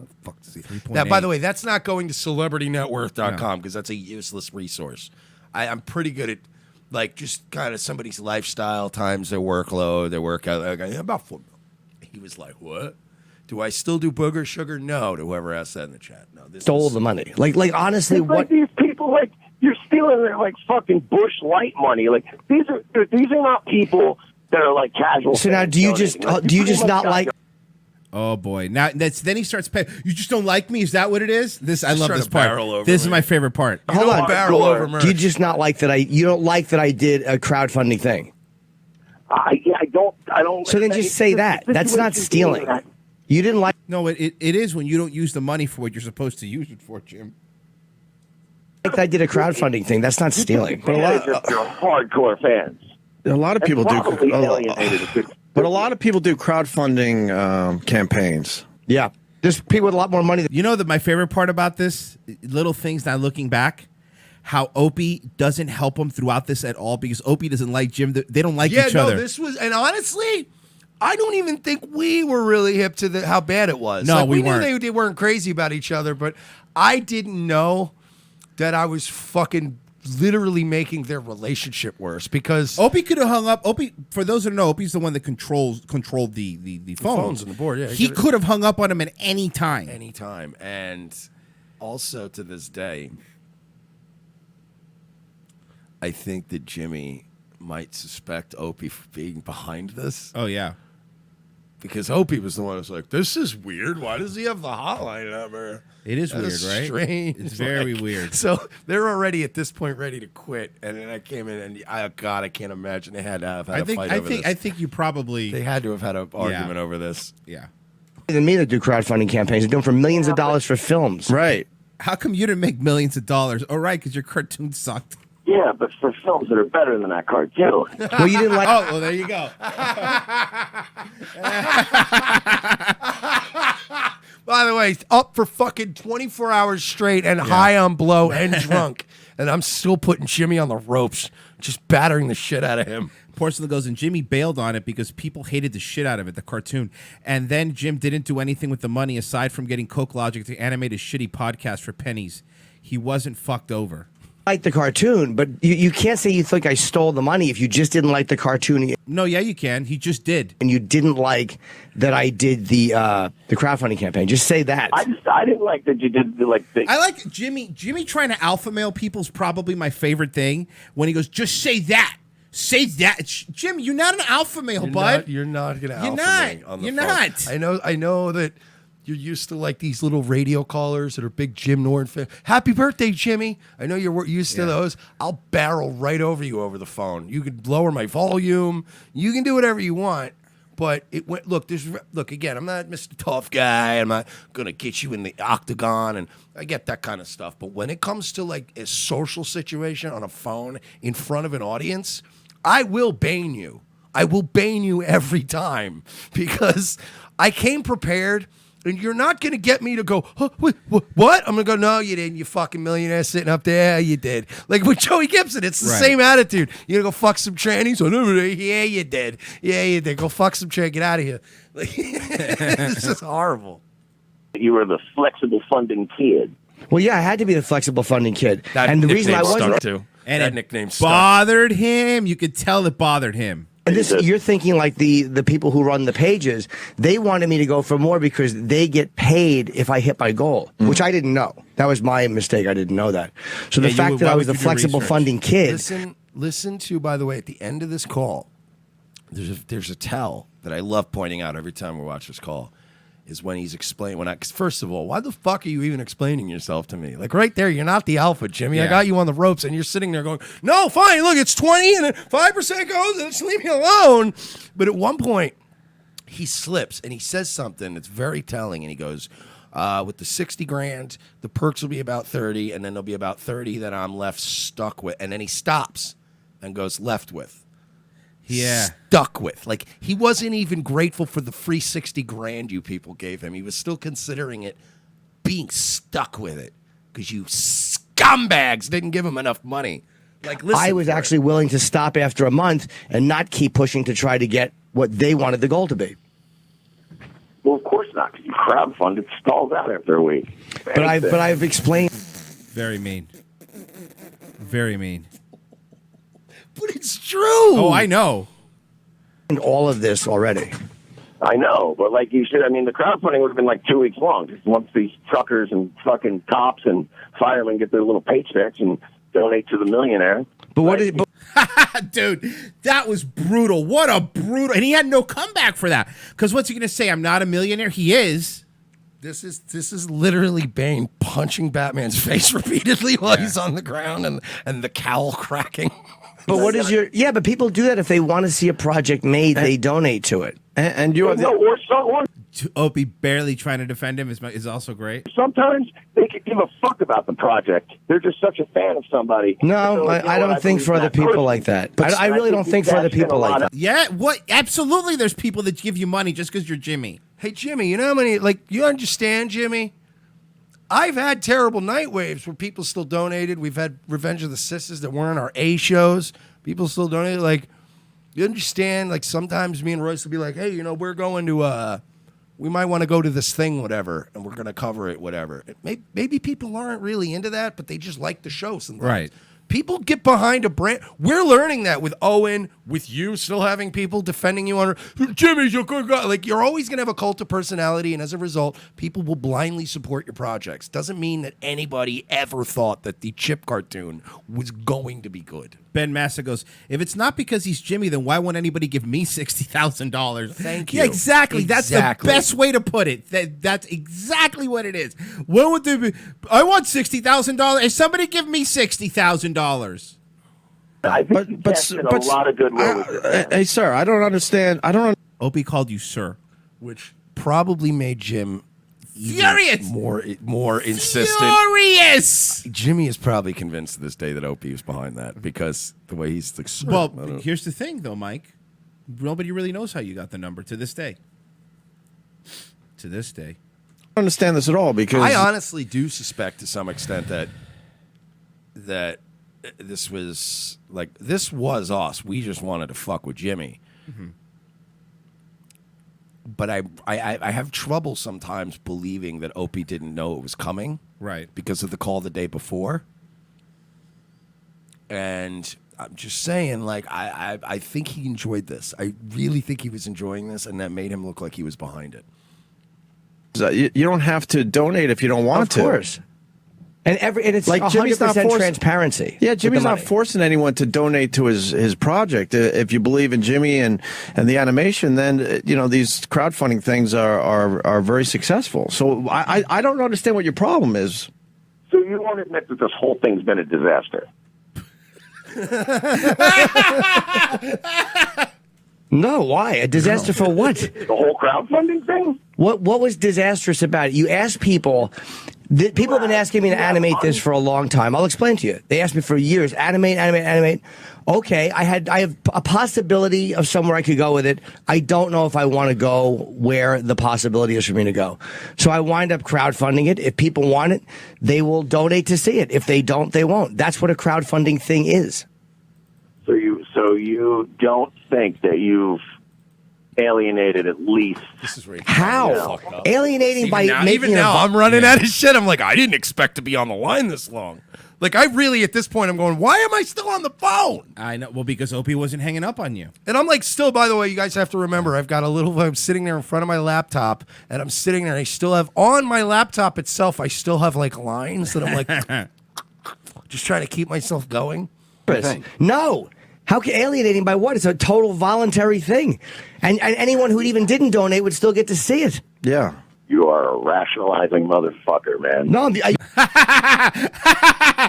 the fuck does he? Now, by the way, that's not going to celebritynetworth.com because that's a useless resource. I'm pretty good at like just kind of somebody's lifestyle times their workload, their workout. About $4 million. He was like, what? Do I still do booger sugar? No, to whoever asked that in the chat. No, this stole the money. Like honestly, it's what? Like these people, like You're stealing their like fucking Bush Light money. Like these are not people that are like casual. So now, do you just not like? Oh boy! Now then he starts paying. You just don't like me? Is that what it is? I love trying this to part. barrel over This is me. my favorite part. Hold on. barrel over merch. Do you just not like that? You don't like that I did a crowdfunding thing. I don't. So then just say that. That's not stealing. You didn't like. No, it is when you don't use the money for what you're supposed to use it for, Jim. Like that I did a crowdfunding thing. That's not stealing. But you're hardcore fans. A lot of people do. Probably alienated. But a lot of people do crowdfunding campaigns. Yeah. There's people with a lot more money. You know that my favorite part about this, little things now looking back, how Opie doesn't help him throughout this at all because Opie doesn't like Jim. They don't like each other. This was, and honestly, I don't even think we were really hip to how bad it was. No, like, we knew weren't. they weren't crazy about each other, but I didn't know that I was fucking literally making their relationship worse because Opie could have hung up. Opie, for those who don't know, Opie's the one that controlled the phones and the board. Yeah, he could have hung up on him at any time. Anytime. And also to this day, I think that Jimmy might suspect Opie for being behind this. Oh, yeah. Because Opie was the one who's like, this is weird. Why does he have the hotline number? It is That weird, is right? Strange. It's very weird. So they're already at this point ready to quit. And then I came in and, God, I can't imagine they had to have had a fight over this. I think you probably... They had to have had an argument over this. Yeah. Than me that do crowdfunding campaigns. They're doing for millions of dollars for films. Right. How come you didn't make millions of dollars? Oh, right, because your cartoon sucked. Yeah, but for films that are better than that cartoon. Well, you didn't like. Oh, well, there you go. By the way, up for fucking 24 hours straight and high on blow and drunk. And I'm still putting Jimmy on the ropes, just battering the shit out of him. Porcelain goes, and Jimmy bailed on it because people hated the shit out of it, the cartoon. And then Jim didn't do anything with the money aside from getting Coke Logic to animate a shitty podcast for pennies. He wasn't fucked over. Like the cartoon, but you can't say you think I stole the money if you just didn't like the cartoon. No, yeah, you can. He just did. And you didn't like that I did the crowdfunding campaign. Just say that. I didn't like that you did the I like Jimmy trying to alpha male people is probably my favorite thing. When he goes, just say that. Say that. Jim, you're not an alpha male, bud. You're not going to alpha not. me on the You're phone. not. I know that you're used to like these little radio callers that are big Jim Norton fans. Happy birthday, Jimmy. I know you're used to those. I'll barrel right over you over the phone. You can lower my volume. You can do whatever you want. But it went. Look, again. I'm not Mr. Tough Guy. I'm not gonna get you in the octagon, and I get that kind of stuff. But when it comes to like a social situation on a phone in front of an audience, I will bane you. I will bane you every time because I came prepared. And you're not going to get me to go, huh, wait, what? I'm going to go, no, you didn't, you fucking millionaire sitting up there. You did. Like with Joey Gibson, it's the same attitude. You're going to go fuck some trannies? Yeah, you did. Yeah, you did. Go fuck some trannies. Get out of here. Like, it's just horrible. You were the flexible funding kid. Well, yeah, I had to be the flexible funding kid. That and the nickname reason I wasn't stuck too. And that it nickname stuck. bothered him. You could tell it bothered him. And this, you're thinking like the people who run the pages, they wanted me to go for more because they get paid if I hit my goal, which I didn't know. That was my mistake. I didn't know that. So the fact that I was the flexible funding kid. Listen to, by the way, at the end of this call, there's a tell that I love pointing out every time we watch this call. Is when he's explaining. First of all, why the fuck are you even explaining yourself to me? Like right there, you're not the alpha, Jimmy. Yeah. I got you on the ropes, and you're sitting there going, "No, fine. Look, it's 20, and then 5% goes, and just leave me alone." But at one point, he slips and he says something that's very telling, and he goes, "With the 60 grand, the perks will be about 30, and then there'll be about 30 that I'm left stuck with." And then he stops and goes, "Left with." Yeah. Stuck with. Like, he wasn't even grateful for the free 60 grand you people gave him. He was still considering it being stuck with it because you scumbags didn't give him enough money. Like, listen, I was actually willing to stop after a month and not keep pushing to try to get what they wanted the goal to be. Well, of course not, because you crowdfunded stalls out after a week. But I've explained. Very mean. Very mean. But it's true. Oh, I know. And all of this already. I know, but like you should, I mean, the crowdfunding would have been like 2 weeks long. Just once these truckers and fucking cops and firemen get their little paychecks and donate to the millionaire. But what did? Dude, that was brutal. What a brutal. And he had no comeback for that. Because what's he going to say? I'm not a millionaire? He is. This is literally Bane punching Batman's face repeatedly while he's on the ground and the cowl cracking. But what is your? Yeah, but people do that if they want to see a project made, they donate to it. And you are Opie barely trying to defend him is also great. Sometimes they could give a fuck about the project. They're just such a fan of somebody. No, I don't think for other people like that. I really don't think for other people like that. Yeah, what? Absolutely, there's people that give you money just because you're Jimmy. Hey, Jimmy, you know how many, like, you understand, Jimmy? I've had terrible night waves where people still donated. We've had Revenge of the Sisters that weren't our A shows. People still donated. Like, you understand, like, sometimes me and Royce will be like, hey, you know, we're going to, we might want to go to this thing, whatever, and we're going to cover it, whatever. Maybe people aren't really into that, but they just like the show sometimes. Right. People get behind a brand. We're learning that with Owen, with you still having people defending you on Jimmy's a good guy. Like, you're always going to have a cult of personality, and as a result, people will blindly support your projects. Doesn't mean that anybody ever thought that the Chip cartoon was going to be good. Ben Massa goes, if it's not because he's Jimmy, then why won't anybody give me $60,000? Thank you. Yeah, exactly. That's the best way to put it. That's exactly what it is. What would they be? I want $60,000. Hey, somebody give me $60,000. I think you casted a lot of goodwill with it. Hey, sir, I don't understand. Opie called you sir, which probably made Jim furious, more insistent. Furious. Jimmy is probably convinced to this day that Opie was behind that because the way he's like. Well, here's the thing, though, Mike. Nobody really knows how you got the number to this day. To this day, I don't understand this at all because I honestly do suspect to some extent that this was us. We just wanted to fuck with Jimmy. Mm-hmm. But I have trouble sometimes believing that Opie didn't know it was coming. Right. Because of the call the day before. And I'm just saying, like, I think he enjoyed this. I really think he was enjoying this, and that made him look like he was behind it. You don't have to donate if you don't want to. Of course. And it's like 100% transparency. Yeah, Jimmy's not forcing anyone to donate to his project. If you believe in Jimmy and the animation, then you know these crowdfunding things are very successful. So I don't understand what your problem is. So you won't admit that this whole thing's been a disaster? No, why? A disaster for what? The whole crowdfunding thing? What was disastrous about it? You asked people. People have been asking me to animate this for a long time. I'll explain to you. They asked me for years, animate. Okay, I have a possibility of somewhere I could go with it. I don't know if I want to go where the possibility is for me to go. So I wind up crowdfunding it. If people want it, they will donate to see it. If they don't, they won't. That's what a crowdfunding thing is. So you don't think that you've alienated at least? This is where how alienating by making even now I'm running out of shit. I'm like, I didn't expect to be on the line this long. Like, I really at this point I'm going, why am I still on the phone? I know. Well, because Opie wasn't hanging up on you. And I'm like, still, by the way, you guys have to remember, I'm sitting there in front of my laptop, and I'm sitting there, and I still have on my laptop itself, I still have like lines that I'm like, just trying to keep myself going. No. How can alienating by what? It's a total voluntary thing. And anyone who even didn't donate would still get to see it. Yeah. You are a rationalizing motherfucker, man. No,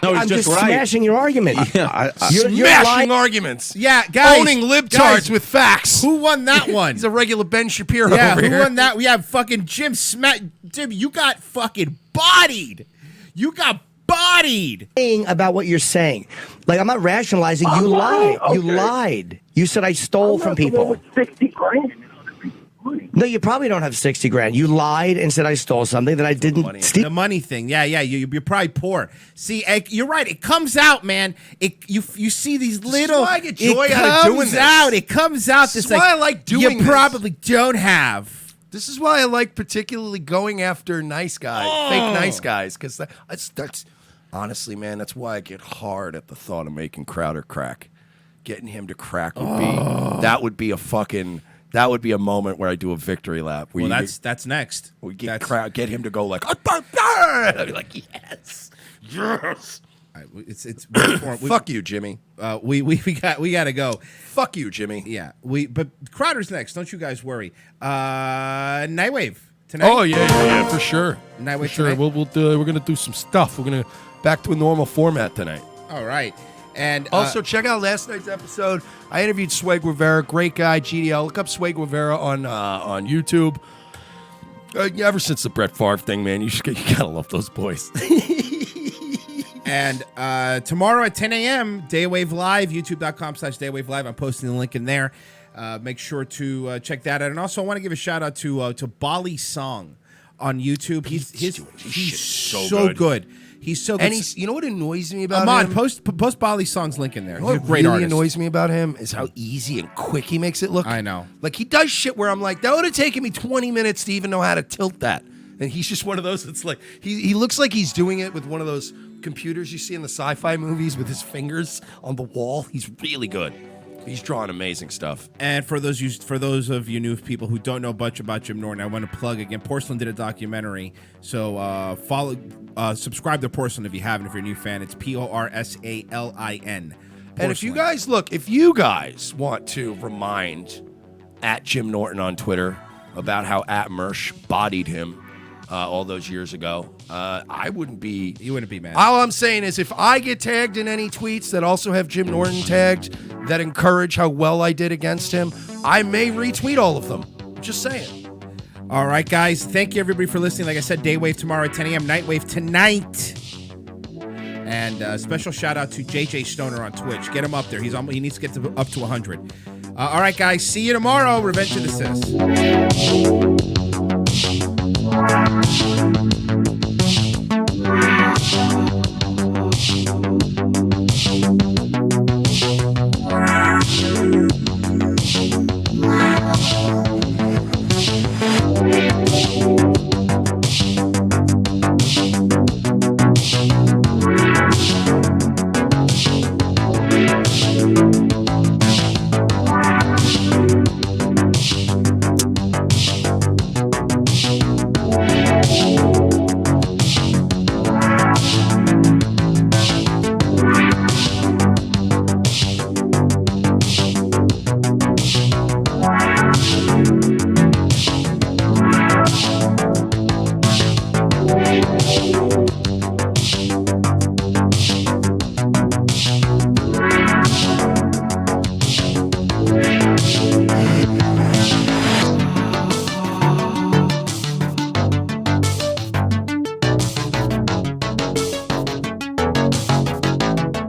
I'm just smashing your argument. Yeah, you're smashing arguments. Yeah, guys. Owning libtards with facts. Who won that one? He's a regular Ben Shapiro yeah, over who here. won that? We have fucking Jim, you got fucking bodied. You got bodied. About what you're saying. Like, I'm not rationalizing. You lied. Okay. You lied. You said I stole from people. With 60 grand. No, you probably don't have 60 grand. You lied and said I stole something that I didn't steal. The money thing. Yeah. You're probably poor. See, you're right. It comes out, man. You see these little. I get joy out of doing this. It comes out. This is why I like doing this. You probably don't have. This is why I like particularly going after nice guys, fake nice guys, because that's honestly, man, that's why I get hard at the thought of making Crowder crack. Getting him to crack would be a moment where I do a victory lap. Well, that's next. We get him to go like, I'd be like, yes. It's Fuck you, Jimmy. We got to go. Fuck you, Jimmy. Yeah. But Crowder's next. Don't you guys worry. Nightwave tonight. Oh yeah, for sure. Nightwave for sure. tonight? We're gonna do some stuff. We're gonna back to a normal format tonight. All right. And also check out last night's episode. I interviewed Sway Guevara, great guy, GDL. Look up Sway Guevara on YouTube. Ever since the Brett Favre thing, man, you gotta love those boys. And tomorrow at 10 a.m., Daywave Live, youtube.com/Daywave Live. I'm posting the link in there. Make sure to check that out. And also, I want to give a shout out to Bali Song on YouTube. He's so good. He's so good. And you know what annoys me about Ahmad, him? post Bali Song's link in there. You know He's a what great really artist. annoys me about him is how easy and quick he makes it look. I know. Like, he does shit where I'm like, that would have taken me 20 minutes to even know how to tilt that. And he's just one of those that's like, he looks like he's doing it with one of those computers you see in the sci-fi movies with his fingers on the wall. He's really good. He's drawing amazing stuff. And for those of you new people who don't know much about Jim Norton, I want to plug again. Porcelain did a documentary, so subscribe to Porcelain if you haven't. If you're a new fan, it's PORSALIN. And if you guys want to remind at Jim Norton on Twitter about how at Mersh bodied him all those years ago, I wouldn't be. You wouldn't be mad. All I'm saying is, if I get tagged in any tweets that also have Jim Norton tagged that encourage how well I did against him, I may retweet all of them. Just saying. All right, guys. Thank you, everybody, for listening. Like I said, Daywave tomorrow at 10 a.m., Nightwave tonight. And special shout out to JJ Stoner on Twitch. Get him up there. He needs to get up to 100. All right, guys. See you tomorrow. Revenge of the Sis.